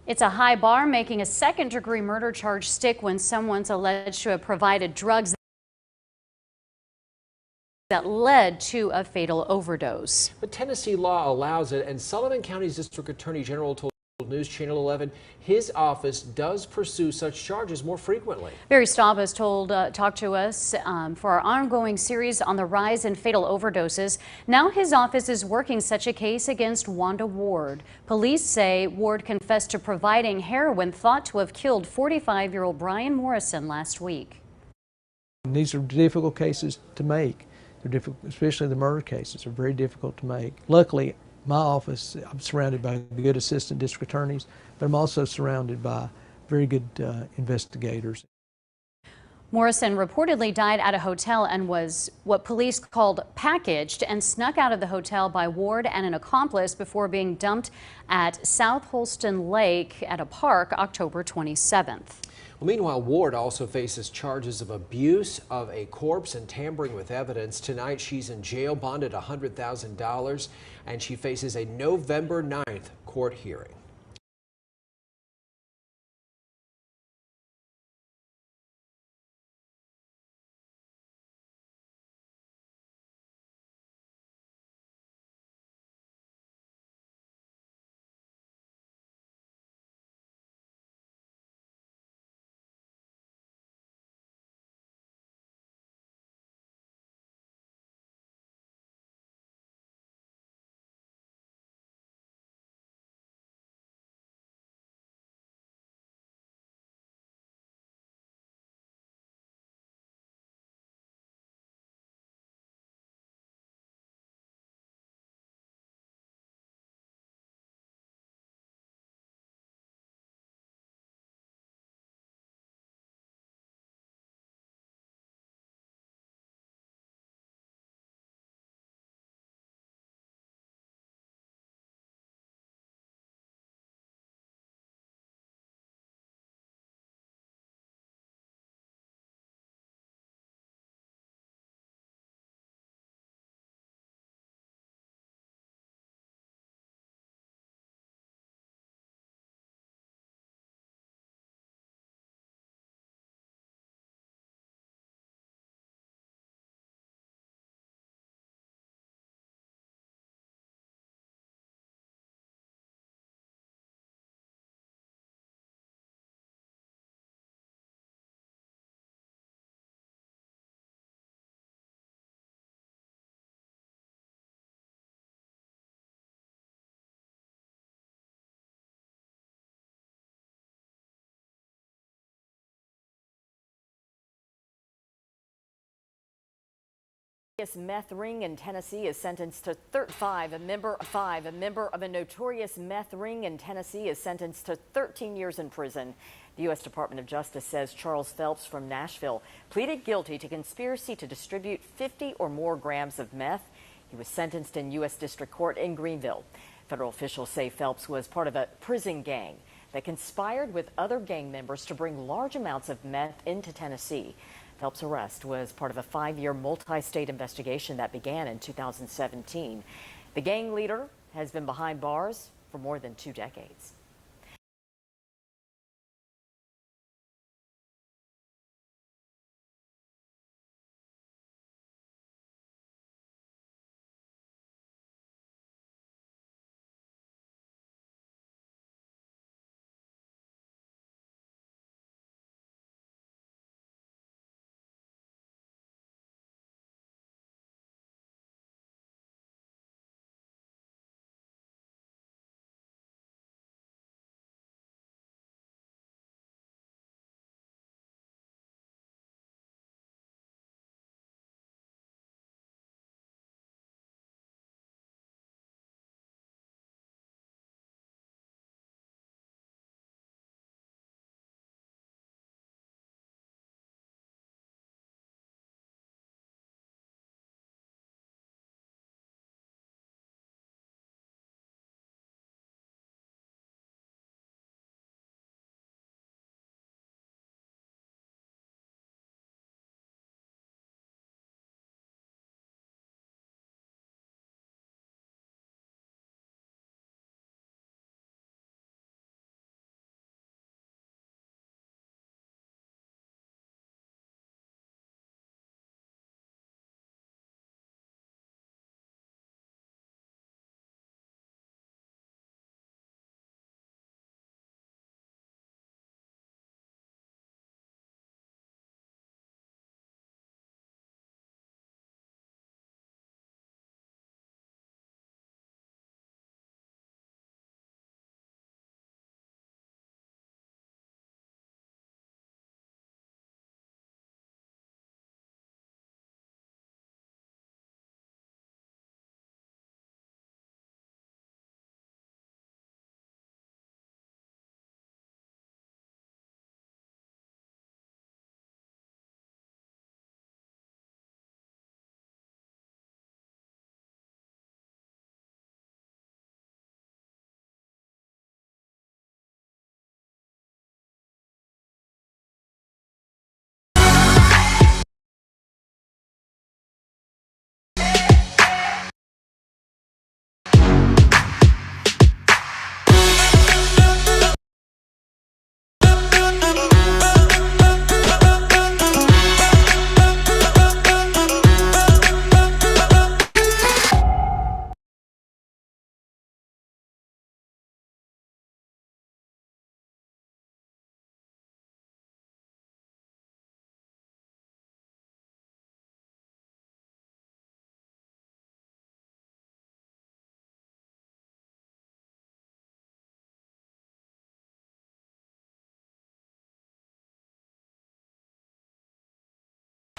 S11: It's a high bar, making a second-degree murder charge stick when someone's alleged to have provided drugs that led to a fatal overdose.
S12: But Tennessee law allows it, and Sullivan County's District Attorney General told News Channel 11 his office does pursue such charges more frequently.
S11: Barry Staub has talked to us for our ongoing series on the rise in fatal overdoses. Now his office is working such a case against Wanda Ward. Police say Ward confessed to providing heroin thought to have killed 45-year-old Brian Morrison last week.
S13: These are difficult cases to make. They're difficult, especially the murder cases are very difficult to make. Luckily, my office, I'm surrounded by good assistant district attorneys, but I'm also surrounded by very good investigators.
S11: Morrison reportedly died at a hotel and was what police called packaged and snuck out of the hotel by Ward and an accomplice before being dumped at South Holston Lake at a park October 27th.
S12: Well, meanwhile, Ward also faces charges of abuse of a corpse and tampering with evidence. Tonight, she's in jail, bonded $100,000, and she faces a November 9th court hearing.
S14: Meth ring in Tennessee is sentenced to 35. A member of a notorious meth ring in Tennessee is sentenced to 13 years in prison. The U.S. Department of Justice says Charles Phelps from Nashville pleaded guilty to conspiracy to distribute 50 or more grams of meth. He was sentenced in U.S. District Court in Greenville. Federal officials say Phelps was part of a prison gang that conspired with other gang members to bring large amounts of meth into Tennessee. Phelps' arrest was part of a 5-year multi-state investigation that began in 2017. The gang leader has been behind bars for more than 2 decades.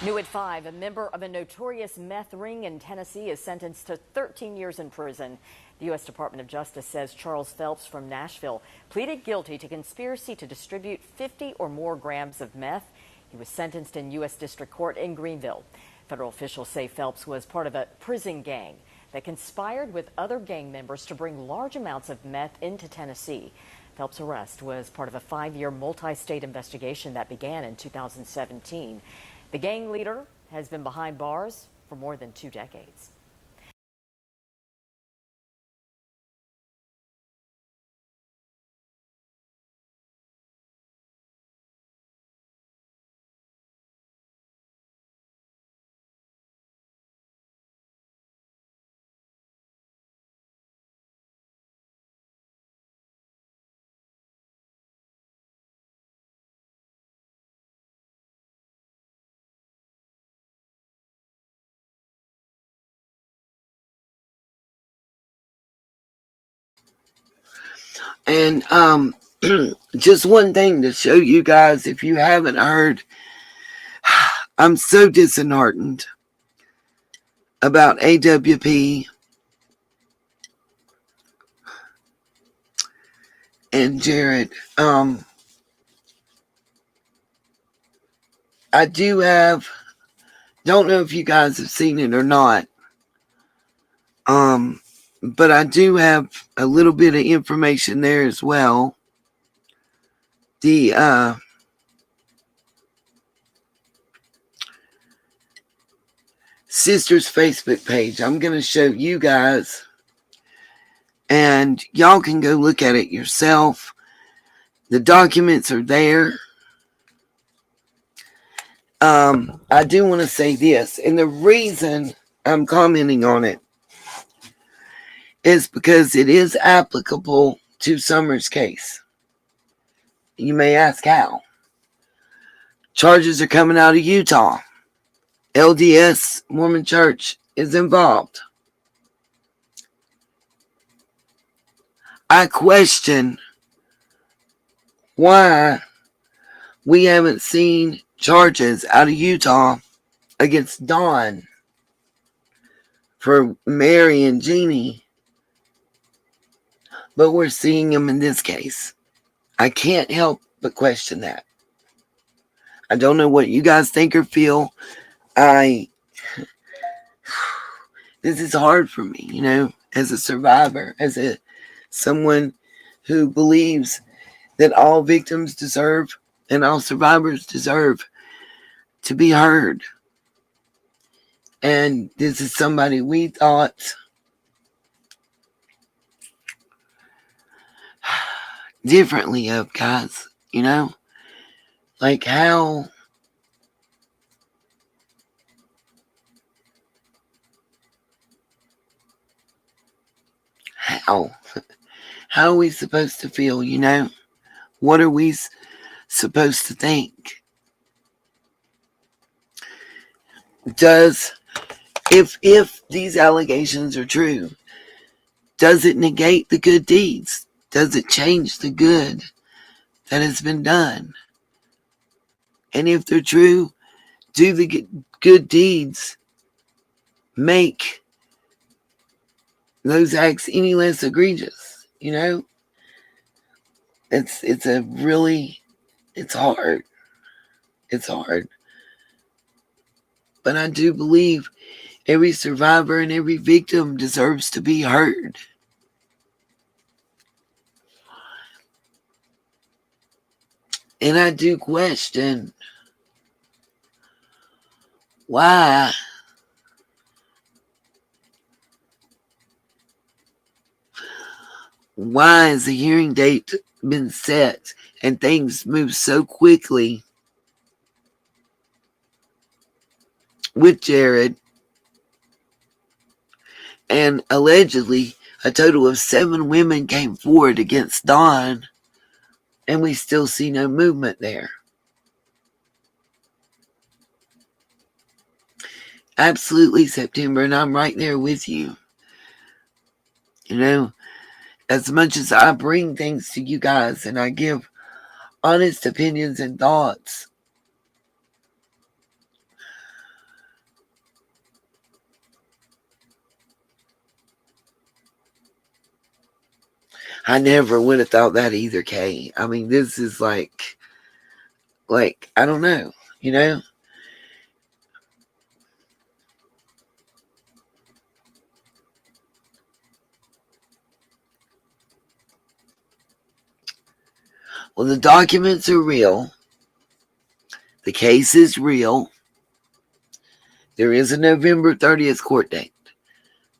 S14: New at 5, a member of a notorious meth ring in Tennessee is sentenced to 13 years in prison. The U.S. Department of Justice says Charles Phelps from Nashville pleaded guilty to conspiracy to distribute 50 or more grams of meth. He was sentenced in U.S. District Court in Greenville. Federal officials say Phelps was part of a prison gang that conspired with other gang members to bring large amounts of meth into Tennessee. Phelps' arrest was part of a 5-year multi-state investigation that began in 2017. The gang leader has been behind bars for more than 2 decades.
S1: And just one thing to show you guys, if you haven't heard, I'm so disheartened about AWP and Jared. I don't know if you guys have seen it or not. But I do have a little bit of information there as well. The sister's Facebook page, I'm going to show you guys, and y'all can go look at it yourself. The documents are there. I do want to say this, and the reason I'm commenting on it is because it is applicable to Summer's case. You may ask how. Charges are coming out of Utah. LDS Mormon Church is involved. I question why we haven't seen charges out of Utah against Dawn for Mary and Jeannie, but we're seeing them in this case. I can't help but question that. I don't know what you guys think or feel. This is hard for me, as a survivor, someone who believes that all victims deserve and all survivors deserve to be heard. And this is somebody we thought differently of, guys, like how are we supposed to feel, what are we supposed to think? If these allegations are true, does it negate the good deeds? Does it change the good that has been done? And if they're true, do the good deeds make those acts any less egregious? It's hard. It's hard. But I do believe every survivor and every victim deserves to be heard. And I do question why has the hearing date been set and things move so quickly with Jared, and allegedly a total of 7 women came forward against Dawn, and we still see no movement there. Absolutely, September, and I'm right there with you. As much as I bring things to you guys and I give honest opinions and thoughts, I never would have thought that either, Kay. I mean, this is like, I don't know, you know? Well, the documents are real. The case is real. There is a November 30th court date.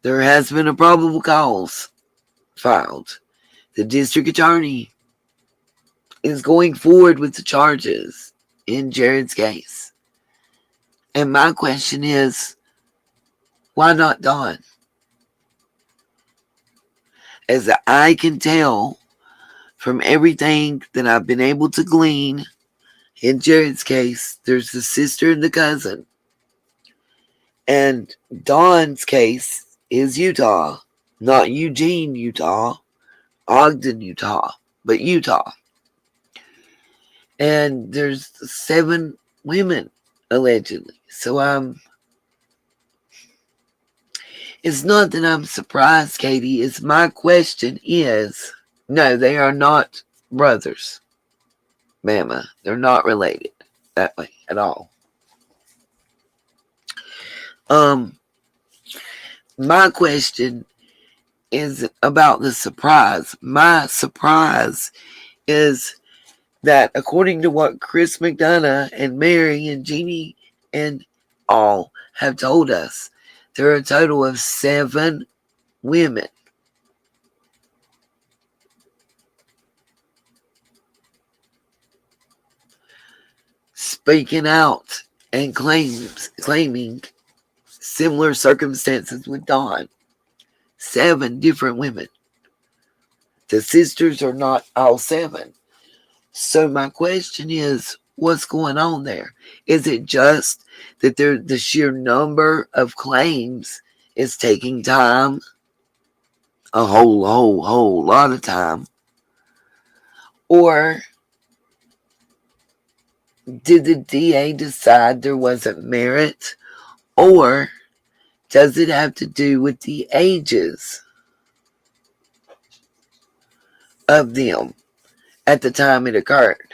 S1: There has been a probable cause filed. The district attorney is going forward with the charges in Jared's case. And my question is, why not Dawn? As I can tell from everything that I've been able to glean in Jared's case, there's the sister and the cousin. And Dawn's case is Utah, not Eugene, Utah, Ogden, Utah, but Utah. And there's 7 women, allegedly. So it's not that I'm surprised, Katie. It's my question is, no, they are not brothers, Mama. They're not related that way at all. My question is about the surprise. My surprise is that according to what Chris McDonough and Mary and Jeannie and all have told us, there are a total of 7 women. Speaking out and claiming similar circumstances with Dawn. 7 different women. The sisters are not all 7. So my question is, what's going on there? Is it just that the sheer number of claims is taking time? A whole lot of time. Or did the DA decide there wasn't merit? Or does it have to do with the ages of them at the time it occurred?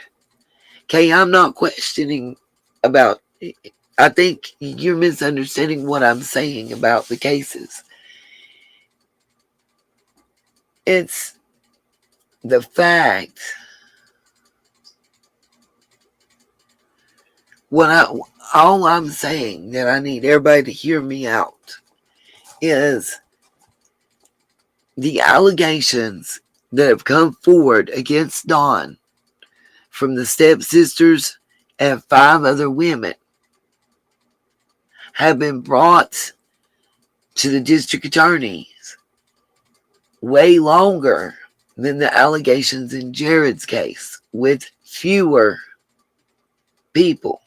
S1: Okay, I'm not questioning about, I think you're misunderstanding what I'm saying about the cases. It's the fact, all I'm saying that I need everybody to hear me out is the allegations that have come forward against Dawn from the stepsisters and 5 other women have been brought to the district attorneys way longer than the allegations in Jared's case, with fewer people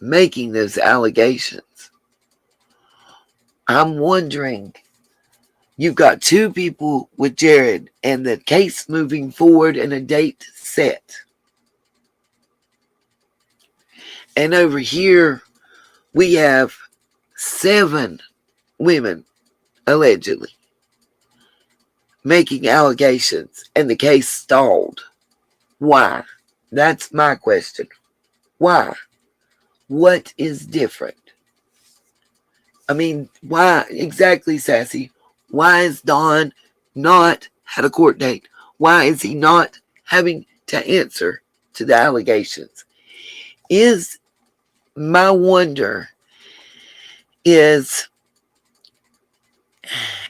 S1: making those allegations. I'm wondering, you've got 2 people with Jared and the case moving forward and a date set. And over here, we have 7 women, allegedly, making allegations, and the case stalled. Why? That's my question. Why? What is different? I mean, why exactly, Sassy? Why is Don not had a court date? Why is he not having to answer to the allegations? Is my wonder is,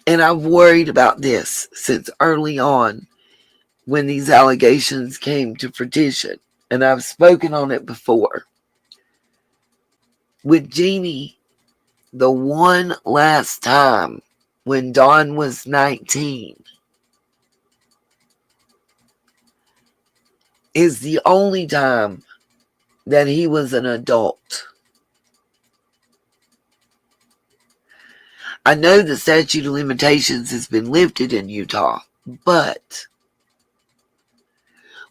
S1: and I've worried about this since early on when these allegations came to fruition, and I've spoken on it before. With Jeannie, the one last time when Dawn was 19 is the only time that he was an adult. I know the statute of limitations has been lifted in Utah, but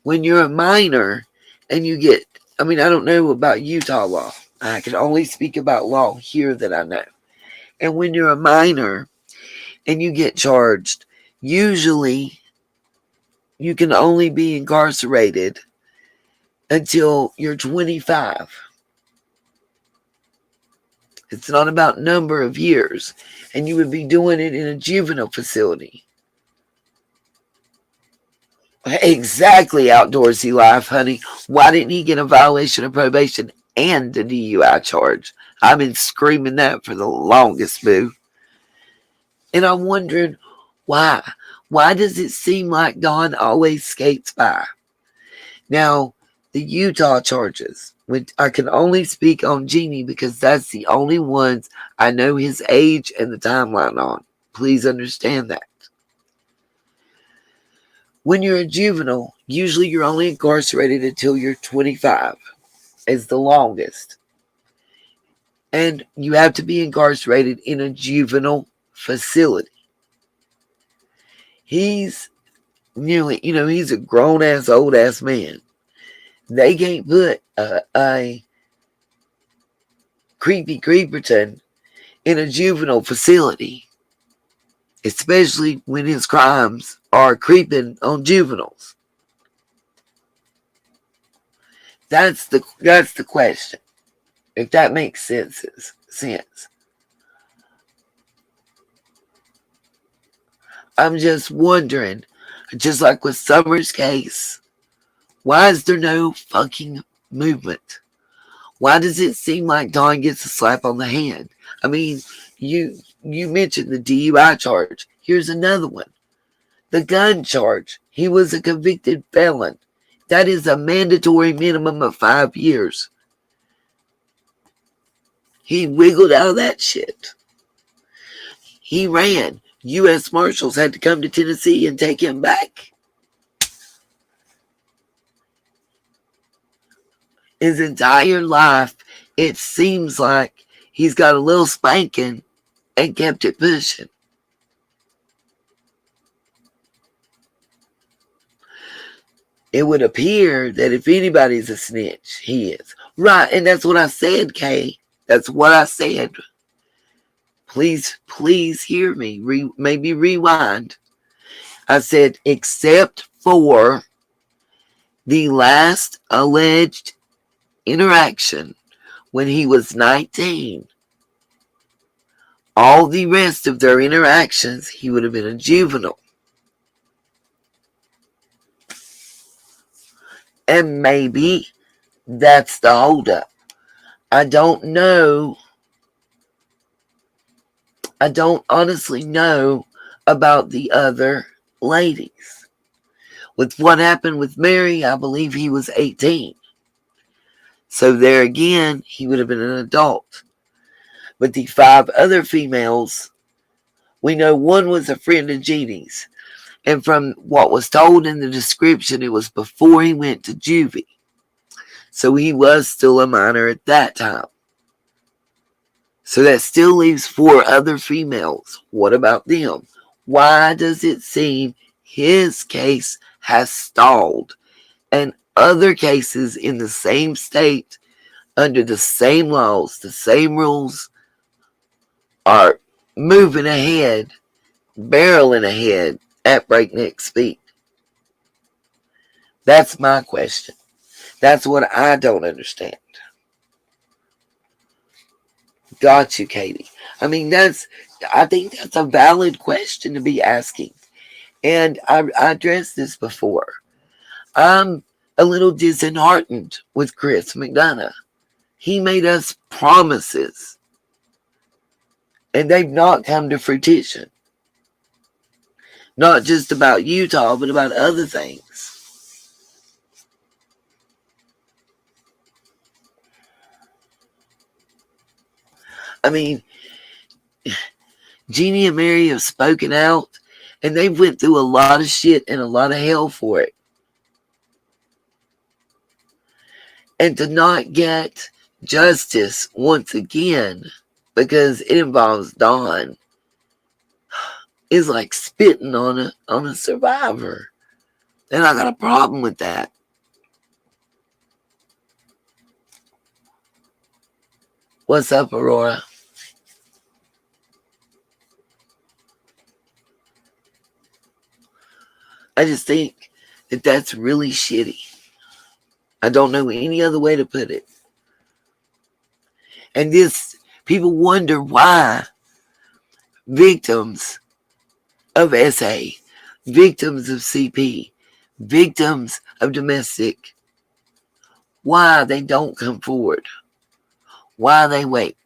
S1: when you're a minor and you get, I mean, I don't know about Utah law. I can only speak about law here that I know. And when you're a minor and you get charged, usually you can only be incarcerated until you're 25. It's not about number of years, and you would be doing it in a juvenile facility. Exactly, Outdoorsy Life, honey. Why didn't he get a violation of probation and a DUI charge? I've been screaming that for the longest, boo. And I'm wondering why. Why does it seem like Don always skates by? Now, the Utah charges, which I can only speak on Jeannie because that's the only ones I know his age and the timeline on. Please understand that. When you're a juvenile, usually you're only incarcerated until you're 25 is the longest. And you have to be incarcerated in a juvenile facility. He's nearly, he's a grown-ass, old-ass man. They can't put a creepy creeperton in a juvenile facility, especially when his crimes are creeping on juveniles. That's the question. If that makes sense. I'm just wondering, just like with Summer's case, why is there no fucking movement? Why does it seem like Don gets a slap on the hand? I mean, you mentioned the DUI charge. Here's another one. The gun charge. He was a convicted felon. That is a mandatory minimum of 5 years. He wiggled out of that shit. He ran. U.S. Marshals had to come to Tennessee and take him back. His entire life, it seems like he's got a little spanking and kept it pushing. It would appear that if anybody's a snitch, he is. Right, and that's what I said, Kay. That's what I said. Please hear me. Maybe rewind. I said, except for the last alleged interaction when he was 19, all the rest of their interactions, he would have been a juvenile. And maybe that's the holdup. I don't know. I don't honestly know about the other ladies. With what happened with Mary, I believe he was 18. So there again, he would have been an adult. But the 5 other females, we know one was a friend of Jeannie's. And from what was told in the description, it was before he went to juvie. So he was still a minor at that time. So that still leaves 4 other females. What about them? Why does it seem his case has stalled and other cases in the same state under the same laws, the same rules are moving ahead, barreling ahead at breakneck speed? That's my question. That's what I don't understand. Got you, Katie. I mean, I think that's a valid question to be asking. And I addressed this before. I'm a little disheartened with Chris McDonough. He made us promises, and they've not come to fruition. Not just about Utah, but about other things. I mean, Jeannie and Mary have spoken out, and they've went through a lot of shit and a lot of hell for it. And to not get justice once again, because it involves Don, is like spitting on a survivor. And I got a problem with that. What's up, Aurora? I just think that that's really shitty. I don't know any other way to put it. And people wonder why victims of SA, victims of CP, victims of domestic, why they don't come forward, why they wait.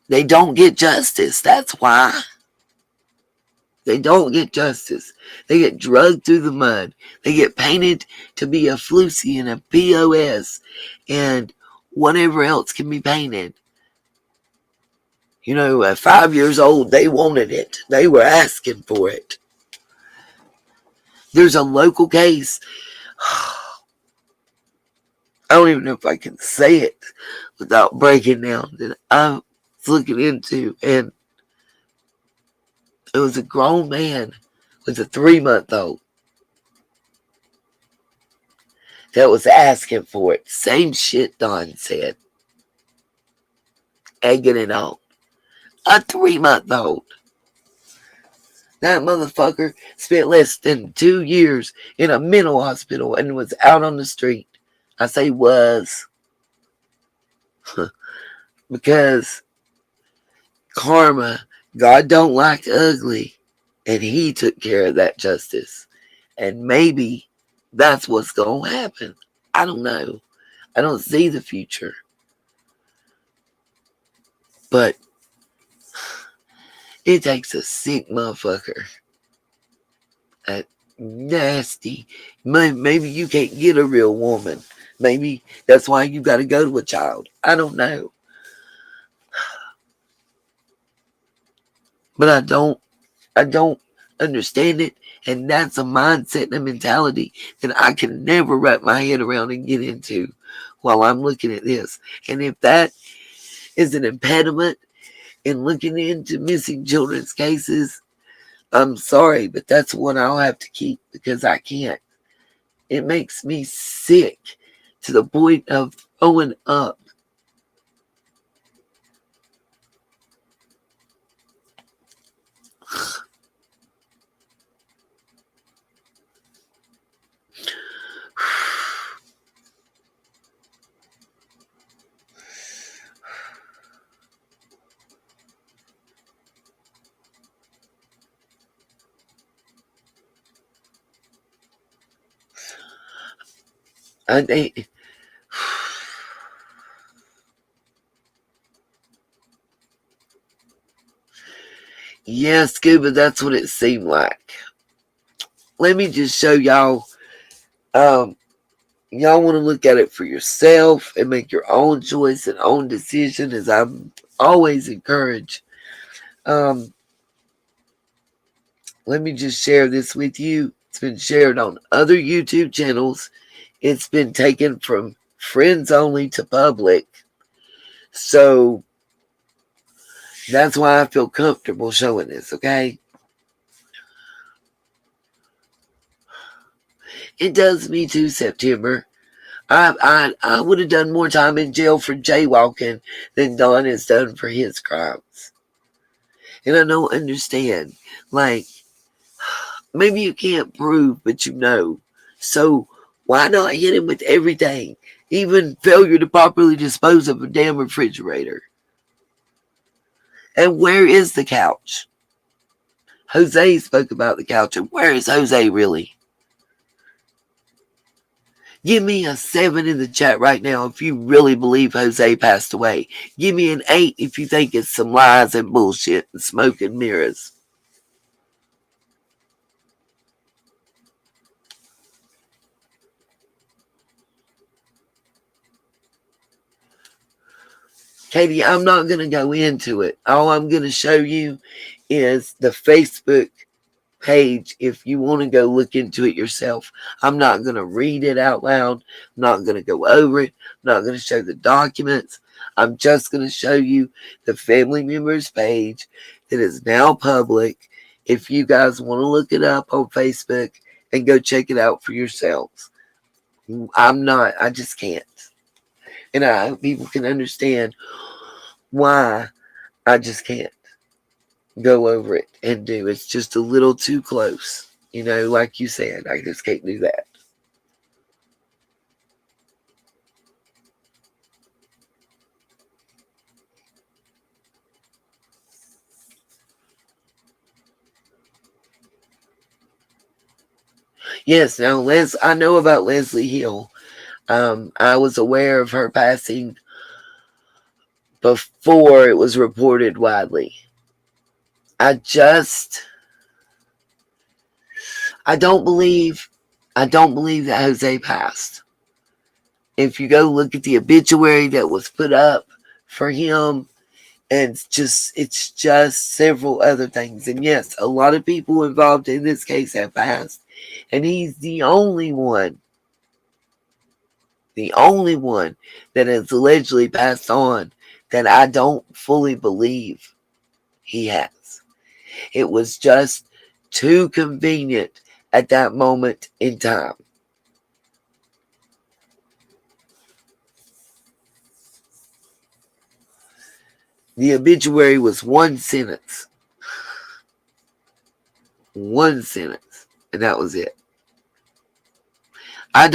S1: They don't get justice. That's why. They don't get justice. They get drugged through the mud. They get painted to be a Flusy and a POS and whatever else can be painted. At 5 years old, they wanted it. They were asking for it. There's a local case. I don't even know if I can say it without breaking down, that I was looking into, and it was a grown man with a 3-month-old that was asking for it. Same shit Don said. Egging it on. A 3-month-old. That motherfucker spent less than 2 years in a mental hospital and was out on the street. I say was. Because karma, God don't like ugly. And he took care of that justice. And maybe that's what's going to happen. I don't know. I don't see the future. But it takes a sick motherfucker. A nasty. Maybe you can't get a real woman. Maybe that's why you got to go to a child. I don't know. But I don't understand it. And that's a mindset and a mentality that I can never wrap my head around and get into while I'm looking at this. And if that is an impediment in looking into missing children's cases, I'm sorry, but that's what I'll have to keep because I can't. It makes me sick to the point of throwing up. Yeah, Scuba, that's what it seemed like. Let me just show y'all. Y'all want to look at it for yourself and make your own choice and own decision, as I always encourage. Let me just share this with you. It's been shared on other YouTube channels. It's been taken from friends only to public. So that's why I feel comfortable showing this, okay? It does me too, September. I would have done more time in jail for jaywalking than Don has done for his crimes. And I don't understand. Like, maybe you can't prove, but you know. So why not hit him with everything? Even failure to properly dispose of a damn refrigerator. And where is the couch? Jose spoke about the couch. And where is Jose really? Give me a 7 in the chat right now if you really believe Jose passed away. Give me an 8 if you think it's some lies and bullshit and smoke and mirrors. Katie, I'm not going to go into it. All I'm going to show you is the Facebook page if you want to go look into it yourself. I'm not going to read it out loud. I'm not going to go over it. I'm not going to show the documents. I'm just going to show you the family members page that is now public. If you guys want to look it up on Facebook and go check it out for yourselves. I just can't. And I hope people can understand why I just can't go over it and do. It's just a little too close. Like you said, I just can't do that. Yes, now I know about Leslie Hill. I was aware of her passing before it was reported widely. I don't believe that Jose passed. If you go look at the obituary that was put up for him, and it's just several other things. And yes, a lot of people involved in this case have passed, and he's the only one that has allegedly passed on that I don't fully believe he has. It was just too convenient at that moment in time. The obituary was one sentence, and that was it. I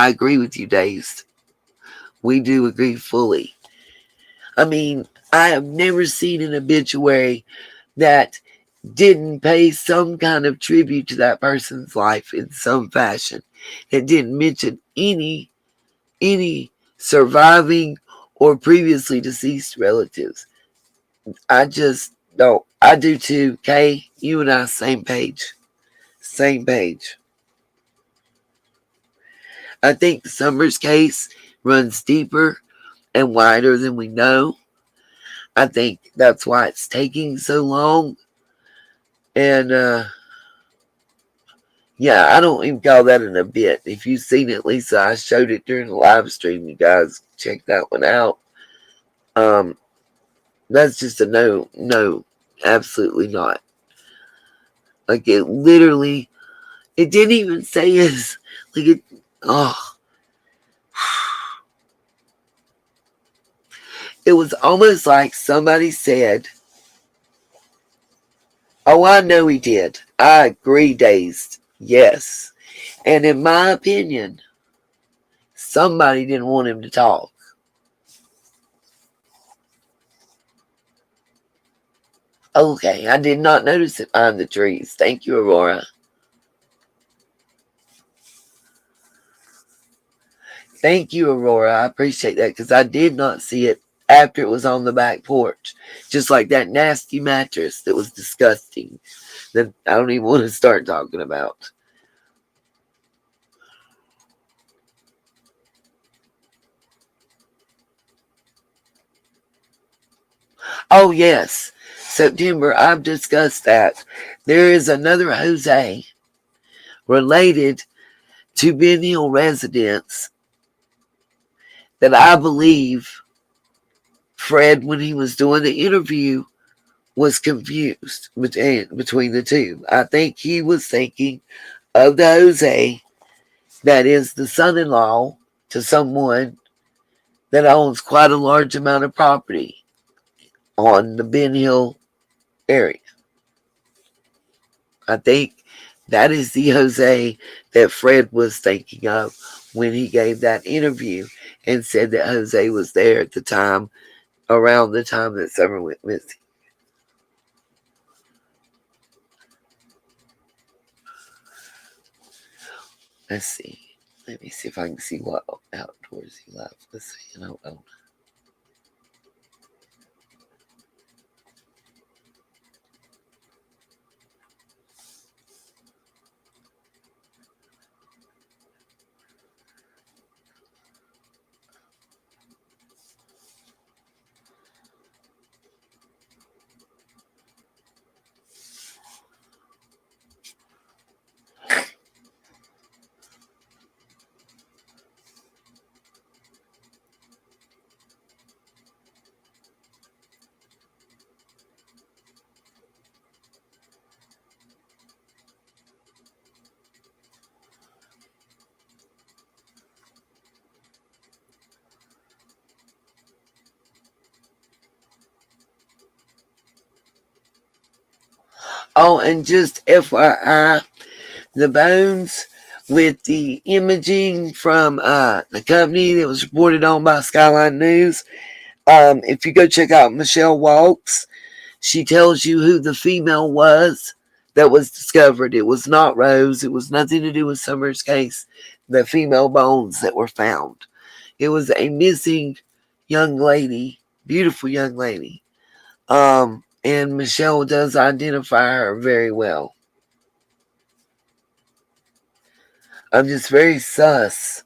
S1: agree with you, Dazed. We do agree fully. I mean, I have never seen an obituary that didn't pay some kind of tribute to that person's life in some fashion. It didn't mention any surviving or previously deceased relatives. I just don't. I do too, Kay. You and I, same page. Same page. I think Summers' case runs deeper and wider than we know. I think that's why it's taking so long. And yeah, I don't even call that a bit. If you've seen it, Lisa, I showed it during the live stream. You guys check that one out. That's just a no, absolutely not. Like it literally, it didn't even say his, like it, oh. It was almost like somebody said, oh, I know he did. I agree, Dazed. Yes. And in my opinion, somebody didn't want him to talk. Okay, I did not notice it behind the trees. Thank you, Aurora. Thank you, Aurora. I appreciate that because I did not see it after it was on the back porch. Just like that nasty mattress that was disgusting that I don't even want to start talking about. Oh, yes. September, I've discussed that. There is another Jose related to Ben Hill residents that I believe Fred, when he was doing the interview, was confused between the two. I think he was thinking of the Jose that is the son-in-law to someone that owns quite a large amount of property on the Ben Hill area. I think that is the Jose that Fred was thinking of when he gave that interview and said that Jose was there at the time, around the time that Summer went missing. Let's see. Let me see if I can see what outdoors he left. Let's see. I don't know. Oh, and just FYI, the bones with the imaging from the company that was reported on by Skyline News. If you go check out Michelle Walks, she tells you who the female was that was discovered. It was not Rose. It was nothing to do with Summer's case. The female bones that were found. It was a missing young lady, beautiful young lady. And Michelle does identify her very well. I'm just very sus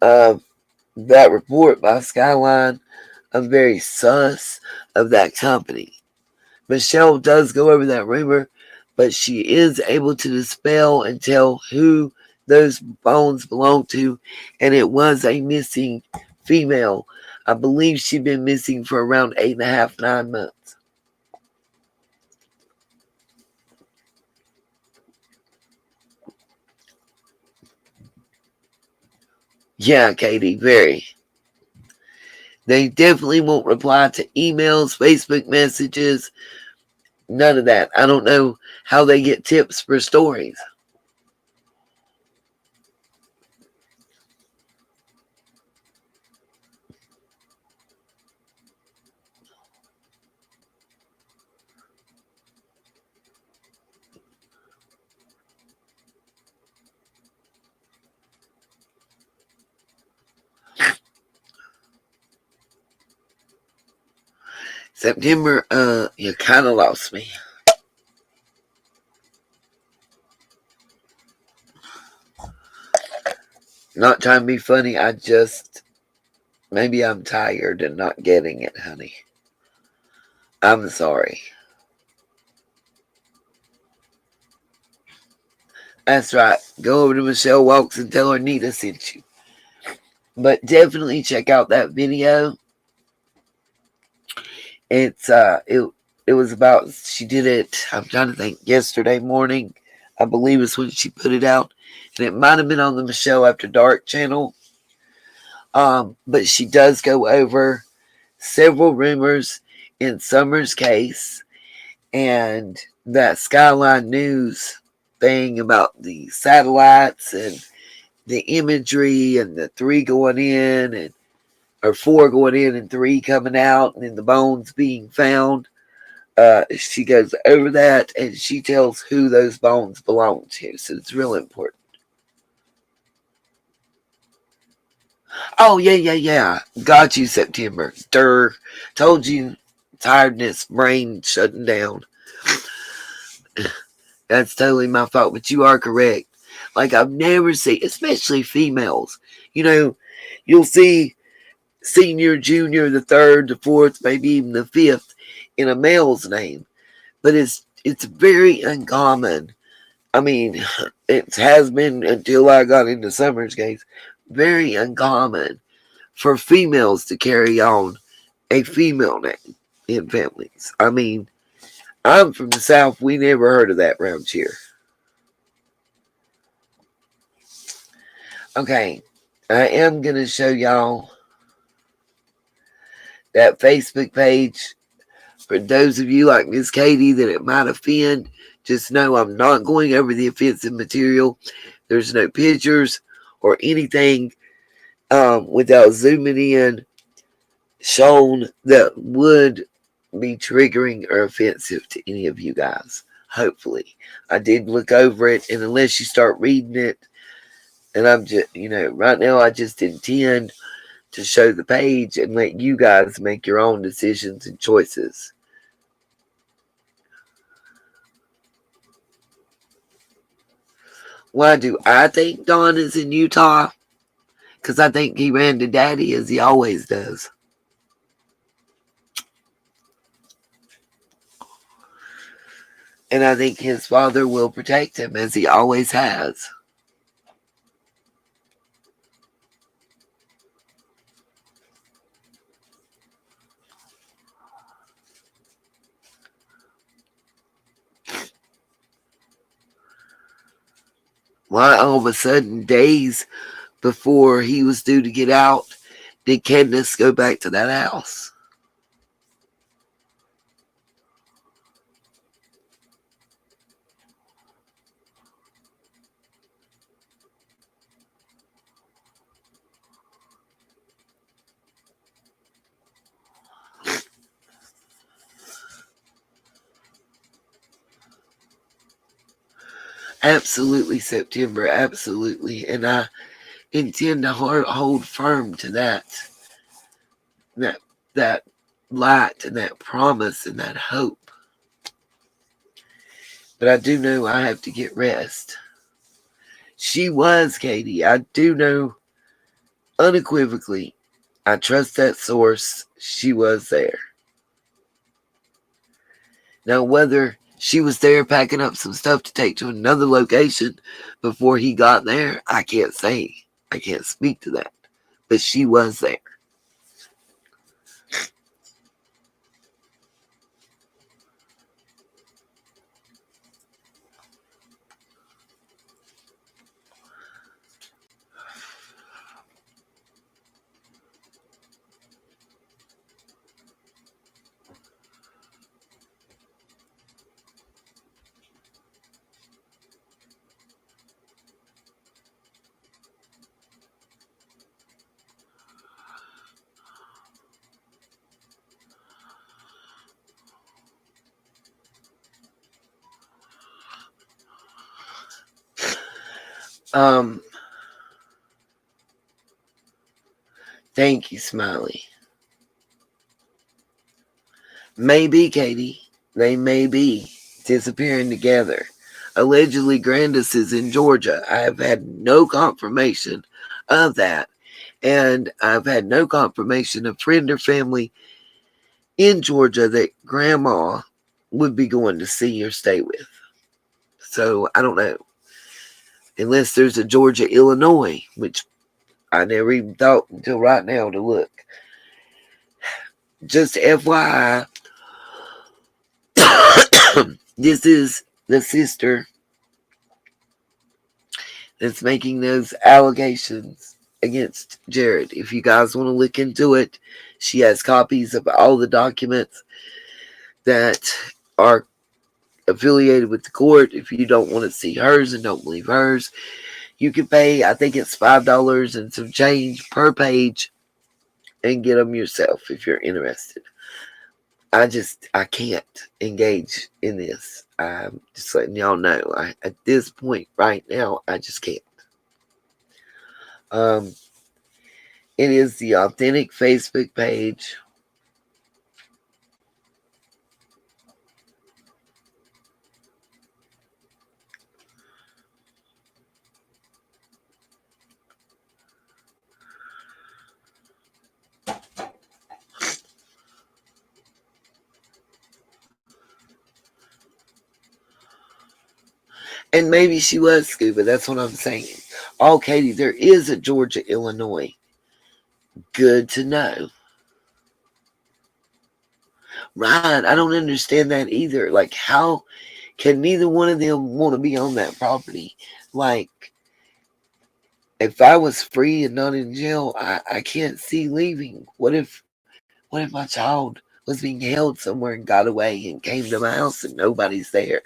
S1: of that report by Skyline. I'm very sus of that company. Michelle does go over that rumor, but she is able to dispel and tell who those bones belong to, and it was a missing female. I believe she'd been missing for around 8.5, 9 months. Yeah, Katie, very. They definitely won't reply to emails, Facebook messages, none of that. I don't know how they get tips for stories. September, you kind of lost me. Not trying to be funny, maybe I'm tired and not getting it, honey. I'm sorry. That's right. Go over to Michelle Walks and tell her Nita sent you. But definitely check out that video. It was about, she did it, I'm trying to think, yesterday morning, I believe is when she put it out. And it might have been on the Michelle After Dark channel. But she does go over several rumors in Summer's case and that Skyline News thing about the satellites and the imagery and the 3 going in and or 4 going in and 3 coming out and then the bones being found. She goes over that and she tells who those bones belong to. So it's real important. Oh, yeah. Got you, September. Told you. Tiredness, brain shutting down. That's totally my fault, but you are correct. Like, I've never seen, especially females. You know, you'll see senior, junior, the 3rd, the 4th, maybe even the 5th in a male's name. But it's very uncommon. I mean, it has been until I got into Summer's case. Very uncommon for females to carry on a female name in families. I mean, I'm from the South. We never heard of that around here. Okay, I am going to show y'all that Facebook page. For those of you like Miss Katie that it might offend, just know I'm not going over the offensive material. There's no pictures or anything without zooming in shown that would be triggering or offensive to any of you guys. Hopefully. I did look over it, and unless you start reading it, and I'm just, right now I just intend to show the page and let you guys make your own decisions and choices. Why do I think Don is in Utah? Because I think he ran to Daddy as he always does. And I think his father will protect him as he always has. Why all of a sudden, days before he was due to get out, did Candace go back to that house? Absolutely, September, absolutely. And I intend to hold firm to that light and that promise and that hope. But I do know I have to get rest. She was, Katie. I do know unequivocally. I trust that source. She was there. Now, whether she was there packing up some stuff to take to another location before he got there, I can't say. I can't speak to that. But she was there. Thank you, Smiley. Maybe, Katie. They may be disappearing together. Allegedly, Grandis is in Georgia. I have had no confirmation of that. And I've had no confirmation of friend or family in Georgia that Grandma would be going to see or stay with. So I don't know. Unless there's a Georgia, Illinois, which I never even thought until right now to look. Just FYI, this is the sister that's making those allegations against Jared. If you guys want to look into it, she has copies of all the documents that are affiliated with the court. If you don't want to see hers and don't believe hers, you can pay, I think it's $5 and some change per page and get them yourself if you're interested. I can't engage in this. I'm just letting y'all know. At this point right now, I just can't. It is the authentic Facebook page. And maybe she was scuba. That's what I'm saying. Oh, Katie, there is a Georgia, Illinois. Good to know. Right. I don't understand that either. Like, how can neither one of them want to be on that property? Like, if I was free and not in jail, I can't see leaving. What if my child was being held somewhere and got away and came to my house and nobody's there?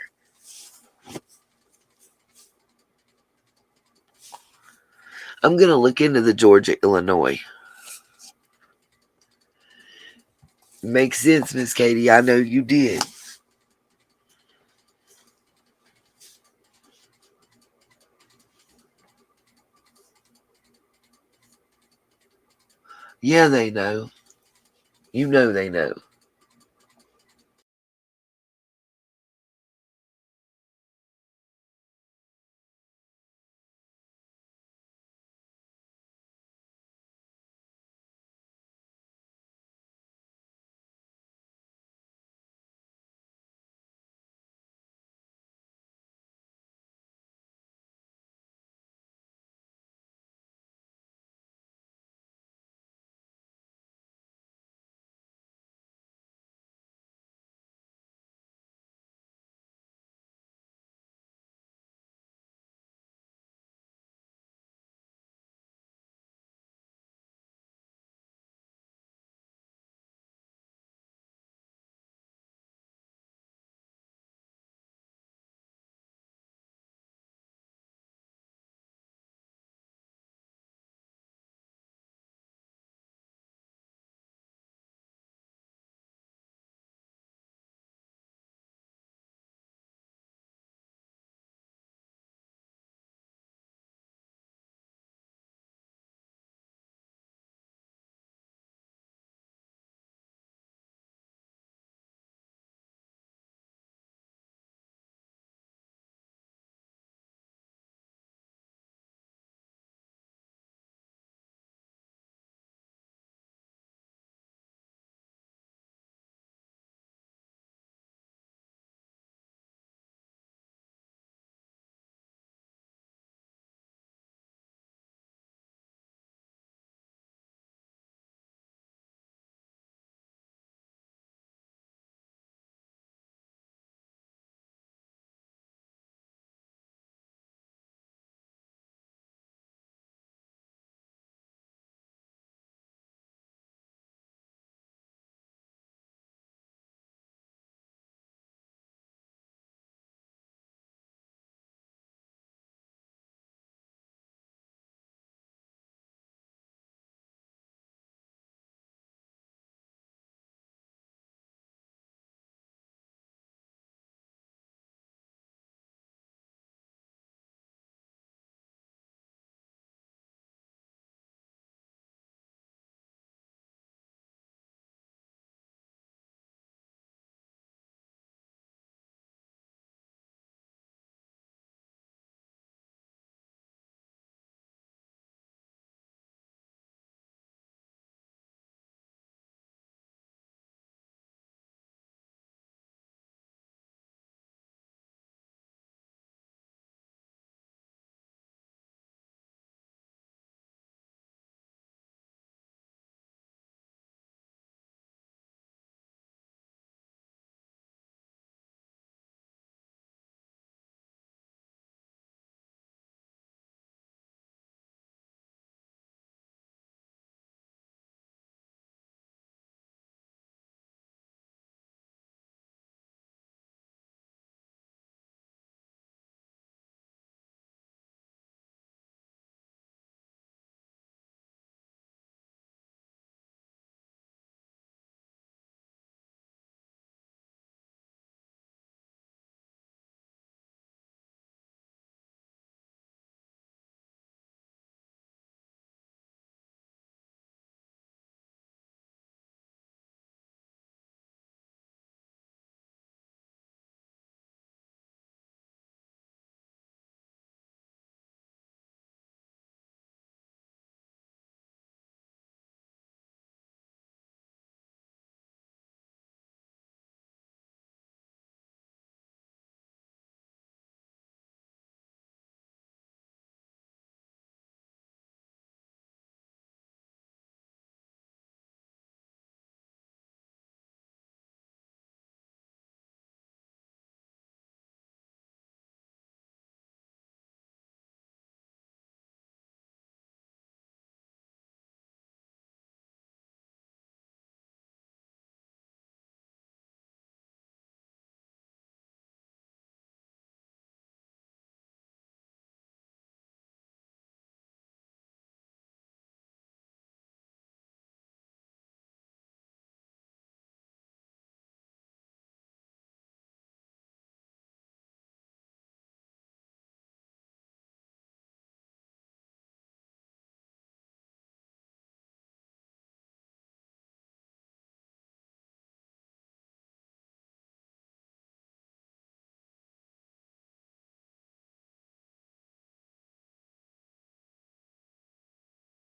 S1: I'm going to look into the Georgia, Illinois. Makes sense, Miss Katie. I know you did. Yeah, they know. You know they know.